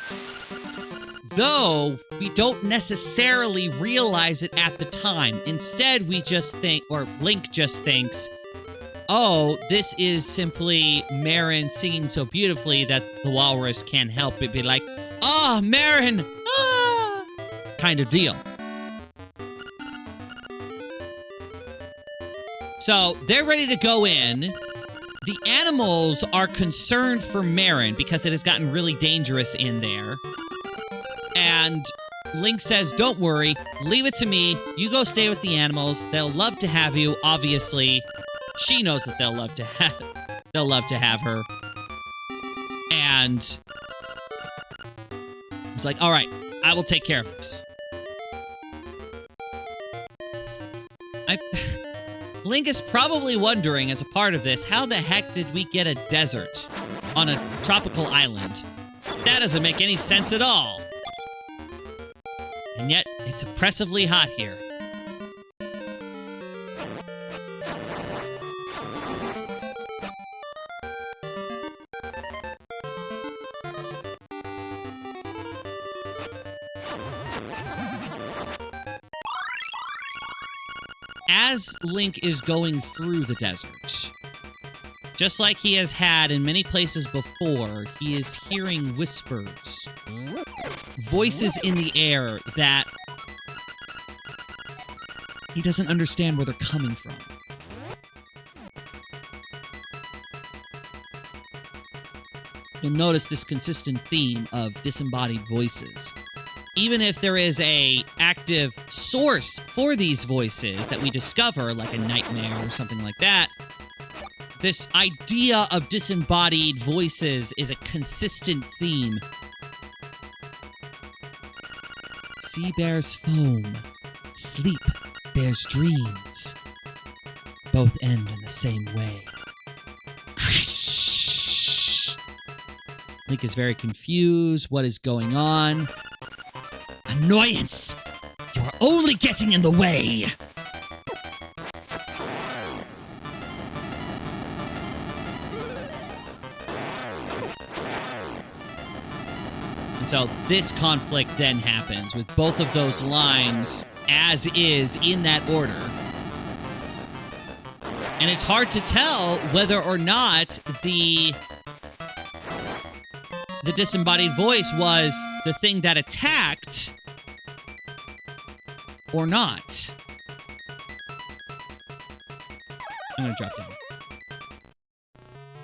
Though, we don't necessarily realize it at the time. Instead, we just think, or Link just thinks, oh, this is simply Marin singing so beautifully that the walrus can't help but be like, oh, Marin! Ah! Kind of deal. So, they're ready to go in. The animals are concerned for Marin because it has gotten really dangerous in there. And Link says, don't worry, leave it to me. You go stay with the animals. They'll love to have you, obviously. She knows that they'll love to have her. And it's like, all right, I will take care of this. Link is probably wondering, as a part of this, how the heck did we get a desert on a tropical island? That doesn't make any sense at all. And yet, it's oppressively hot here. As Link is going through the desert, Just like he has had in many places before, he is hearing whispers. Voices in the air that he doesn't understand where they're coming from. You'll notice this consistent theme of disembodied voices. Even if there is a active source for these voices that we discover, like a nightmare or something like that, this idea of disembodied voices is a consistent theme. Sea bears foam, sleep bears dreams. Both end in the same way. Link is very confused. What is going on? Annoyance! You are only getting in the way! And so this conflict then happens with both of those lines as is in that order. And it's hard to tell whether or not the disembodied voice was the thing that attacked or not. I'm going to drop down.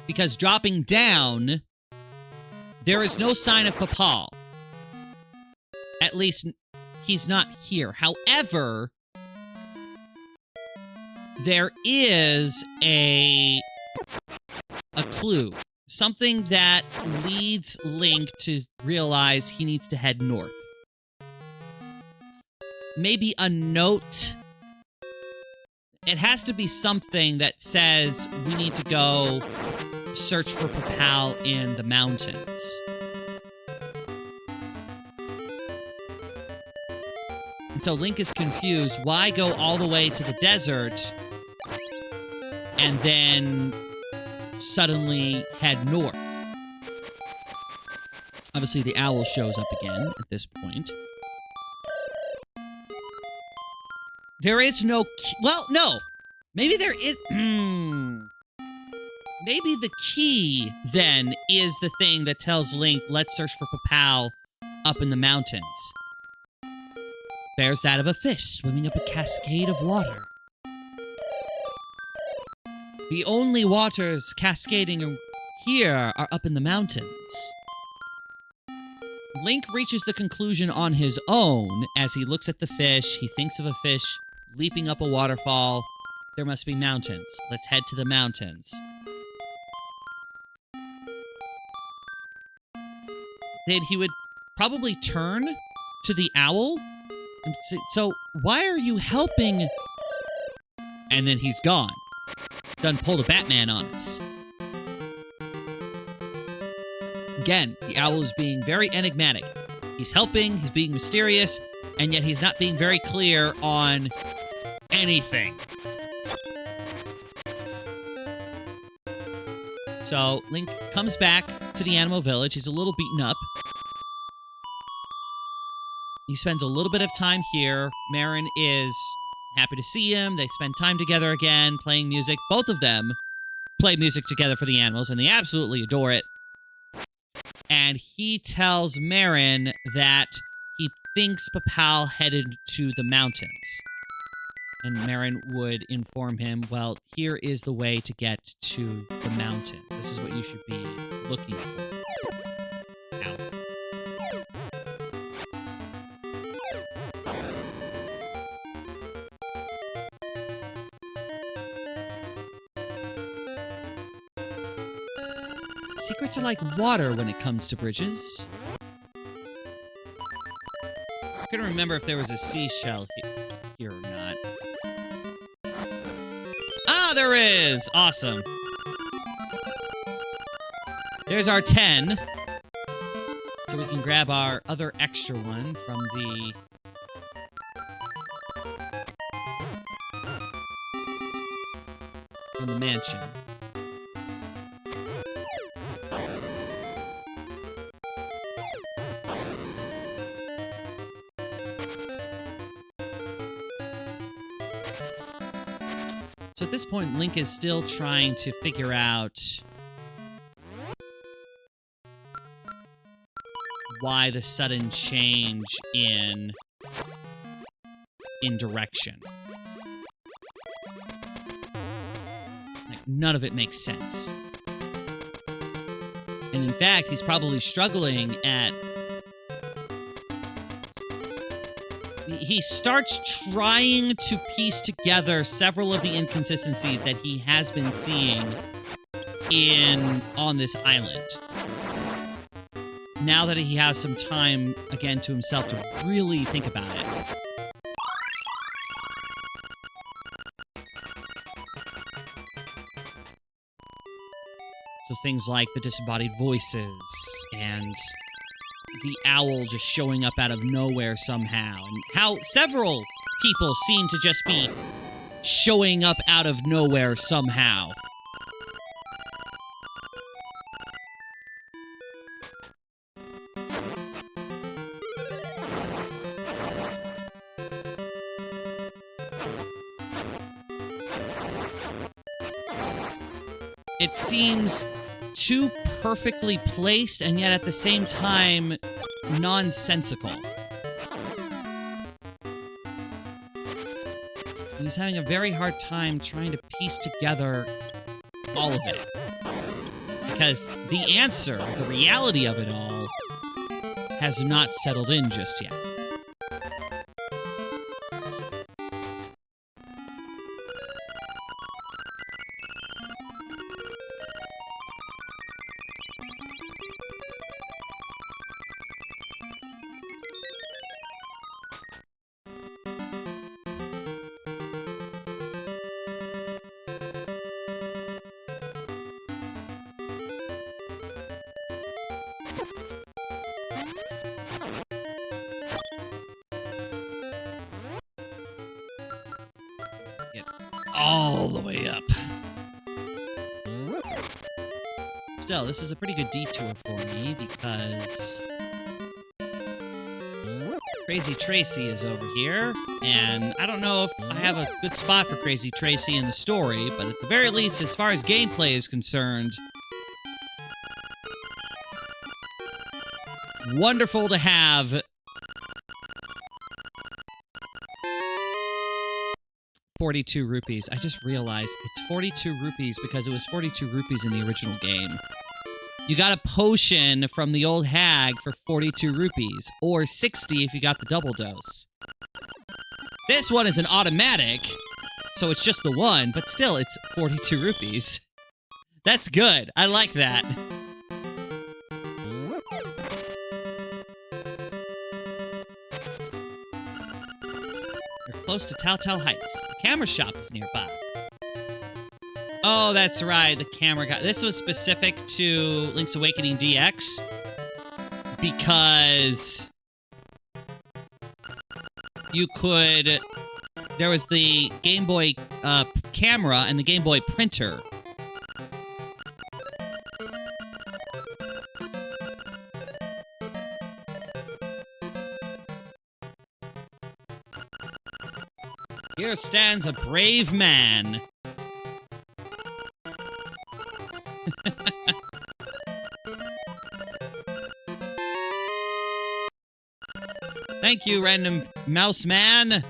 Because dropping down, there is no sign of Papal. At least, he's not here. However, there is a clue. Something that leads Link to realize he needs to head north. Maybe a note. It has to be something that says we need to go search for Papal in the mountains. And so Link is confused. Why go all the way to the desert and then suddenly head north? Obviously, the owl shows up again at this point. There is no key. Well, no. Maybe there is. Maybe the key, then, is the thing that tells Link, let's search for Papal up in the mountains. There's that of a fish swimming up a cascade of water. The only waters cascading here are up in the mountains. Link reaches the conclusion on his own as he looks at the fish. He thinks of a fish leaping up a waterfall. There must be mountains. Let's head to the mountains. Then he would probably turn to the owl and say, so why are you helping? And then he's gone. Done pulled a Batman on us. Again, the owl is being very enigmatic. He's helping, he's being mysterious, and yet he's not being very clear on anything. So, Link comes back to the animal village. He's a little beaten up. He spends a little bit of time here. Marin is happy to see him. They spend time together again, playing music. Both of them play music together for the animals, and they absolutely adore it. And he tells Marin that he thinks Papal headed to the mountains. And Marin would inform him, well, here is the way to get to the mountain. This is what you should be looking for. Ow. Secrets are like water when it comes to bridges. I couldn't remember if there was a seashell here or not. Ah, there is! Awesome. There's our 10. So we can grab our other extra one from the mansion. So at this point, Link is still trying to figure out why the sudden change in direction. Like, none of it makes sense. And in fact, he's probably struggling at... He starts trying to piece together several of the inconsistencies that he has been seeing on this island. Now that he has some time, again, to himself to really think about it. So things like the disembodied voices and the owl just showing up out of nowhere somehow, and how several people seem to just be showing up out of nowhere somehow. It seems too perfectly placed, and yet at the same time, nonsensical. And he's having a very hard time trying to piece together all of it. Because the answer, the reality of it all, has not settled in just yet. All the way up. Still, this is a pretty good detour for me because Crazy Tracy is over here, and I don't know if I have a good spot for Crazy Tracy in the story, but at the very least, as far as gameplay is concerned, wonderful to have 42 rupees. I just realized it's 42 rupees because it was 42 rupees in the original game. You got a potion from the old hag for 42 rupees, or 60 if you got the double dose. This one is an automatic, so it's just the one, but still, it's 42 rupees. That's good. I like that. Close to Telltale Heights. The camera shop is nearby. Oh, that's right. The camera guy. This was specific to Link's Awakening DX because you could... There was the Game Boy camera and the Game Boy printer. Here stands a brave man. Thank you, random mouse man.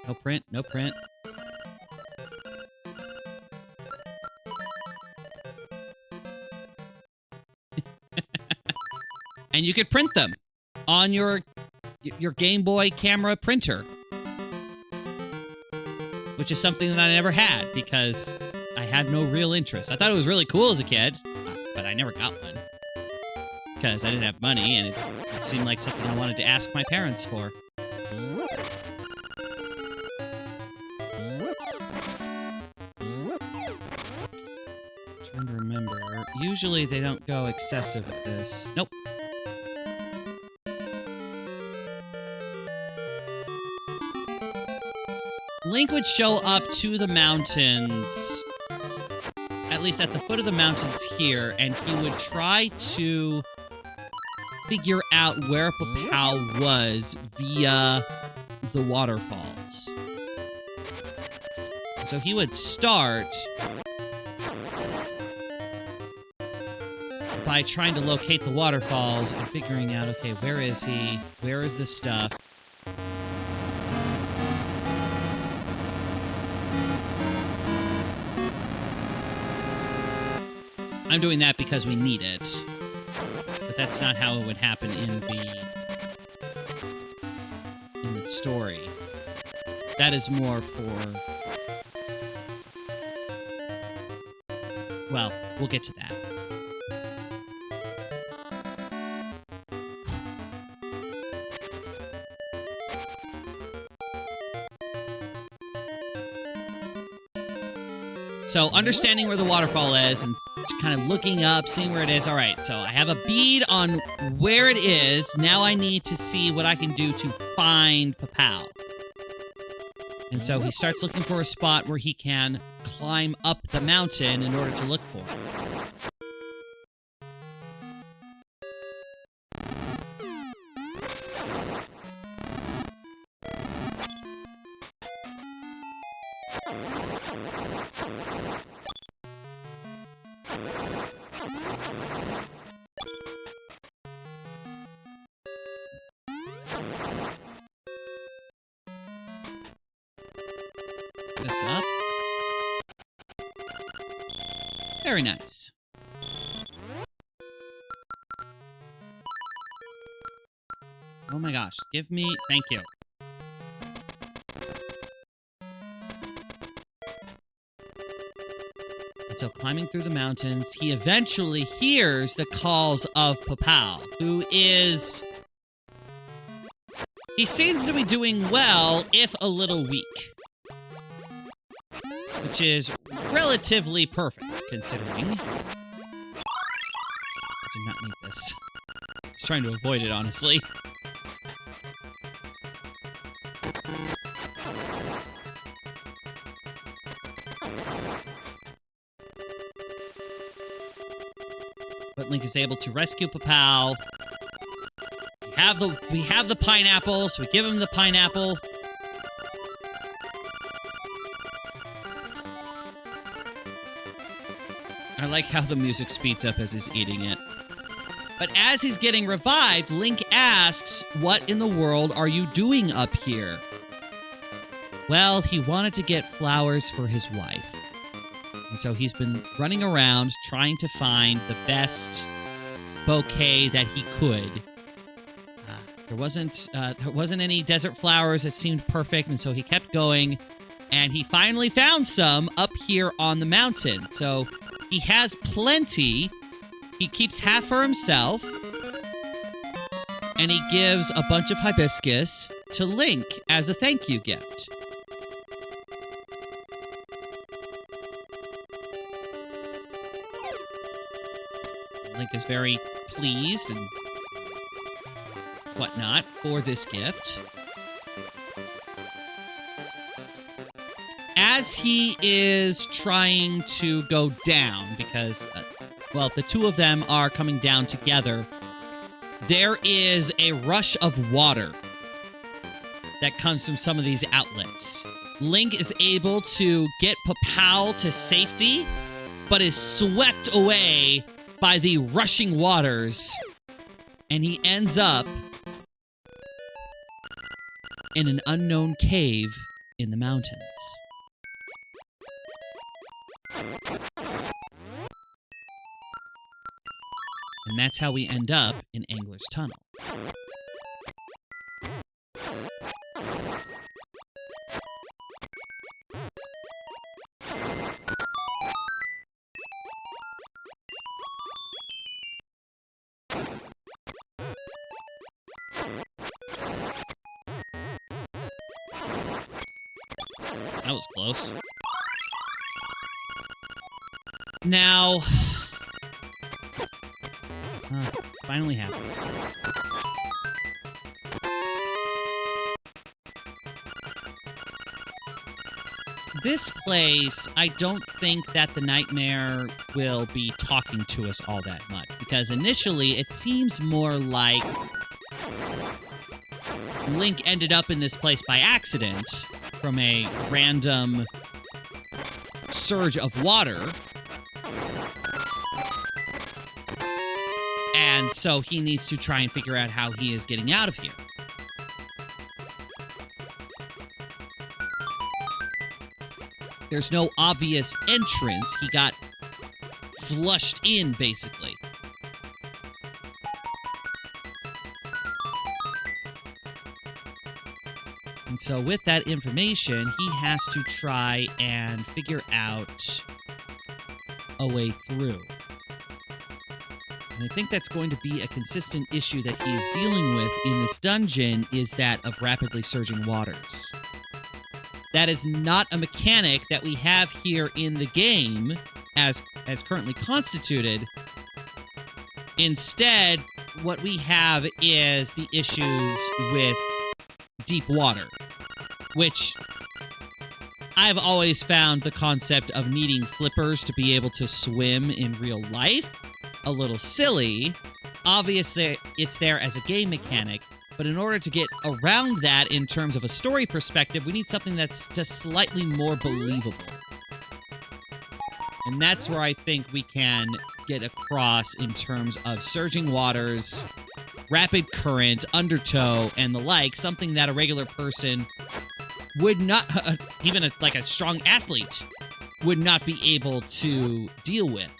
No print, no print. And you could print them on your Game Boy camera printer. Which is something that I never had because I had no real interest. I thought it was really cool as a kid, but I never got one. Because I didn't have money, and it seemed like something I wanted to ask my parents for. Trying to remember. Usually they don't go excessive with this. Nope. Link would show up to the mountains, at least at the foot of the mountains here, and he would try to figure out where Papal was via the waterfalls. So he would start by trying to locate the waterfalls and figuring out, okay, where is he? Where is this stuff? I'm doing that because we need it. But that's not how it would happen in the story. That is more for... Well, we'll get to that. So, understanding where the waterfall is and kind of looking up, seeing where it is. All right, so I have a bead on where it is. Now I need to see what I can do to find Papal. And so he starts looking for a spot where he can climb up the mountain in order to look for it. This up. Very nice. Oh my gosh, give me... Thank you. And so climbing through the mountains, he eventually hears the calls of Papal, who is... He seems to be doing well, if a little weak. Which is relatively perfect, considering. I do not need this. I was trying to avoid it, honestly. But Link is able to rescue Papal. We have the pineapple, so we give him the pineapple. I like how the music speeds up as he's eating it. But as he's getting revived, Link asks, "What in the world are you doing up here?" Well, he wanted to get flowers for his wife. And so he's been running around trying to find the best bouquet that he could. There wasn't any desert flowers that seemed perfect, and so he kept going, and he finally found some up here on the mountain. So he has plenty. He keeps half for himself, and he gives a bunch of hibiscus to Link as a thank you gift. Link is very pleased and whatnot for this gift. As he is trying to go down, because, well, the two of them are coming down together, there is a rush of water that comes from some of these outlets. Link is able to get Papal to safety, but is swept away by the rushing waters, and he ends up in an unknown cave in the mountains. And that's how we end up in Angler's Tunnel. That was close. Now... finally happened. this place, I don't think that the nightmare will be talking to us all that much. Because initially, it seems more like Link ended up in this place by accident from a random surge of water. And so he needs to try and figure out how he is getting out of here. There's no obvious entrance. He got flushed in, basically. And so with that information, he has to try and figure out a way through. And I think that's going to be a consistent issue that he is dealing with in this dungeon is that of rapidly surging waters. That is not a mechanic that we have here in the game as currently constituted. Instead, what we have is the issues with deep water, which I've always found the concept of needing flippers to be able to swim in real life a little silly. Obviously, it's there as a game mechanic, but in order to get around that in terms of a story perspective, we need something that's just slightly more believable. And that's where I think we can get across in terms of surging waters, rapid current, undertow, and the like, something that a regular person would not, even like a strong athlete, would not be able to deal with.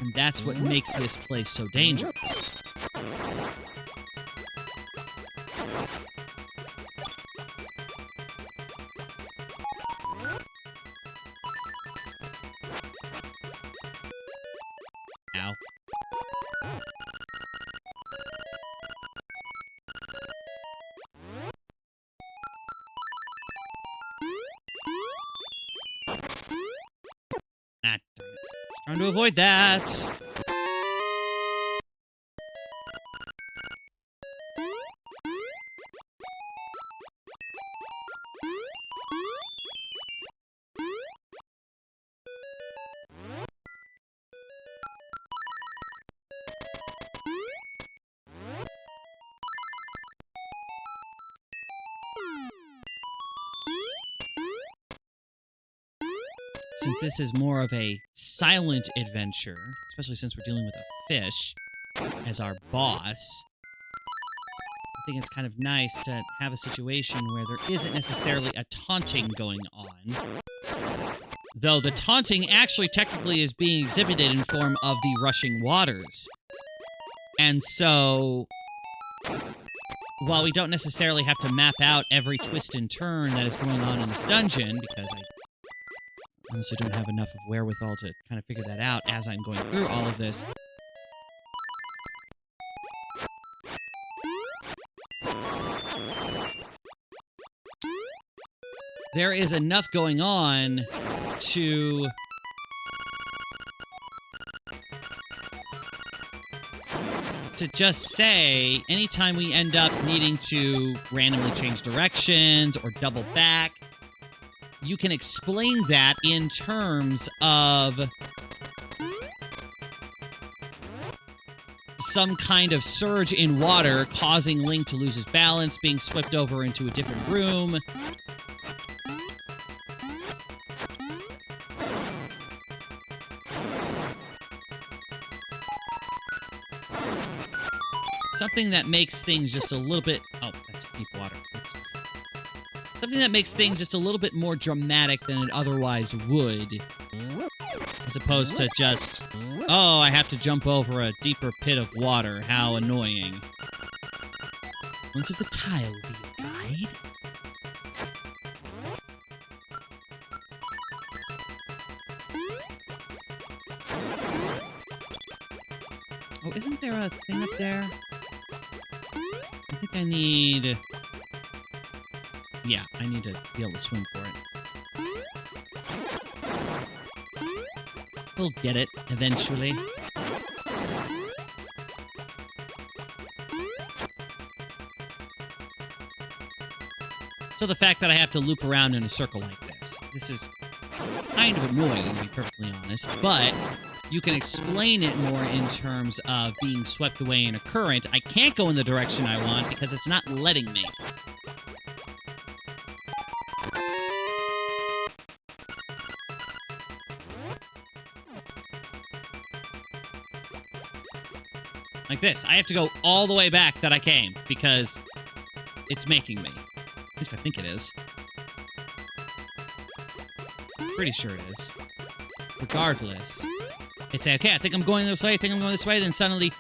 And that's what makes this place so dangerous. Ow. Ah, darn it. Trying to avoid that. Since this is more of a silent adventure, especially since we're dealing with a fish as our boss, I think it's kind of nice to have a situation where there isn't necessarily a taunting going on. Though the taunting actually technically is being exhibited in form of the rushing waters. And so, while we don't necessarily have to map out every twist and turn that is going on in this dungeon, because I honestly don't have enough of wherewithal to kind of figure that out as I'm going through all of this. There is enough going on to just say anytime we end up needing to randomly change directions or double back, you can explain that in terms of some kind of surge in water causing Link to lose his balance, being swept over into a different room. Something that makes things just a little bit... Oh, that's deep water. Something that makes things just a little bit more dramatic than it otherwise would. As opposed to just, oh, I have to jump over a deeper pit of water. How annoying. Once of the tile will be your guide. Oh, isn't there a thing up there? I think I need... Yeah, I need to be able to swim for it. We'll get it eventually. So the fact that I have to loop around in a circle like this is kind of annoying, to be perfectly honest, but you can explain it more in terms of being swept away in a current. I can't go in the direction I want because it's not letting me. Like this. I have to go all the way back that I came because it's making me. At least I think it is. Pretty sure it is. Regardless, it's okay. I think I'm going this way. I think I'm going this way. Then suddenly,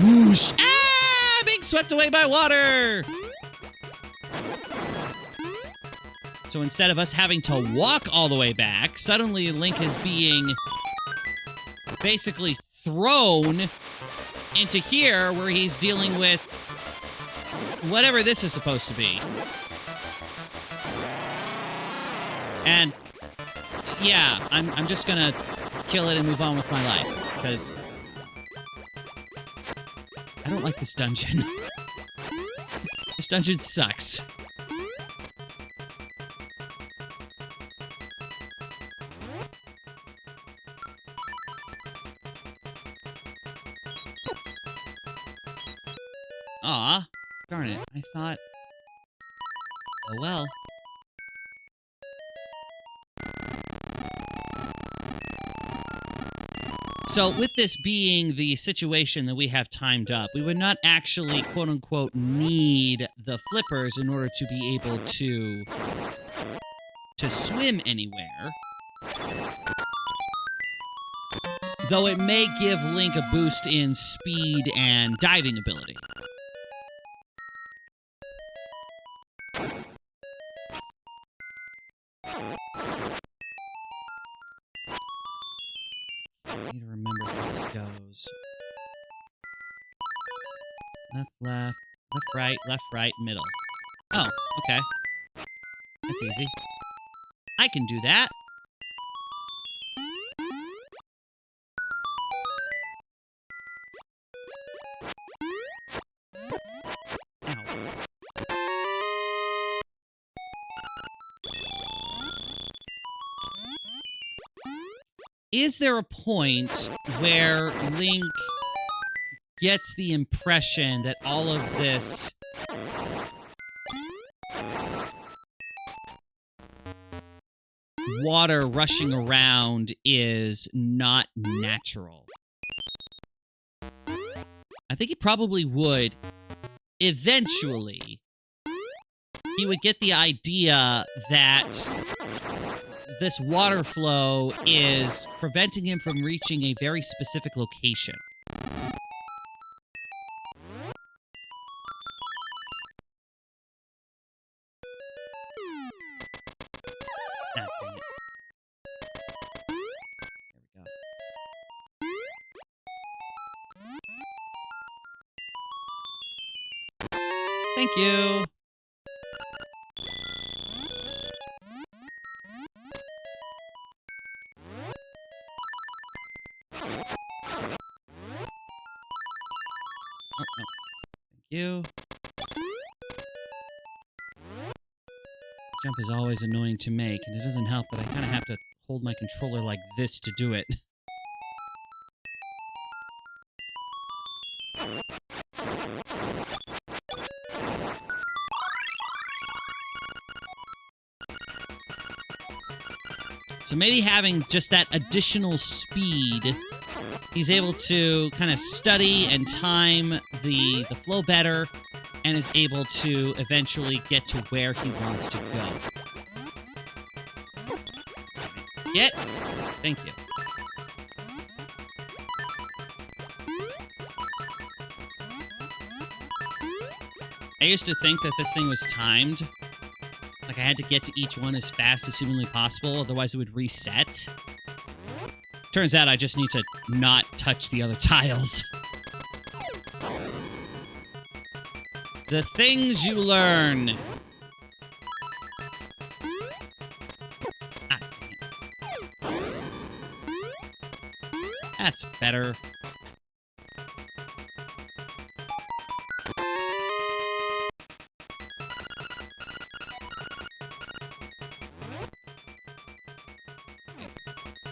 whoosh! Ah! Being swept away by water! So instead of us having to walk all the way back, suddenly Link is being basically thrown into here where he's dealing with whatever this is supposed to be. And yeah, I'm just gonna kill it and move on with my life, because I don't like this dungeon. This dungeon sucks. Aw, darn it. I thought... Oh well. So, with this being the situation that we have timed up, we would not actually, quote-unquote, need the flippers in order to be able to swim anywhere. Though it may give Link a boost in speed and diving ability. I need to remember how this goes. Left, left, right, middle. Oh, okay. That's easy. I can do that. Is there a point where Link gets the impression that all of this water rushing around is not natural? I think he probably would. Eventually, he would get the idea that this water flow is preventing him from reaching a very specific location. Ah, dang it. There we go. Thank you. Oh, no. Thank you. Jump is always annoying to make, and it doesn't help that I kind of have to hold my controller like this to do it. So maybe having just that additional speed, he's able to kind of study and time the flow better, and is able to eventually get to where he wants to go. Get? Thank you. I used to think that this thing was timed. Like I had to get to each one as fast as humanly possible, otherwise it would reset. Turns out I just need to not touch the other tiles. The things you learn. Ah, dang it. That's better.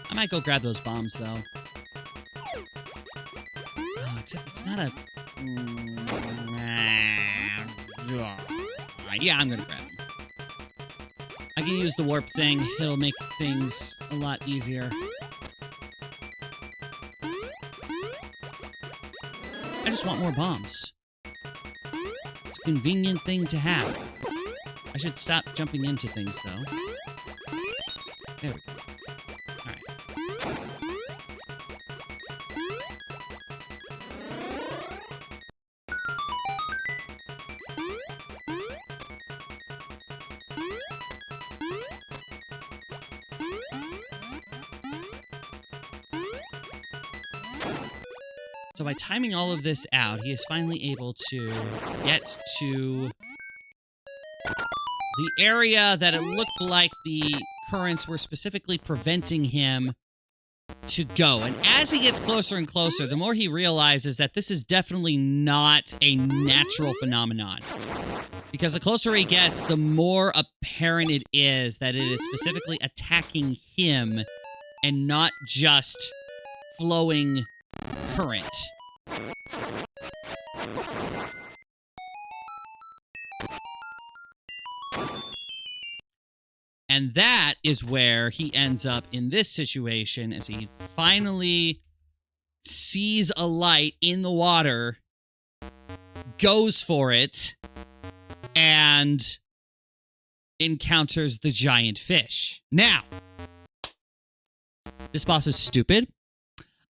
I might go grab those bombs, though. Oh, except it's not a... Yeah, I'm gonna grab them. I can use the warp thing. It'll make things a lot easier. I just want more bombs. It's a convenient thing to have. I should stop jumping into things, though. There we go. Alright. So by timing all of this out, he is finally able to get to the area that it looked like the currents were specifically preventing him to go. And as he gets closer and closer, the more he realizes that this is definitely not a natural phenomenon. Because the closer he gets, the more apparent it is that it is specifically attacking him and not just flowing current. And that is where he ends up in this situation as he finally sees a light in the water, goes for it, and encounters the giant fish. Now, this boss is stupid.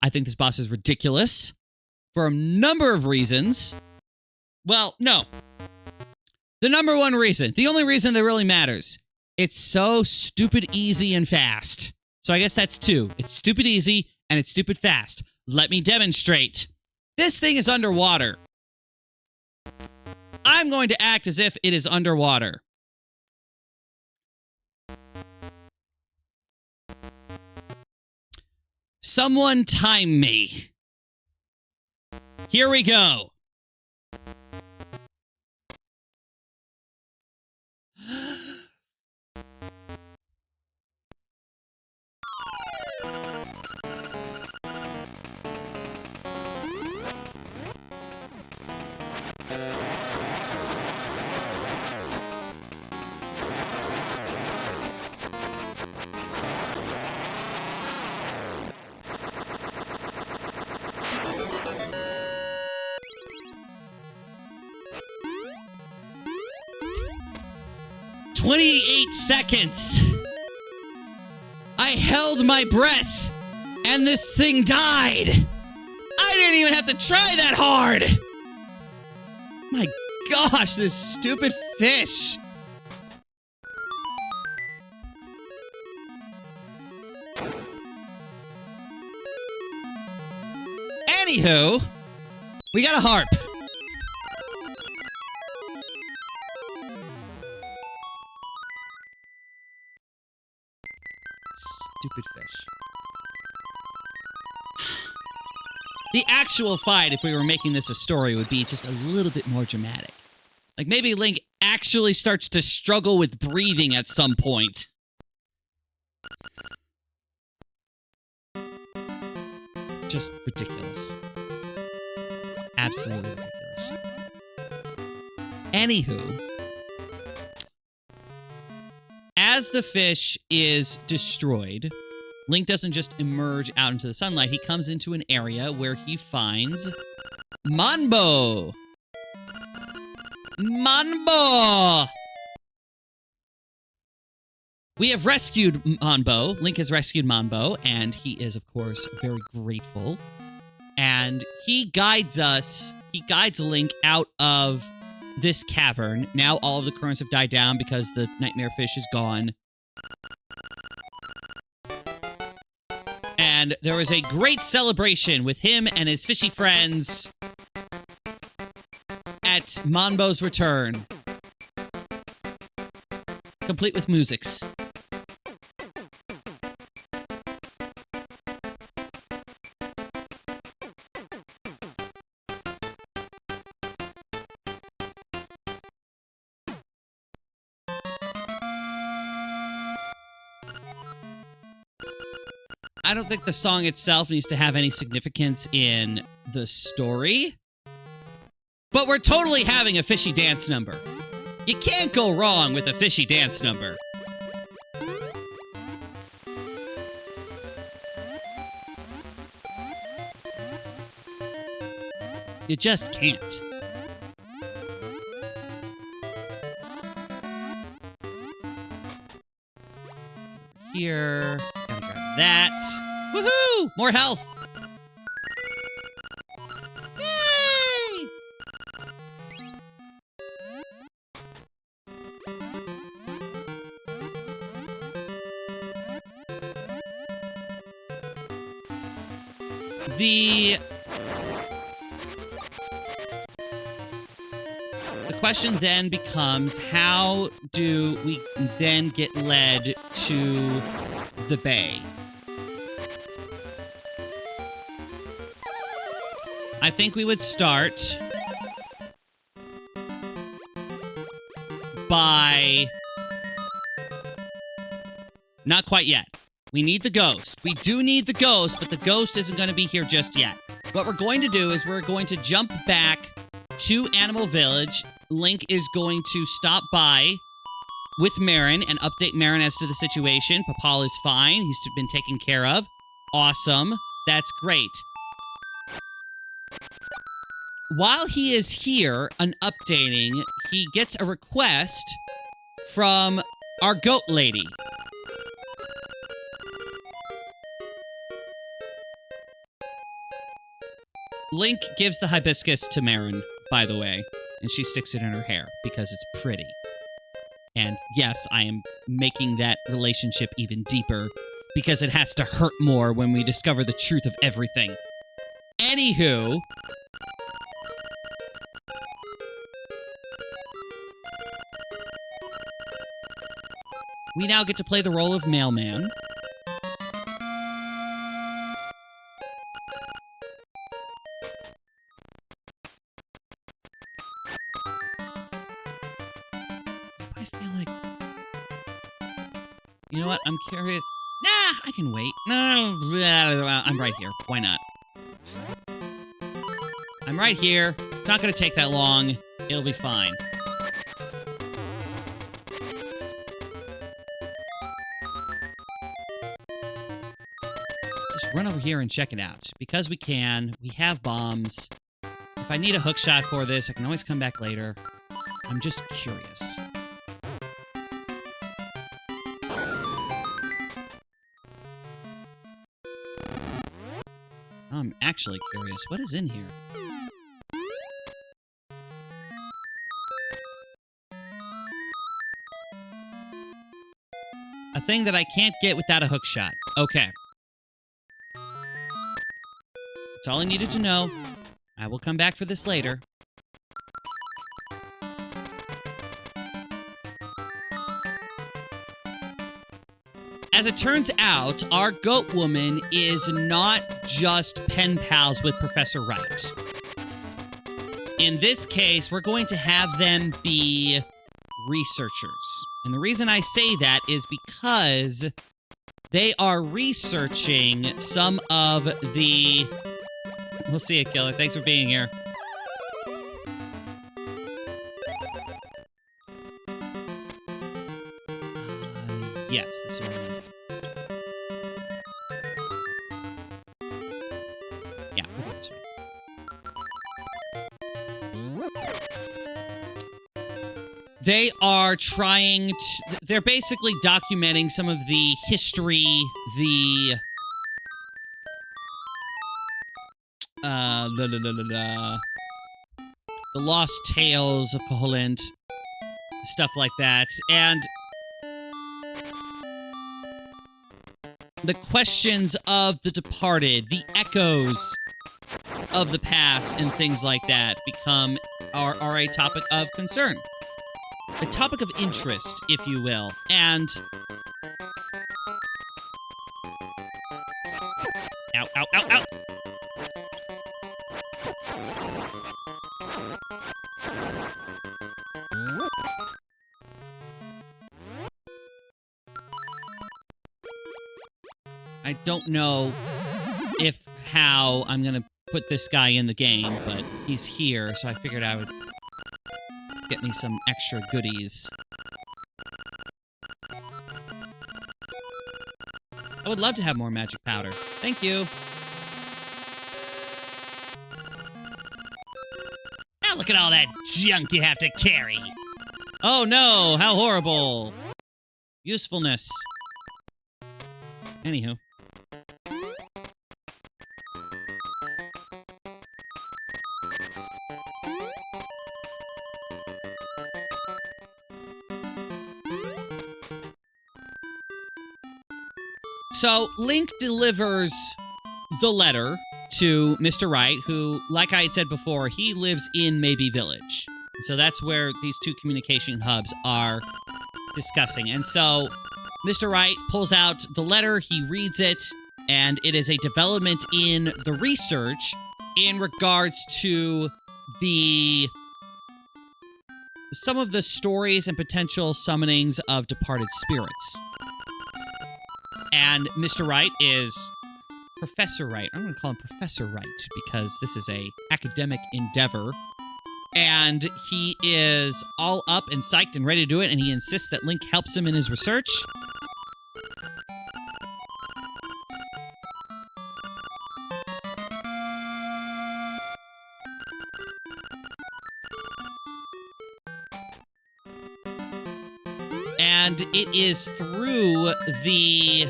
I think this boss is ridiculous for a number of reasons. Well, no. The number one reason, the only reason that really matters, it's so stupid easy and fast. So I guess that's two. It's stupid easy and it's stupid fast. Let me demonstrate. This thing is underwater. I'm going to act as if it is underwater. Someone time me. Here we go. Seconds. I held my breath, and this thing died. I didn't even have to try that hard. My gosh, this stupid fish. Anywho, we got a harp. Stupid fish. The actual fight, if we were making this a story, would be just a little bit more dramatic. Like maybe Link actually starts to struggle with breathing at some point. Just ridiculous. Absolutely ridiculous. Anywho, as the fish is destroyed, Link doesn't just emerge out into the sunlight. He comes into an area where he finds Manbo. Manbo! We have rescued Manbo. Link has rescued Manbo, and he is, of course, very grateful. And he guides us, he guides Link out of this cavern. Now all of the currents have died down because the nightmare fish is gone. And there was a great celebration with him and his fishy friends at Manbo's return. Complete with musics. I don't think the song itself needs to have any significance in the story. But we're totally having a fishy dance number. You can't go wrong with a fishy dance number. You just can't. Here. Gotta grab that. Woohoo! More health! Yay! The question then becomes, how do we then get led to the bay? I think we would start by... Not quite yet. We need the ghost. We do need the ghost, but the ghost isn't going to be here just yet. What we're going to do is we're going to jump back to Animal Village. Link is going to stop by with Marin and update Marin as to the situation. Papal is fine. He's been taken care of. Awesome. That's great. While he is here and updating, he gets a request from our goat lady. Link gives the hibiscus to Marin, by the way, and she sticks it in her hair because it's pretty. And yes, I am making that relationship even deeper because it has to hurt more when we discover the truth of everything. Anywho... we now get to play the role of mailman. I feel like... You know what? I'm curious. Nah, I can wait. No, I'm right here. Why not? I'm right here. It's not going to take that long. It'll be fine. Run over here and check it out. Because we can, we have bombs. If I need a hookshot for this, I can always come back later. I'm just curious. I'm actually curious. What is in here? A thing that I can't get without a hookshot. Okay. That's all I needed to know. I will come back for this later. As it turns out, our goat woman is not just pen pals with Professor Wright. In this case, we're going to have them be researchers. And the reason I say that is because they are researching some of the... We'll see you, Killer. Thanks for being here. Yes, this one. Yeah, we'll go this way. They are trying to... They're basically documenting some of the history, the lost tales of Koholilnt, stuff like that, and the questions of the departed, the echoes of the past, and things like that are a topic of concern. A topic of interest, if you will, and... Ow, ow, ow, ow! I don't know how I'm gonna put this guy in the game, but he's here, so I figured I would get me some extra goodies. I would love to have more magic powder. Thank you. Now look at all that junk you have to carry. Oh no, how horrible. Usefulness. Anywho. So, Link delivers the letter to Mr. Wright, who, like I had said before, he lives in Maybe Village. So that's where these two communication hubs are discussing. And so, Mr. Wright pulls out the letter, he reads it, and it is a development in the research in regards to some of the stories and potential summonings of departed spirits. And Mr. Wright is Professor Wright. I'm going to call him Professor Wright because this is a academic endeavor. And he is all up and psyched and ready to do it, and he insists that Link helps him in his research. And it is through the...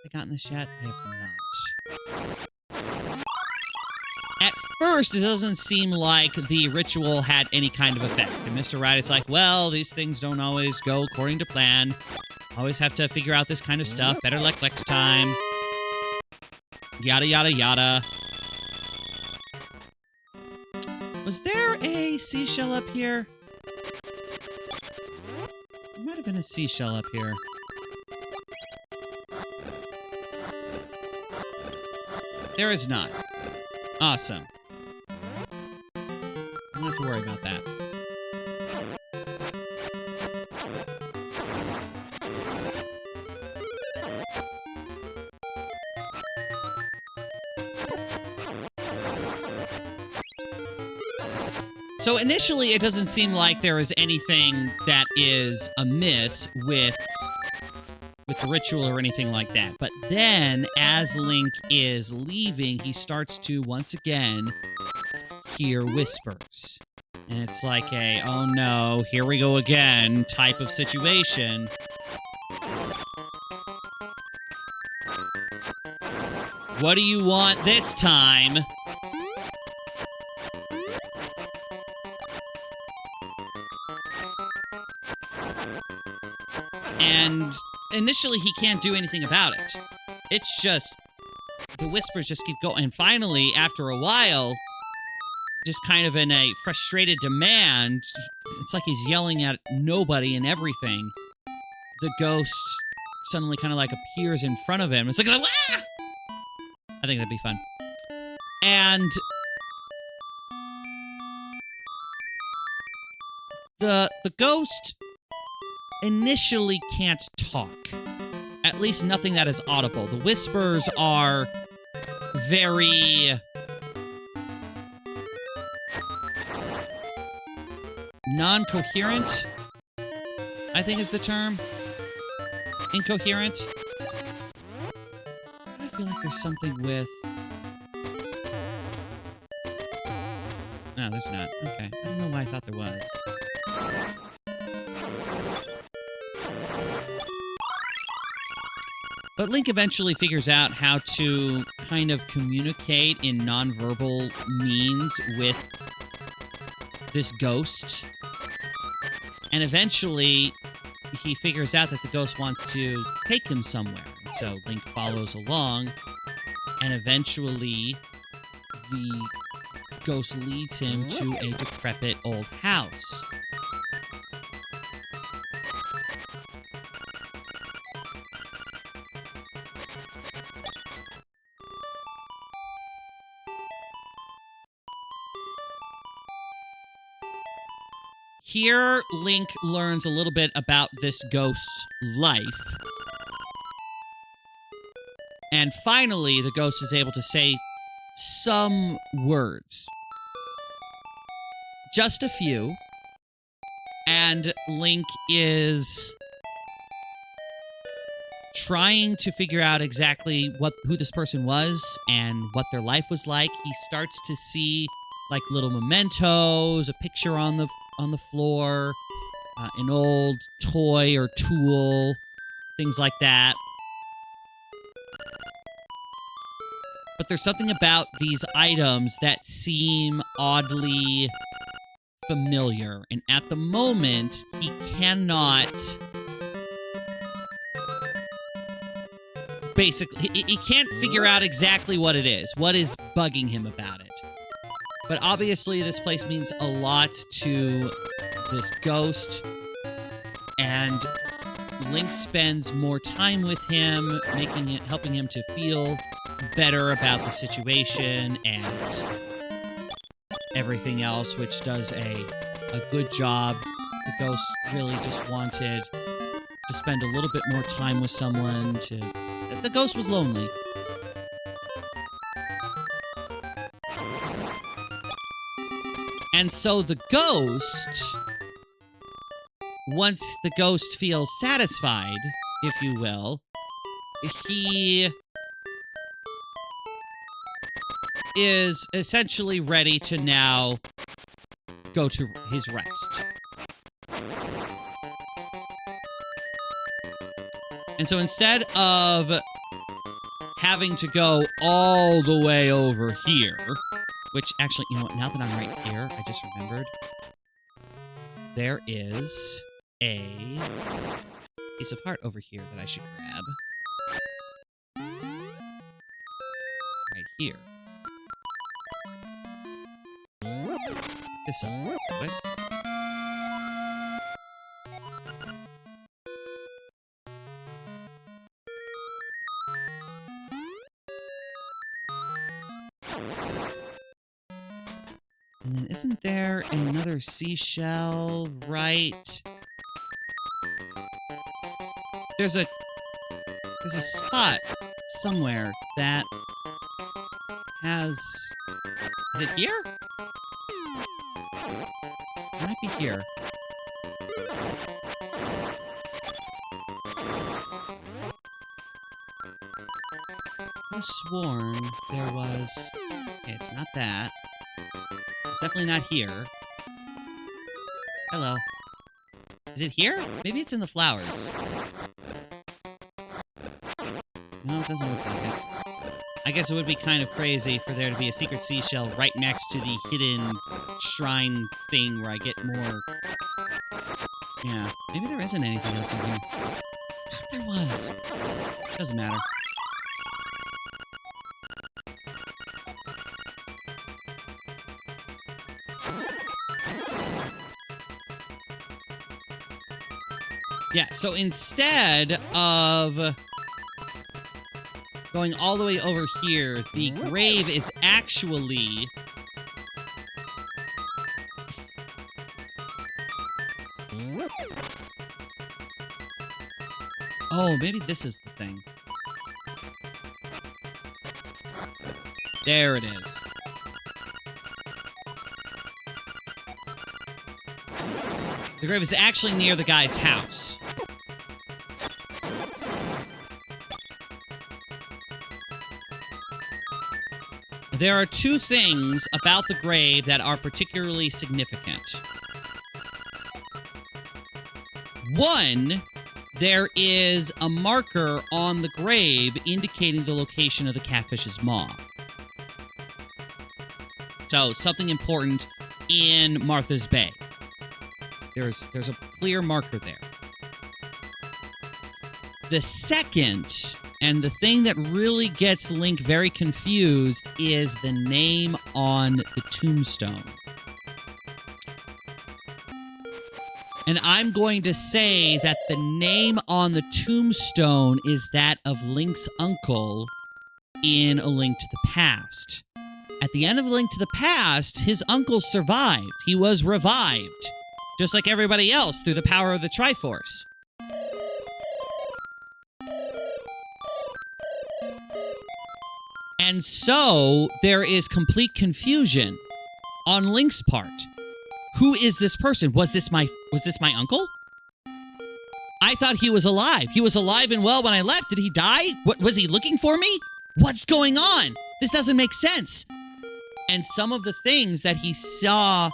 I gotten this yet? I have not. At first, it doesn't seem like the ritual had any kind of effect. And Mr. Wright is like, well, these things don't always go according to plan. Always have to figure out this kind of stuff. Better luck next time. Yada, yada, yada. Was there a seashell up here? There might have been a seashell up here. There is not. Awesome. I don't have to worry about that. So initially, it doesn't seem like there is anything that is amiss with the ritual or anything like that. But then, as Link is leaving, he starts to, once again, hear whispers. And it's like a, oh no, here we go again type of situation. What do you want this time? And initially, he can't do anything about it. It's just, the whispers just keep going. And finally, after a while, just kind of in a frustrated demand, it's like he's yelling at nobody and everything. The ghost suddenly kind of like appears in front of him. It's like, ah! I think that'd be fun. And the ghost initially can't talk. At least nothing that is audible. The whispers are very non-coherent, I think is the term. Incoherent. I feel like there's something with... No, there's not. Okay. I don't know why I thought there was. But Link eventually figures out how to kind of communicate in nonverbal means with this ghost. And eventually, he figures out that the ghost wants to take him somewhere. And so Link follows along, and eventually the ghost leads him to a decrepit old house. Here, Link learns a little bit about this ghost's life, And finally, the ghost is able to say some words. Just a few. And Link is trying to figure out exactly who this person was and what their life was like. He starts to see like little mementos, a picture on the floor, an old toy or tool, things like that. But there's something about these items that seem oddly familiar, and at the moment, he cannot... Basically, he can't figure out exactly what it is. What is bugging him about it? But obviously, this place means a lot to this ghost, and Link spends more time with him, helping him to feel better about the situation and everything else, which does a good job. The ghost really just wanted to spend a little bit more time with someone to... The ghost was lonely. And so the ghost, once the ghost feels satisfied, if you will, he is essentially ready to now go to his rest. And so instead of having to go all the way over here, which actually, you know what, now that I'm right here, I just remembered, there is a piece of heart over here that I should grab. Right here. This up real quick. And then isn't there another seashell, right? There's a spot somewhere that has... Is it here? It might be here. I could have sworn there was... Okay, it's not that. It's definitely not here. Hello. Is it here? Maybe it's in the flowers. No, it doesn't look like it. I guess it would be kind of crazy for there to be a secret seashell right next to the hidden shrine thing where I get more... Yeah, maybe there isn't anything else in here. I thought there was. Doesn't matter. Yeah, so instead of going all the way over here, the grave is actually... Oh, maybe this is the thing. There it is. The grave is actually near the guy's house. There are two things about the grave that are particularly significant. One, there is a marker on the grave indicating the location of the catfish's maw. So, something important in Martha's Bay. There's a clear marker there. The second, and the thing that really gets Link very confused, is the name on the tombstone. And I'm going to say that the name on the tombstone is that of Link's uncle in A Link to the Past. At the end of A Link to the Past, his uncle survived. He was revived. Just like everybody else through the power of the Triforce. And so there is complete confusion on Link's part. Who is this person? Was this my uncle? I thought he was alive. He was alive and well when I left. Did he die? What was he looking for me? What's going on? This doesn't make sense. And some of the things that he saw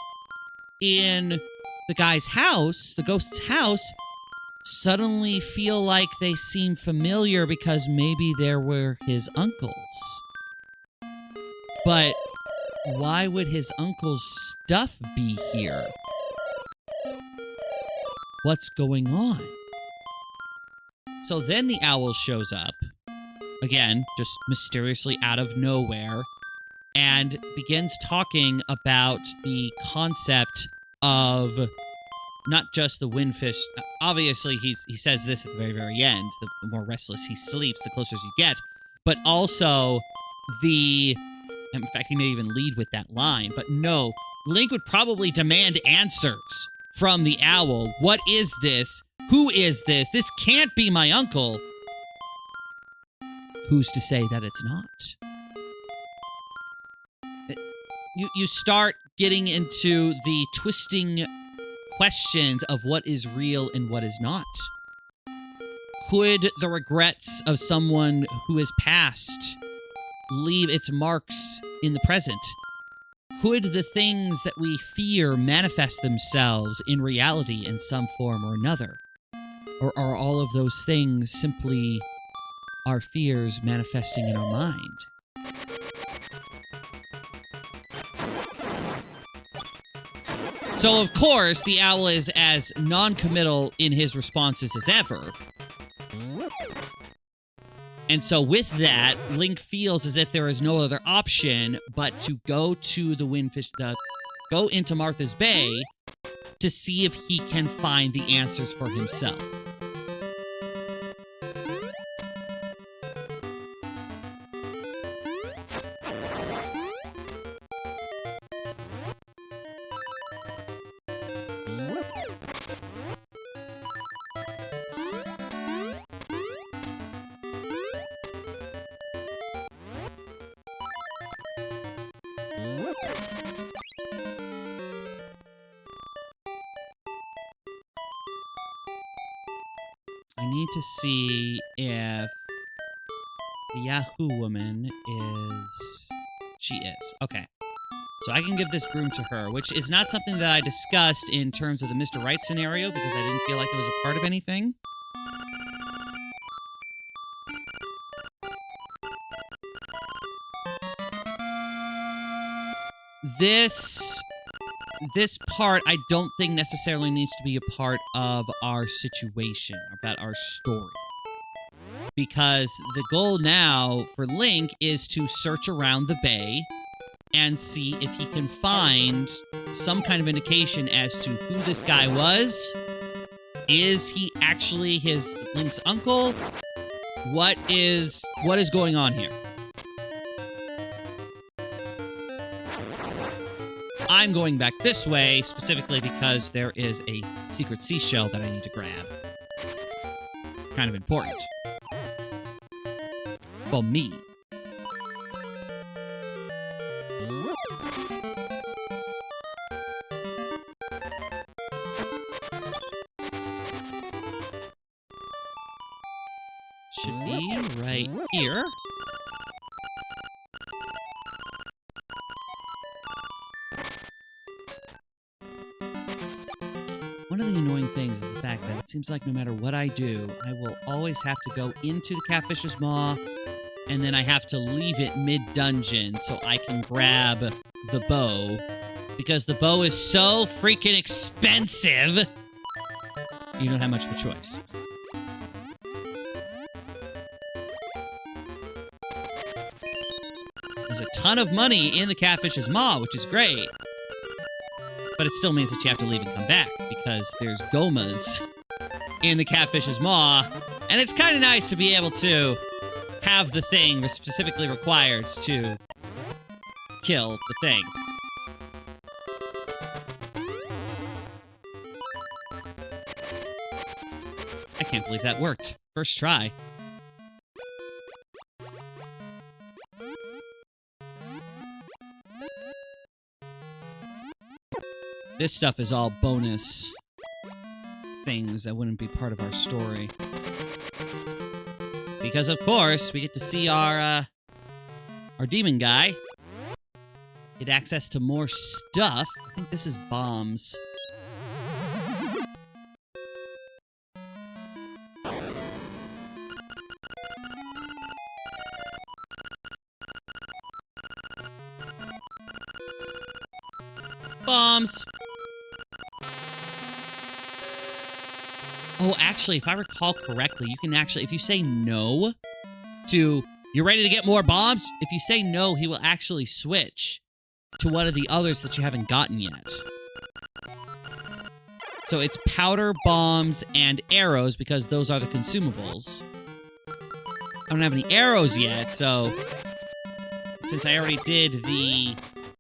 in the guy's house, the ghost's house, suddenly feel like they seem familiar because maybe there were his uncles. But why would his uncle's stuff be here? What's going on? So then the owl shows up, again, just mysteriously out of nowhere, and begins talking about the concept of not just the windfish. Obviously, he says this at the very, very end. The more restless he sleeps, the closer you get. But also the... In fact, he may even lead with that line. But no, Link would probably demand answers from the owl. What is this? Who is this? This can't be my uncle. Who's to say that it's not? You start getting into the twisting questions of what is real and what is not. Could the regrets of someone who has passed leave its marks in the present? Could the things that we fear manifest themselves in reality in some form or another? Or are all of those things simply our fears manifesting in our mind? So, of course, the owl is as non-committal in his responses as ever. And so with that, Link feels as if there is no other option but to go to the windfish, go into Martha's Bay to see if he can find the answers for himself. I need to see if the Yahoo woman is... She is. Okay. So I can give this broom to her, which is not something that I discussed in terms of the Mr. Right scenario because I didn't feel like it was a part of anything. This part, I don't think necessarily needs to be a part of our situation, about our story. Because the goal now for Link is to search around the bay and see if he can find some kind of indication as to who this guy was. Is he actually Link's uncle? What is going on here? I'm going back this way, specifically because there is a secret seashell that I need to grab. Kind of important. For me. Should be right here. One of the annoying things is the fact that it seems like no matter what I do, I will always have to go into the catfish's maw, and then I have to leave it mid-dungeon so I can grab the bow, because the bow is so freaking expensive, you don't have much of a choice. There's a ton of money in the catfish's maw, which is great. But it still means that you have to leave and come back, because there's gomas in the catfish's maw, and it's kind of nice to be able to have the thing specifically required to kill the thing. I can't believe that worked. First try. This stuff is all bonus things that wouldn't be part of our story. Because, of course, we get to see our demon guy. Get access to more stuff. I think this is bombs. Bombs! Oh, actually, if I recall correctly, you can actually, if you say no to, you're ready to get more bombs? If you say no, he will actually switch to one of the others that you haven't gotten yet. So it's powder, bombs, and arrows, because those are the consumables. I don't have any arrows yet, so since I already did the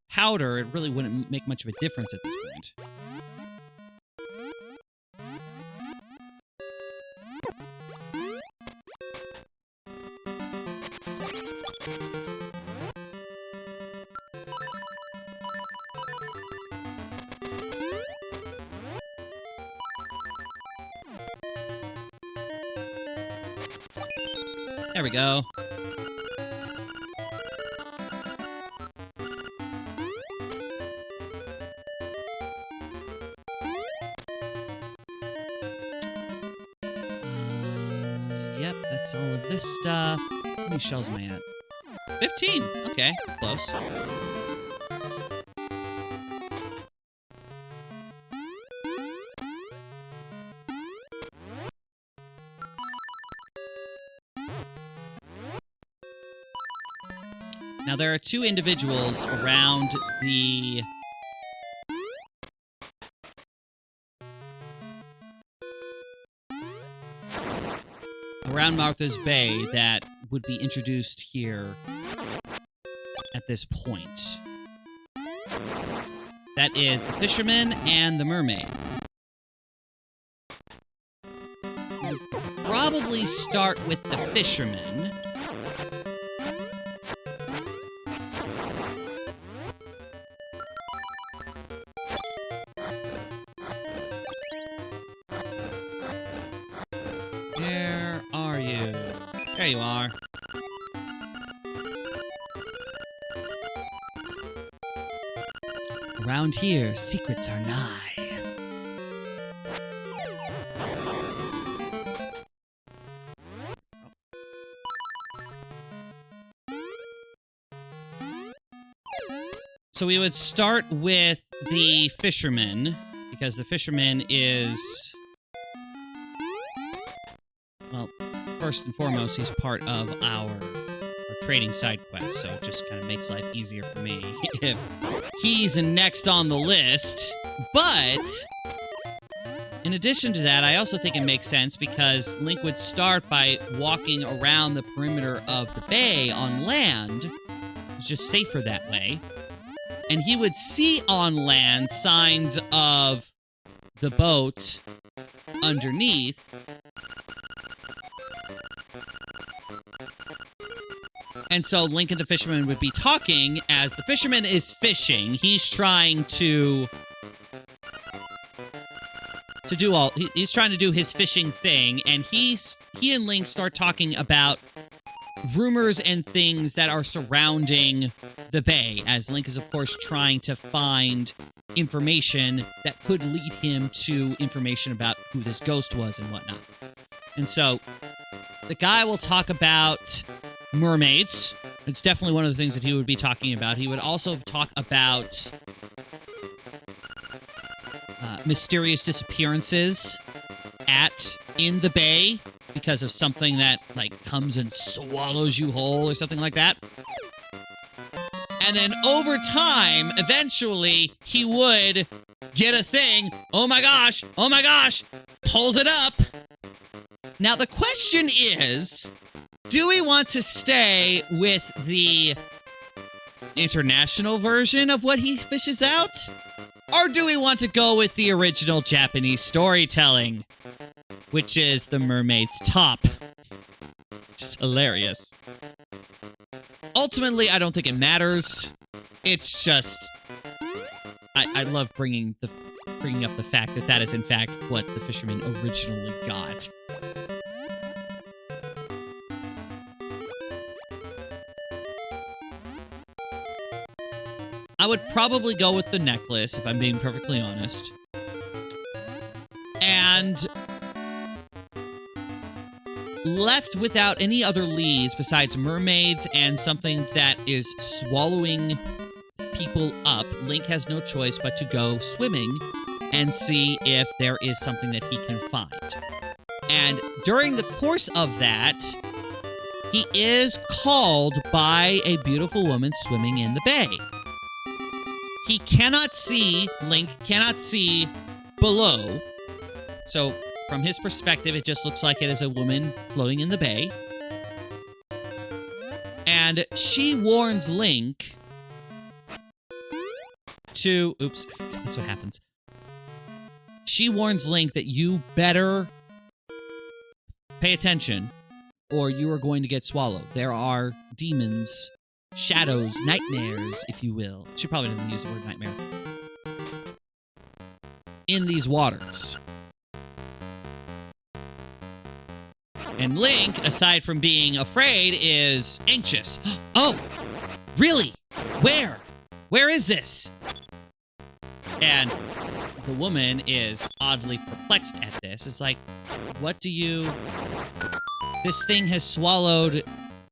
powder, it really wouldn't make much of a difference at this point. There we go. Yep, that's all of this stuff. How many shells am I at? 15! Okay, close. Now, there are two individuals around the... around Martha's Bay that would be introduced here at this point. That is the fisherman and the mermaid. We'll probably start with the fisherman. There you are. Around here, secrets are nigh. So we would start with the fisherman, because the fisherman is... well, first and foremost, he's part of our trading side quest, so it just kind of makes life easier for me if he's next on the list. But in addition to that, I also think it makes sense because Link would start by walking around the perimeter of the bay on land. It's just safer that way. And he would see on land signs of the boat underneath. And so Link and the fisherman would be talking as the fisherman is fishing. He's trying to he's trying to do his fishing thing, and he and Link start talking about rumors and things that are surrounding the bay, as Link is of course trying to find information that could lead him to information about who this ghost was and whatnot. And so the guy will talk about mermaids. It's definitely one of the things that he would be talking about. He would also talk about mysterious disappearances in the bay because of something that, like, comes and swallows you whole or something like that. And then over time, eventually, he would get a thing. Oh my gosh, pulls it up. Now the question is, do we want to stay with the international version of what he fishes out? Or do we want to go with the original Japanese storytelling, which is the mermaid's top? Which is hilarious. Ultimately, I don't think it matters. It's just... I love bringing bringing up the fact that that is, in fact, what the fisherman originally got. I would probably go with the necklace, if I'm being perfectly honest. And left without any other leads besides mermaids and something that is swallowing people up, Link has no choice but to go swimming and see if there is something that he can find. And during the course of that, he is called by a beautiful woman swimming in the bay. He cannot see, Link cannot see below. So, from his perspective, it just looks like it is a woman floating in the bay. And she warns Link to... Oops, that's what happens. She warns Link that you better pay attention or you are going to get swallowed. There are demons, shadows, nightmares, if you will. She probably doesn't use the word nightmare. In these waters. And Link, aside from being afraid, is anxious. Oh, really? Where? Where is this? And the woman is oddly perplexed at this. It's like, what do you... This thing has swallowed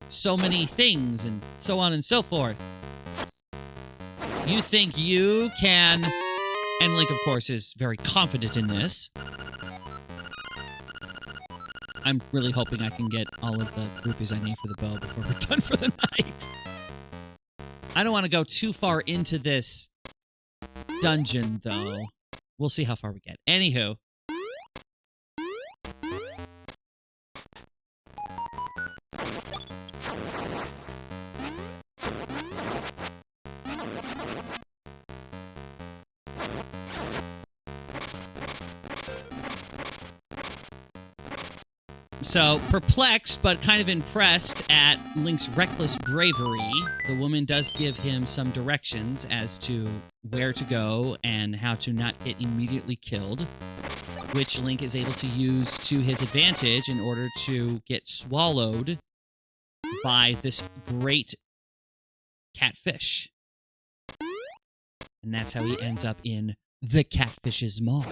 so many things and so on and so forth. You think you can... And Link, of course, is very confident in this. I'm really hoping I can get all of the rupees I need for the bow before we're done for the night. I don't want to go too far into this dungeon, though. We'll see how far we get. Anywho. So, perplexed, but kind of impressed at Link's reckless bravery, the woman does give him some directions as to where to go and how to not get immediately killed, which Link is able to use to his advantage in order to get swallowed by this great catfish. And that's how he ends up in the Catfish's Maw.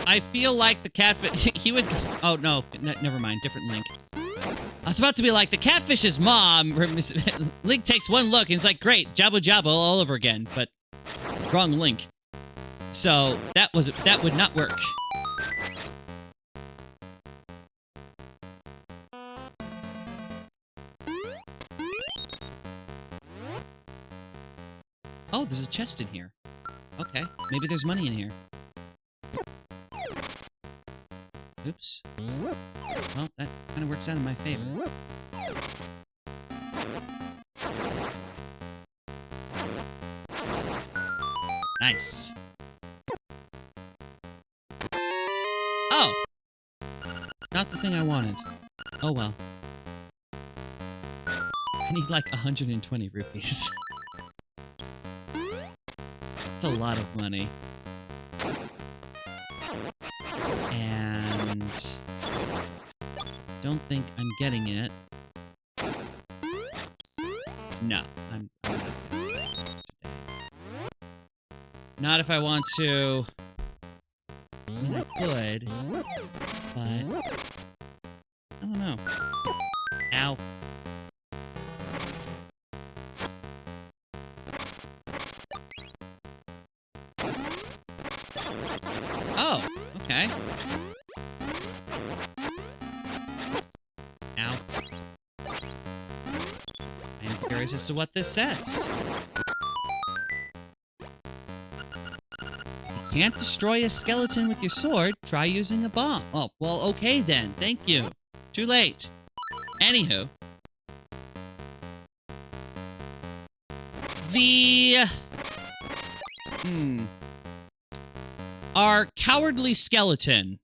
I feel like the catfish... He would... Oh, no. Never mind. Different Link. I was about to be like, the catfish's mom... Link takes one look and it's like, great, jabba jabba all over again. But wrong Link. So, that would not work. Oh, there's a chest in here. Okay. Maybe there's money in here. Oops. Well, that kind of works out in my favor. Nice. Oh! Not the thing I wanted. Oh well. I need like 120 rupees. That's a lot of money. And don't think I'm getting it. No, I'm not getting it today. Not if I want to. I mean, I could, but I don't know. Ow. Oh, okay. Ow. I'm curious as to what this says. You can't destroy a skeleton with your sword. Try using a bomb. Oh, well, okay then. Thank you. Too late. Anywho. Our cowardly skeleton.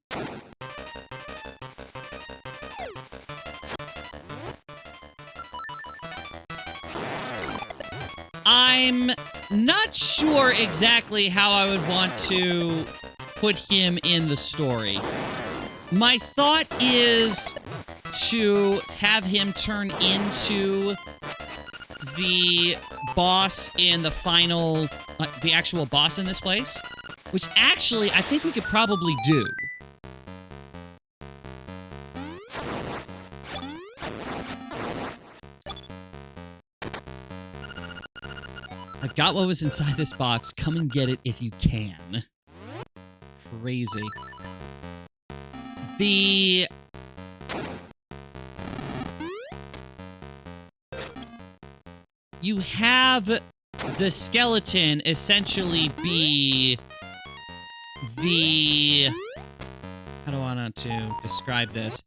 I'm not sure exactly how I would want to put him in the story. My thought is to have him turn into the boss in the final, the actual boss in this place, which actually I think we could probably do. I've got what was inside this box. Come and get it if you can. Crazy. You have the skeleton essentially be the... How do I want to describe this?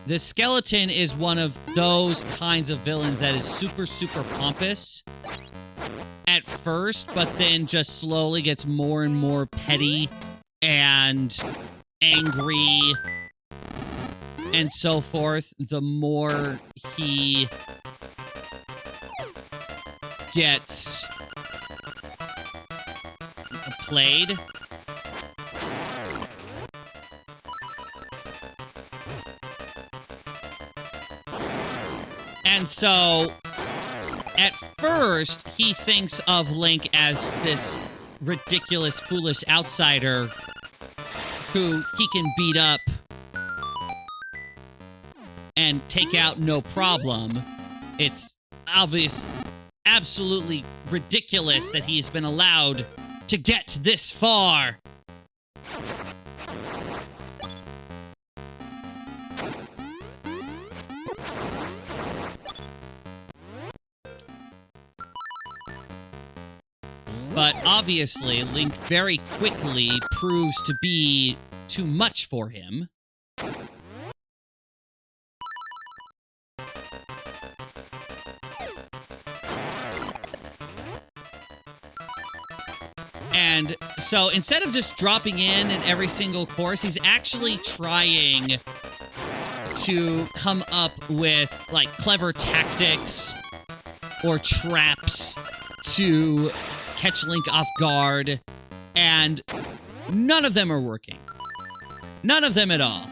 The skeleton is one of those kinds of villains that is super, super pompous at first, but then just slowly gets more and more petty and angry and so forth, the more he gets played. And so, at first, he thinks of Link as this ridiculous, foolish outsider who he can beat up and take out no problem. It's obvious, absolutely ridiculous that he's been allowed to get this far. But obviously, Link very quickly proves to be too much for him. And so instead of just dropping in every single course, he's actually trying to come up with, like, clever tactics or traps to catch Link off guard, and none of them are working. None of them at all.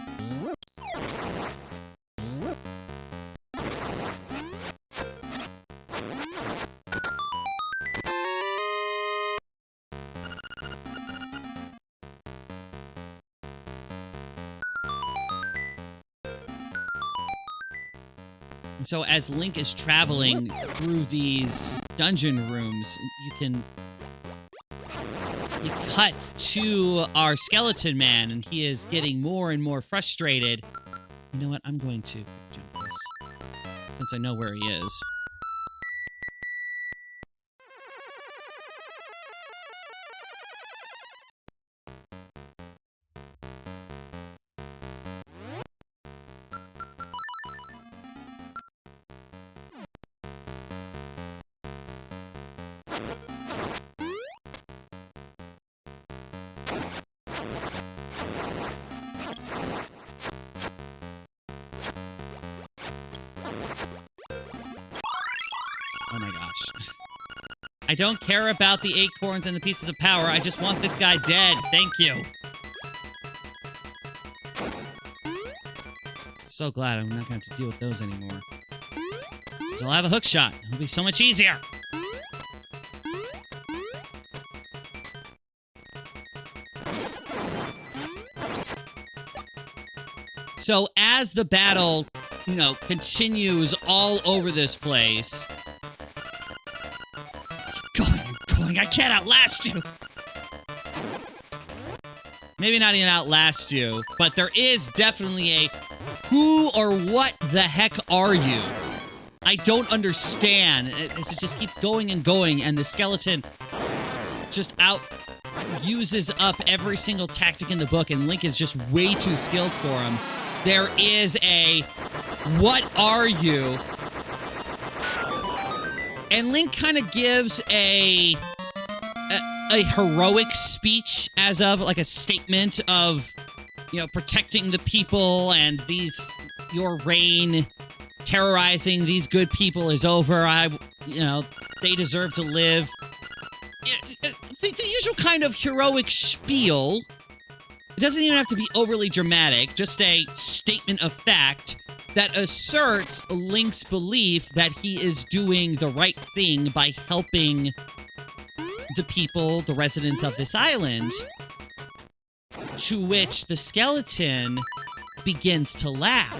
And so as Link is traveling through these dungeon rooms, you cut to our skeleton man, and he is getting more and more frustrated. You know what? I'm going to jump this, since I know where he is. Oh my gosh. I don't care about the acorns and the pieces of power. I just want this guy dead. Thank you. So glad I'm not going to have to deal with those anymore. So I'll have a hook shot. It'll be so much easier. So as the battle, you know, continues all over this place... I can't outlast you! Maybe not even outlast you, but there is definitely a who or what the heck are you? I don't understand. It just keeps going and going, and the skeleton just uses up every single tactic in the book, and Link is just way too skilled for him. there is a "What are you?" And Link kind of gives a heroic speech, as of like a statement of, you know, protecting the people, and your reign terrorizing these good people is over. They deserve to live. The usual kind of heroic spiel. It doesn't even have to be overly dramatic, just a statement of fact that asserts Link's belief that he is doing the right thing by helping the people, the residents of this island, to which the skeleton begins to laugh.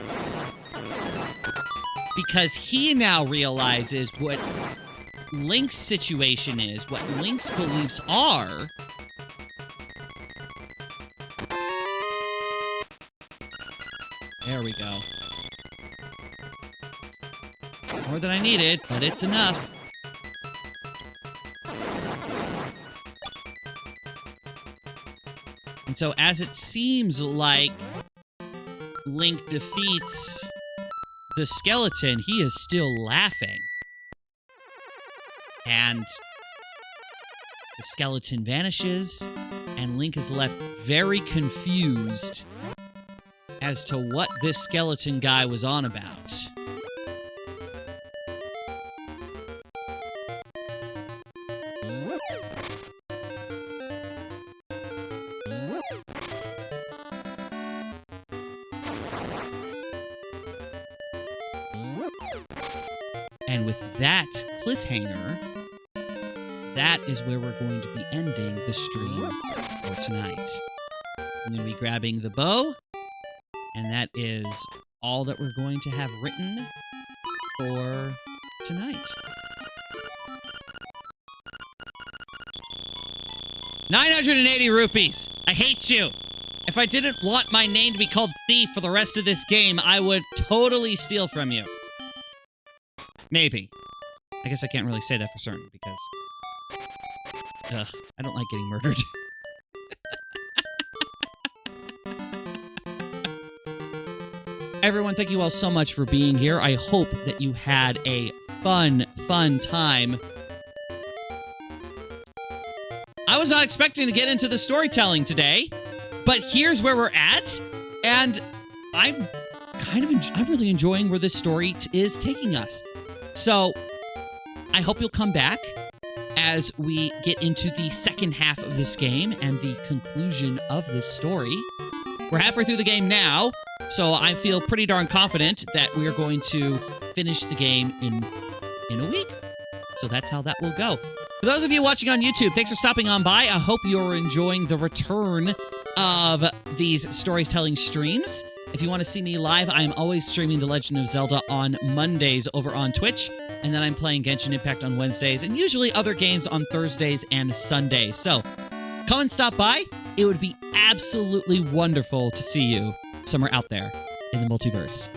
Because he now realizes what Link's situation is, what Link's beliefs are. There we go. More than I needed, but it's enough. And so, as it seems like Link defeats the skeleton, he is still laughing. And the skeleton vanishes, and Link is left very confused as to what this skeleton guy was on about. And with that cliffhanger, that is where we're going to be ending the stream for tonight. I'm going to be grabbing the bow, and that is all that we're going to have written for tonight. 980 rupees! I hate you! If I didn't want my name to be called Thief for the rest of this game, I would totally steal from you. Maybe. I guess I can't really say that for certain, because... Ugh, I don't like getting murdered. Everyone, thank you all so much for being here. I hope that you had a fun time. I was not expecting to get into the storytelling today, but here's where we're at, and I'm really enjoying where this story is taking us. So, I hope you'll come back as we get into the second half of this game and the conclusion of this story. We're halfway through the game now, so I feel pretty darn confident that we are going to finish the game in a week. So that's how that will go. For those of you watching on YouTube, thanks for stopping on by. I hope you're enjoying the return of these storytelling streams. If you want to see me live, I'm always streaming The Legend of Zelda on Mondays over on Twitch, and then I'm playing Genshin Impact on Wednesdays, and usually other games on Thursdays and Sundays. So, come and stop by. It would be absolutely wonderful to see you somewhere out there in the multiverse.